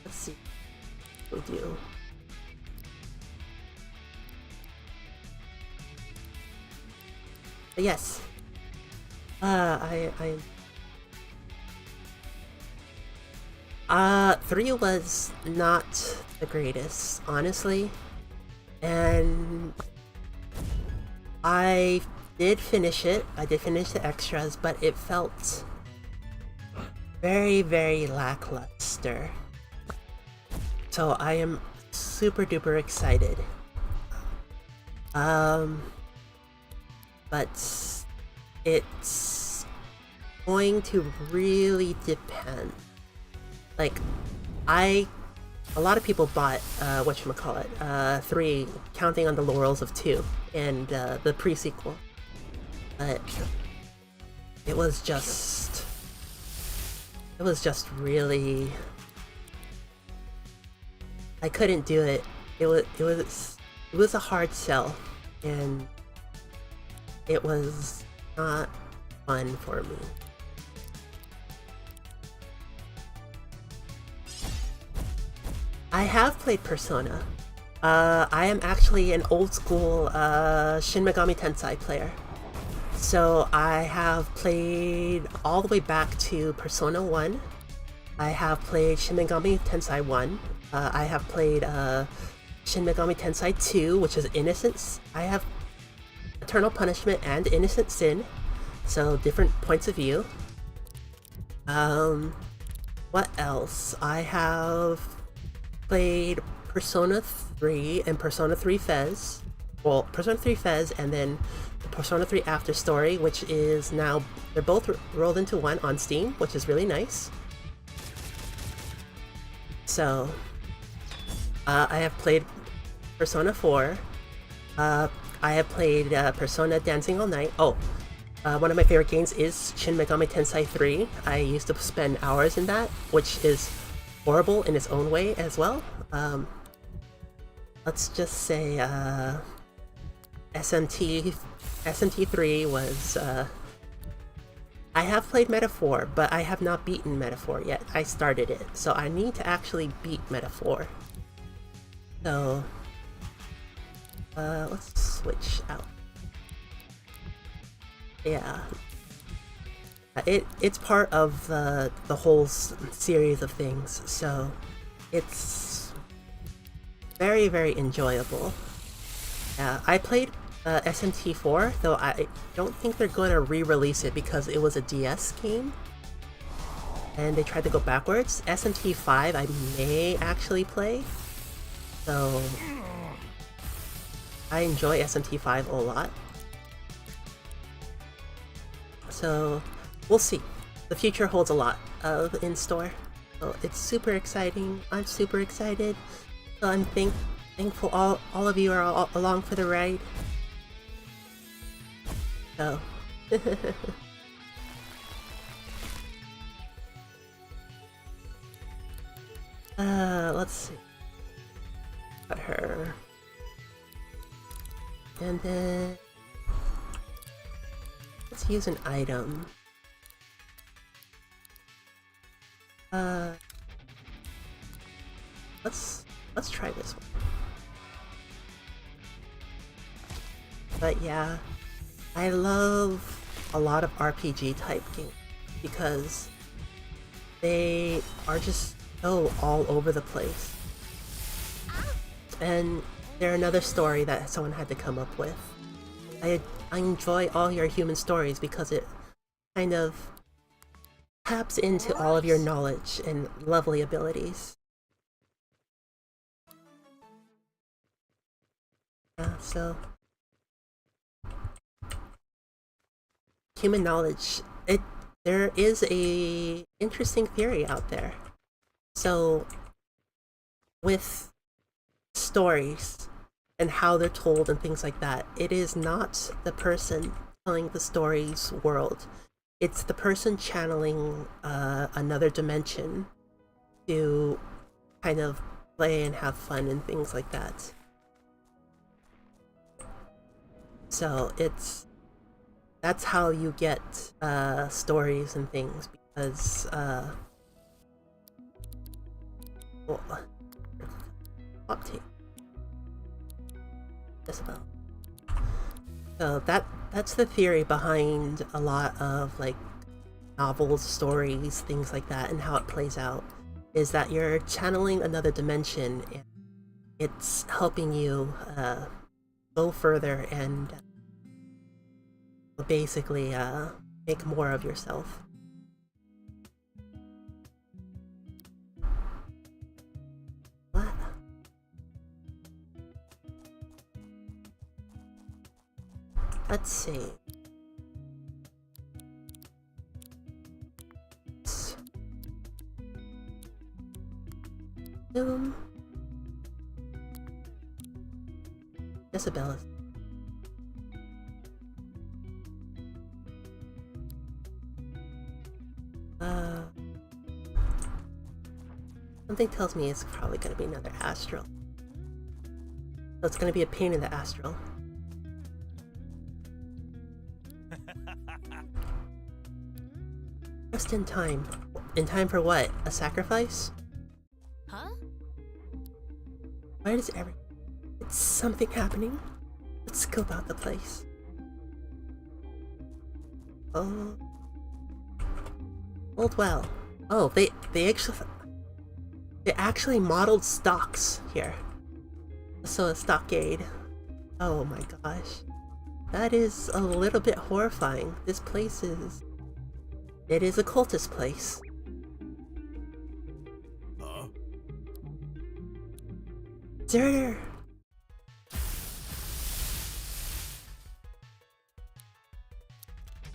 let's see what we do. But yes. I 3 was not the greatest, honestly. And I did finish it. I did finish the extras, but it felt very, very lackluster. So I am super duper excited. But it's going to really depend. Like, a lot of people bought, whatchamacallit, 3, counting on the laurels of 2, and the pre-sequel. But it was just really, I couldn't do it. It was a hard sell, and it was not fun for me. I have played Persona. I am actually an old school Shin Megami Tensei player. So I have played all the way back to Persona 1. I have played Shin Megami Tensei 1. I have played Shin Megami Tensei 2, which is Innocence. I have Eternal Punishment and Innocent Sin. So different points of view. What else? I have played Persona 3 and Persona 3 Fez. Well, Persona 3 Fez and then the Persona 3 After Story, which is now, they're both rolled into one on Steam, which is really nice. So, I have played Persona 4. I have played Persona Dancing All Night. Oh, one of my favorite games is Shin Megami Tensei 3. I used to spend hours in that, which is horrible in its own way as well. Let's just say SMT3 was I have played Metaphor, but I have not beaten Metaphor yet. I started it, so I need to actually beat Metaphor. So let's switch out. Yeah. It's part of the whole series of things, so it's very, very enjoyable. I played SMT4, though I don't think they're going to re-release it because it was a DS game, and they tried to go backwards. SMT5 I may actually play, so I enjoy SMT5 a lot. So we'll see. The future holds a lot in store. So it's super exciting. I'm super excited. So I'm thankful all of you are along for the ride. So let's see. Got her. And then let's use an item. Let's try this one. But yeah, I love a lot of RPG type games because they are just so all over the place. And they're another story that someone had to come up with. I enjoy all your human stories because it kind of taps into all of your knowledge and lovely abilities. So human knowledge, there is a interesting theory out there. So with stories and how they're told and things like that, it is not the person telling the story's world. It's the person channeling another dimension to kind of play and have fun and things like that. So that's how you get stories and things, because Oh, Opti. Isabel. So that's the theory behind a lot of like novels, stories, things like that, and how it plays out. Is that you're channeling another dimension, and it's helping you go further and basically make more of yourself. What? Let's see. Isabella. Something tells me it's probably going to be another astral. So it's going to be a pain in the astral. Just in time. In time for what? A sacrifice? Huh? Why does It's something happening. Let's scope out the place. Oh. Old well. Oh, they actually modeled stocks here. So a stockade. Oh my gosh. That is a little bit horrifying. This place is... It is a cultist place. Deserter!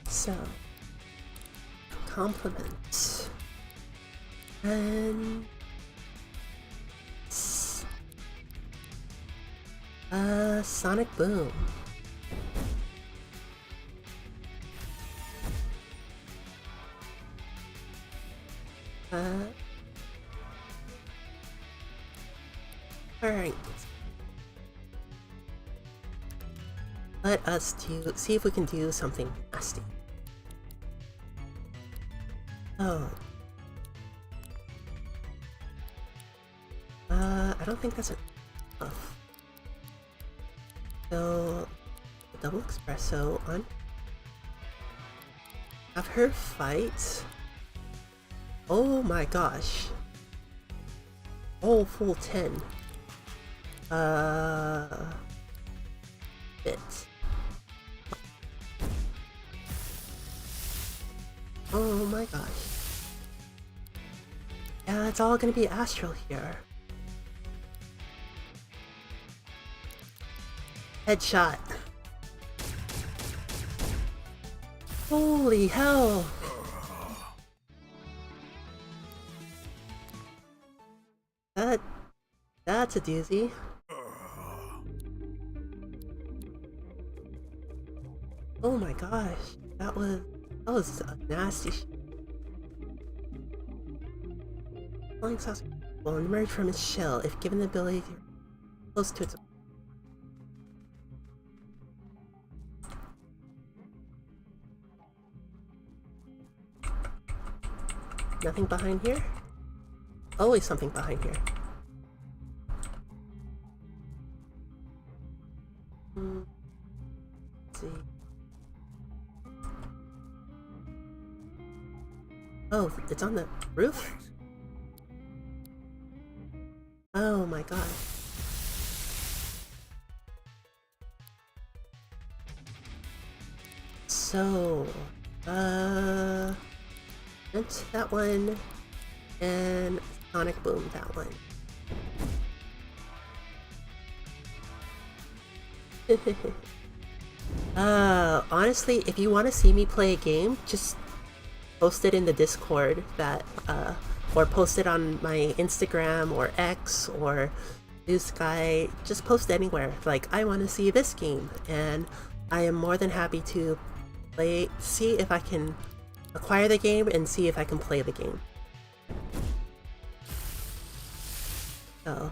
So... Compliments. And... Sonic Boom. Alright. Let us see if we can do something nasty. Oh. I don't think that's enough. So, double espresso on. Have her fight. Oh my gosh. Oh, full 10. Bit. Oh my gosh. Yeah, it's all gonna be astral here. Headshot. Holy hell. That's a doozy. Oh my gosh. That was a nasty Flying saucer will emerge from its shell if given the ability to close to its... Nothing behind here? Always something behind here. Let's see. Oh, it's on the roof? Oh my god. So, Vent that one, and Sonic Boom that one. Honestly, if you want to see me play a game, just post it in the Discord that, or post it on my Instagram or X or Blue Sky. Just post anywhere. Like, I want to see this game, and I am more than happy to play, see if I can acquire the game and see if I can play the game. So.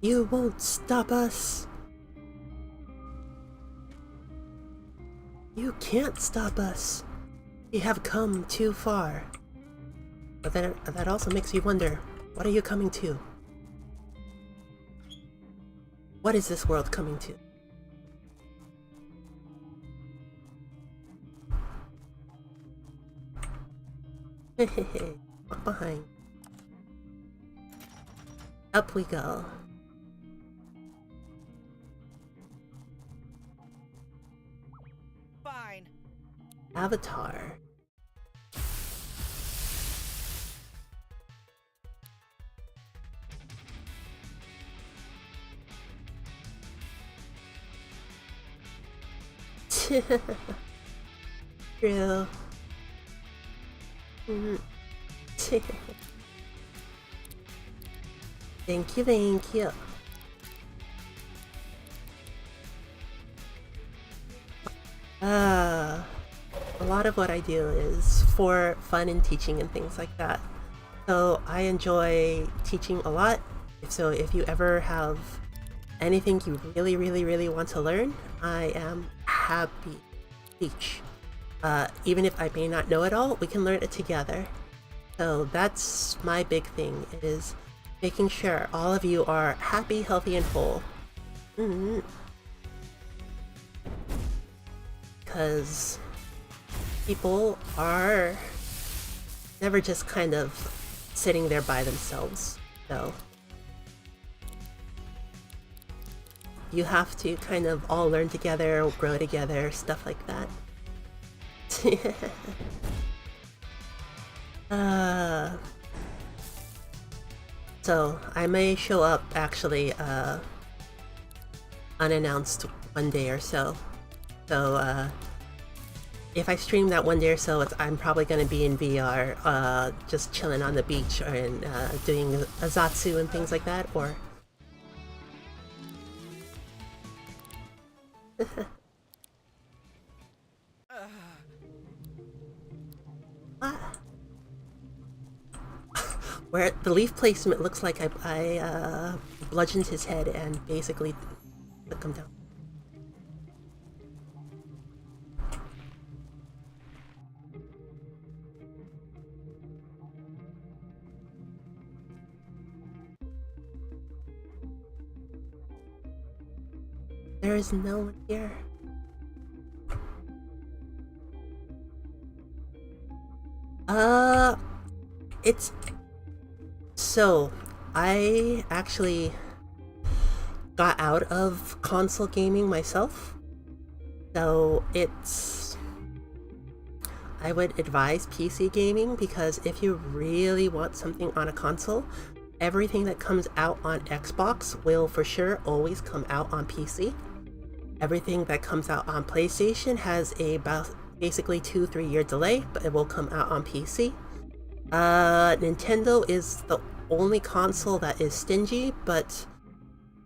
You won't stop us! You can't stop us! We have come too far. But then that also makes you wonder, what are you coming to? What is this world coming to? Hehehe, walk behind. Up we go. Fine. Avatar. True. Thank you, thank you. A lot of what I do is for fun and teaching and things like that. So I enjoy teaching a lot. So if you ever have anything you really want to learn, I am happy to teach. Even if I may not know it all, we can learn it together. So that's my big thing, is making sure all of you are happy, healthy, and whole. Because people are never just kind of sitting there by themselves. So you have to kind of all learn together, grow together, stuff like that. So I may show up actually unannounced one day or so. So if I stream that one day or so, I'm probably going to be in VR, just chilling on the beach or doing Azatsu and things like that, or where the leaf placement looks like I bludgeoned his head and basically took him down. There is no one here. It's... So, I actually got out of console gaming myself. So, I would advise PC gaming, because if you really want something on a console, everything that comes out on Xbox will for sure always come out on PC. Everything that comes out on PlayStation has about basically 2-3 year delay, but it will come out on PC. Nintendo is the only console that is stingy, but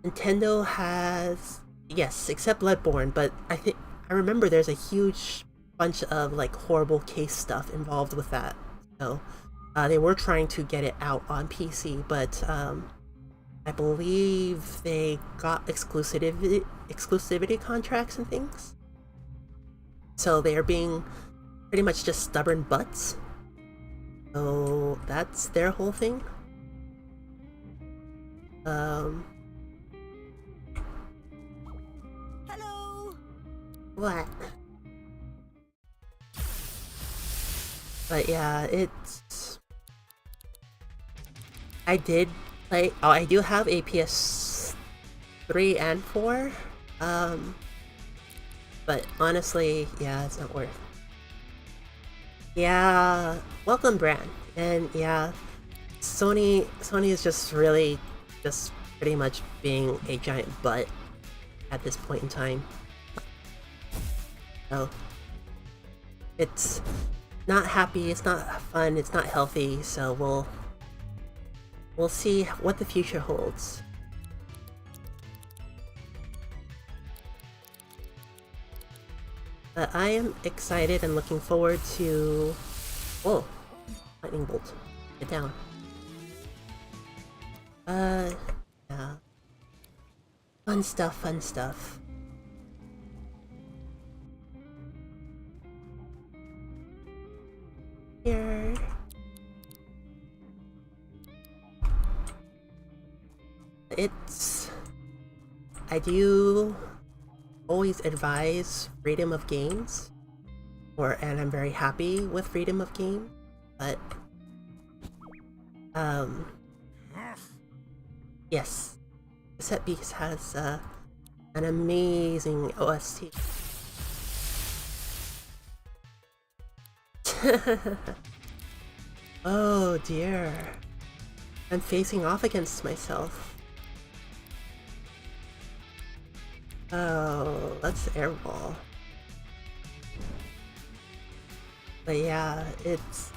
Nintendo has, yes, except Bloodborne, but I remember there's a huge bunch of like horrible case stuff involved with that. So they were trying to get it out on PC, but I believe they got exclusivity contracts and things. So they are being pretty much just stubborn butts. So that's their whole thing. Hello. What? But yeah, I did play. Oh, I do have a PS3 and 4. But honestly, yeah, it's not worth. Yeah, welcome, Bran. And yeah, Sony is just really just pretty much being a giant butt at this point in time. So it's not happy, it's not fun, it's not healthy, so we'll see what the future holds. But I am excited and looking forward to... Whoa! Lightning bolt. Get down. Yeah. Fun stuff, fun stuff. Here. I do always advise freedom of games, and I'm very happy with freedom of game, but yes, Cassette Beast has an amazing OST. Oh dear, I'm facing off against myself. Oh, let's airball. But yeah, it's...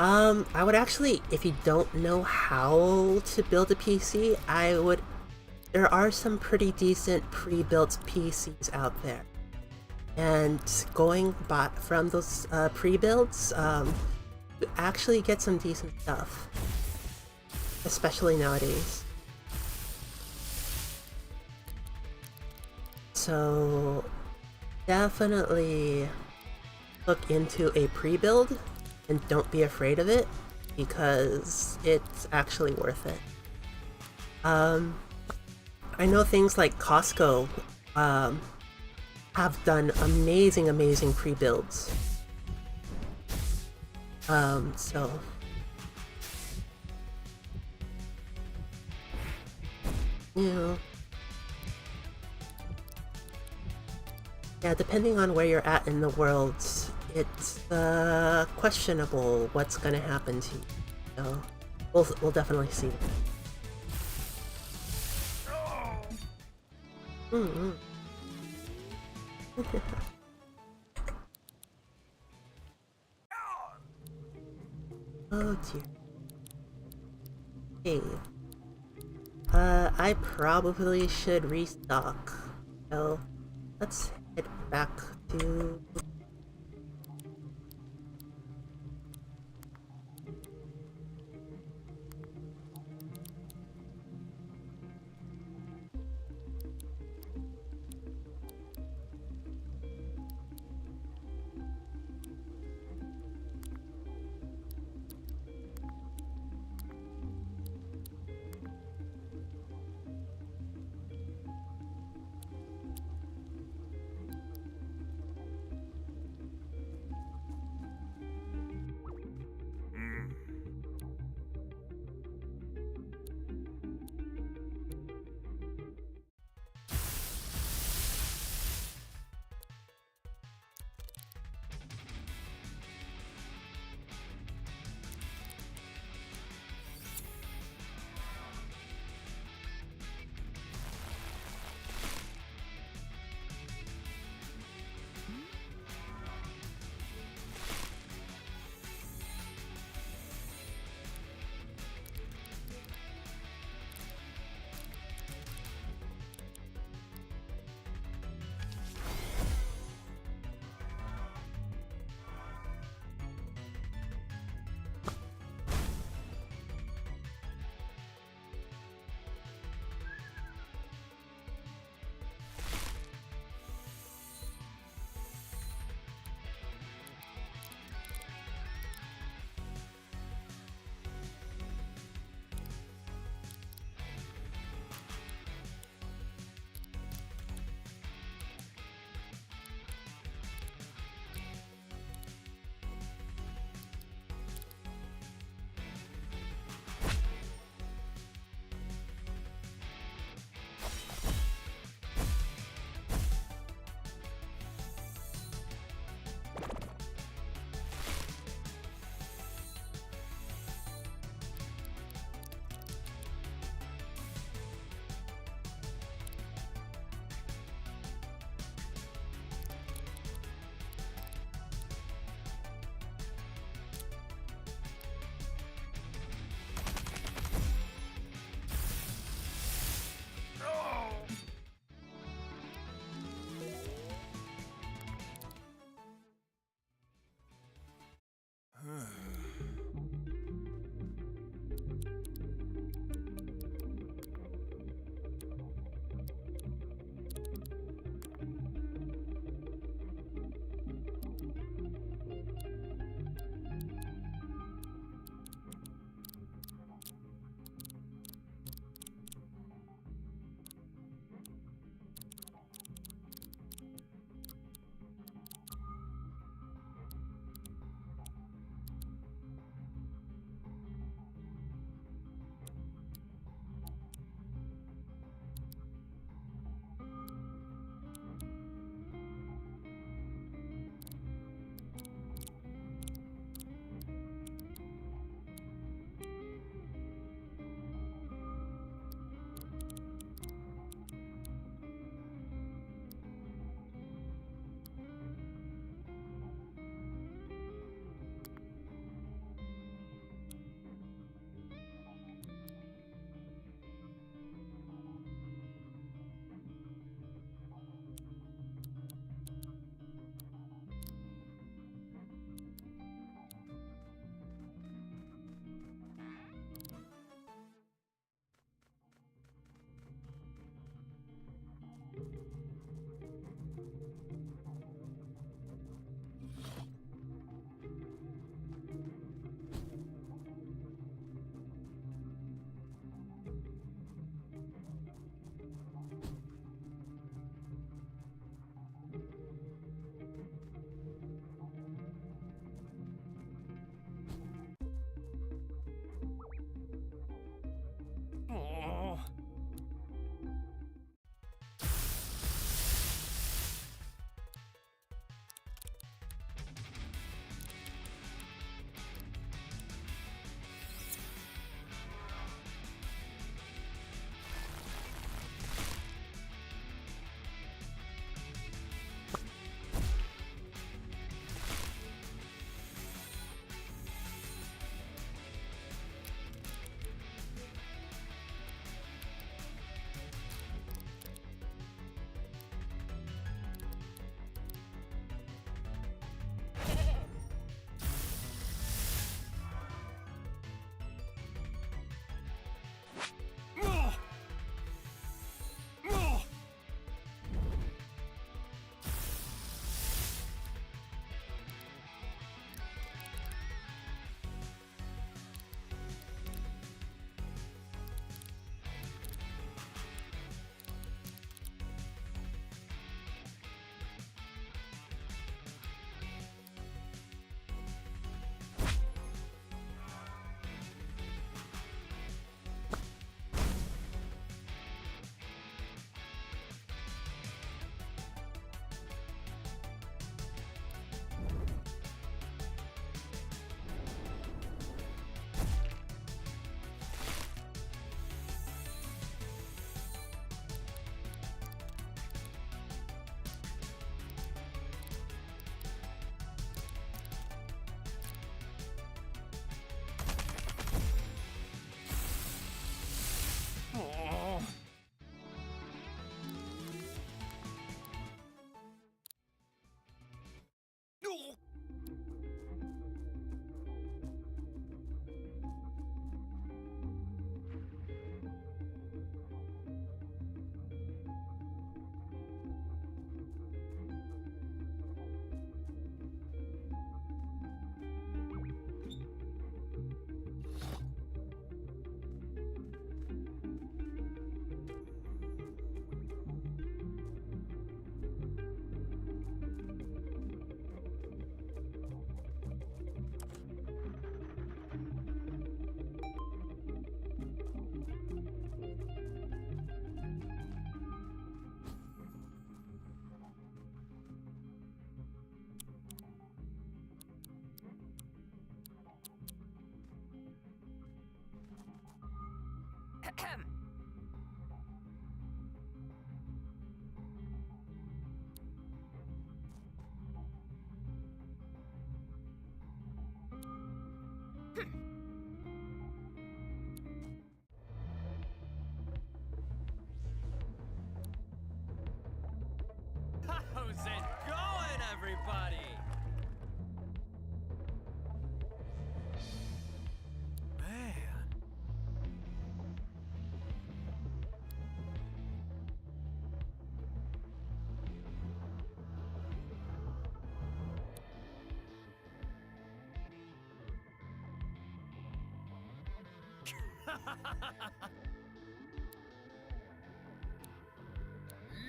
I would actually, if you don't know how to build a PC, there are some pretty decent pre-built PCs out there. And going from those pre-builds, you actually get some decent stuff. Especially nowadays. So definitely look into a pre-build and don't be afraid of it because it's actually worth it. I know things like Costco have done amazing pre-builds. So you know, yeah, depending on where you're at in the world, it's questionable what's gonna happen to you. So we'll definitely see. Mm-hmm. Oh dear. Hey. I probably should restock. So let's head back to...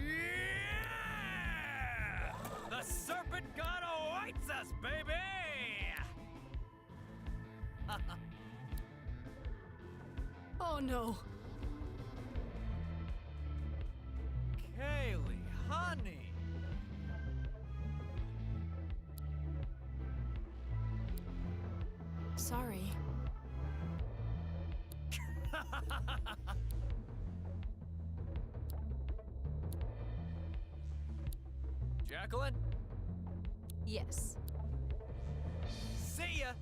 Yeah! The Serpent God awaits us, baby! Oh no. Kaylee, honey! Sorry. Jacqueline? Yes. See ya!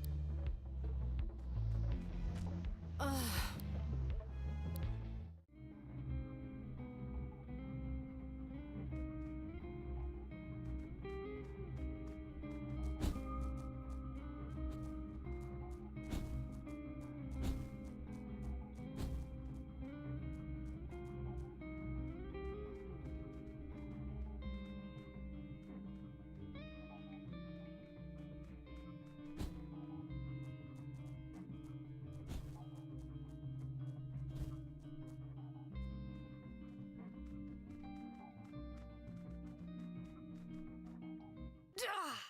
Ugh. Ah!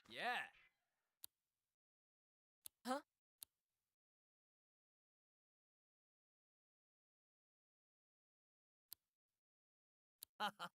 Yeah! Huh? Ugh.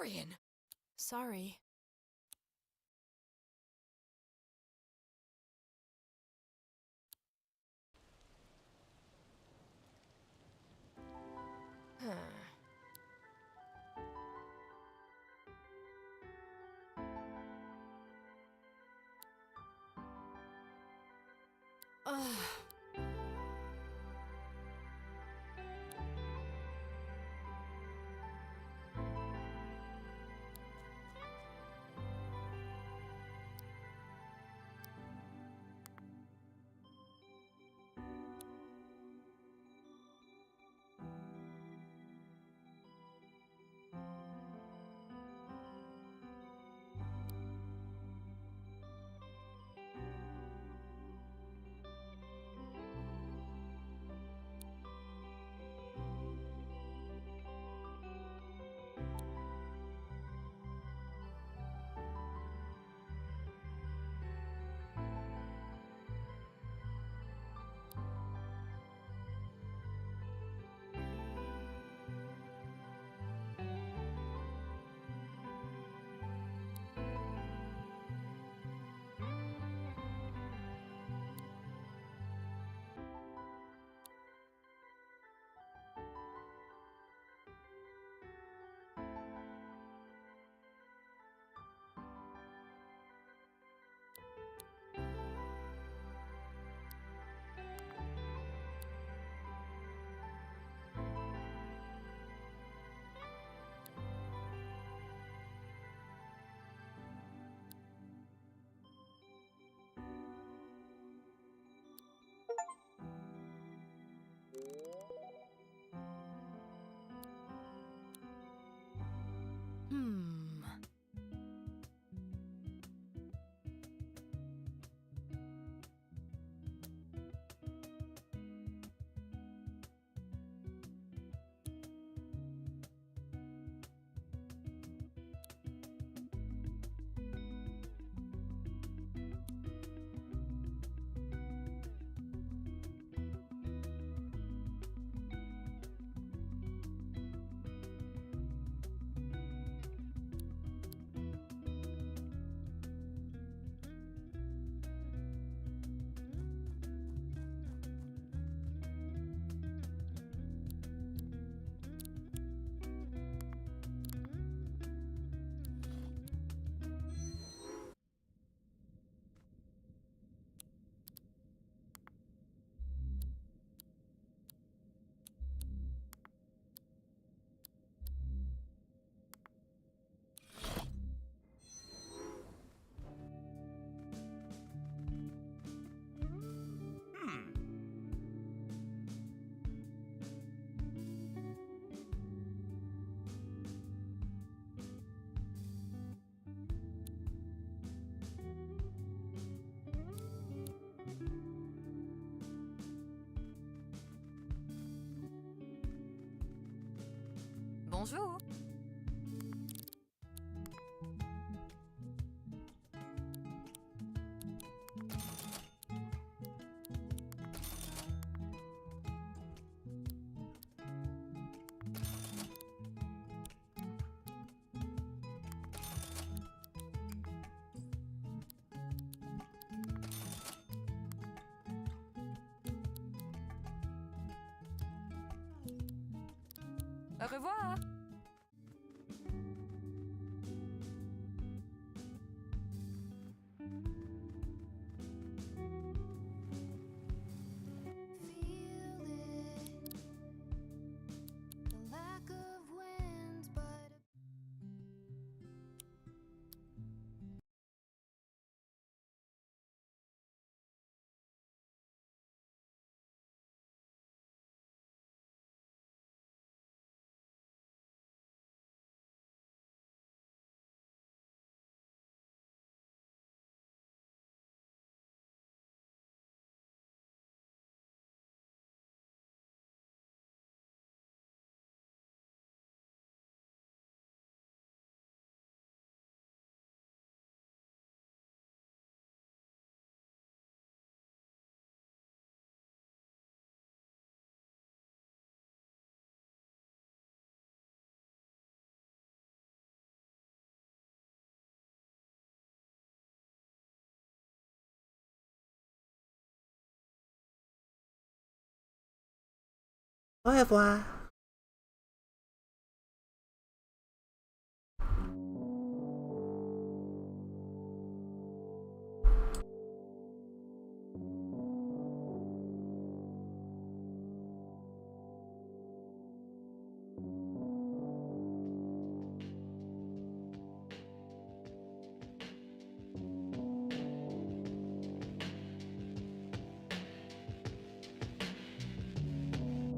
Dorian! Sorry. Ugh. Hmm. Bonjour. Au revoir. Au revoir.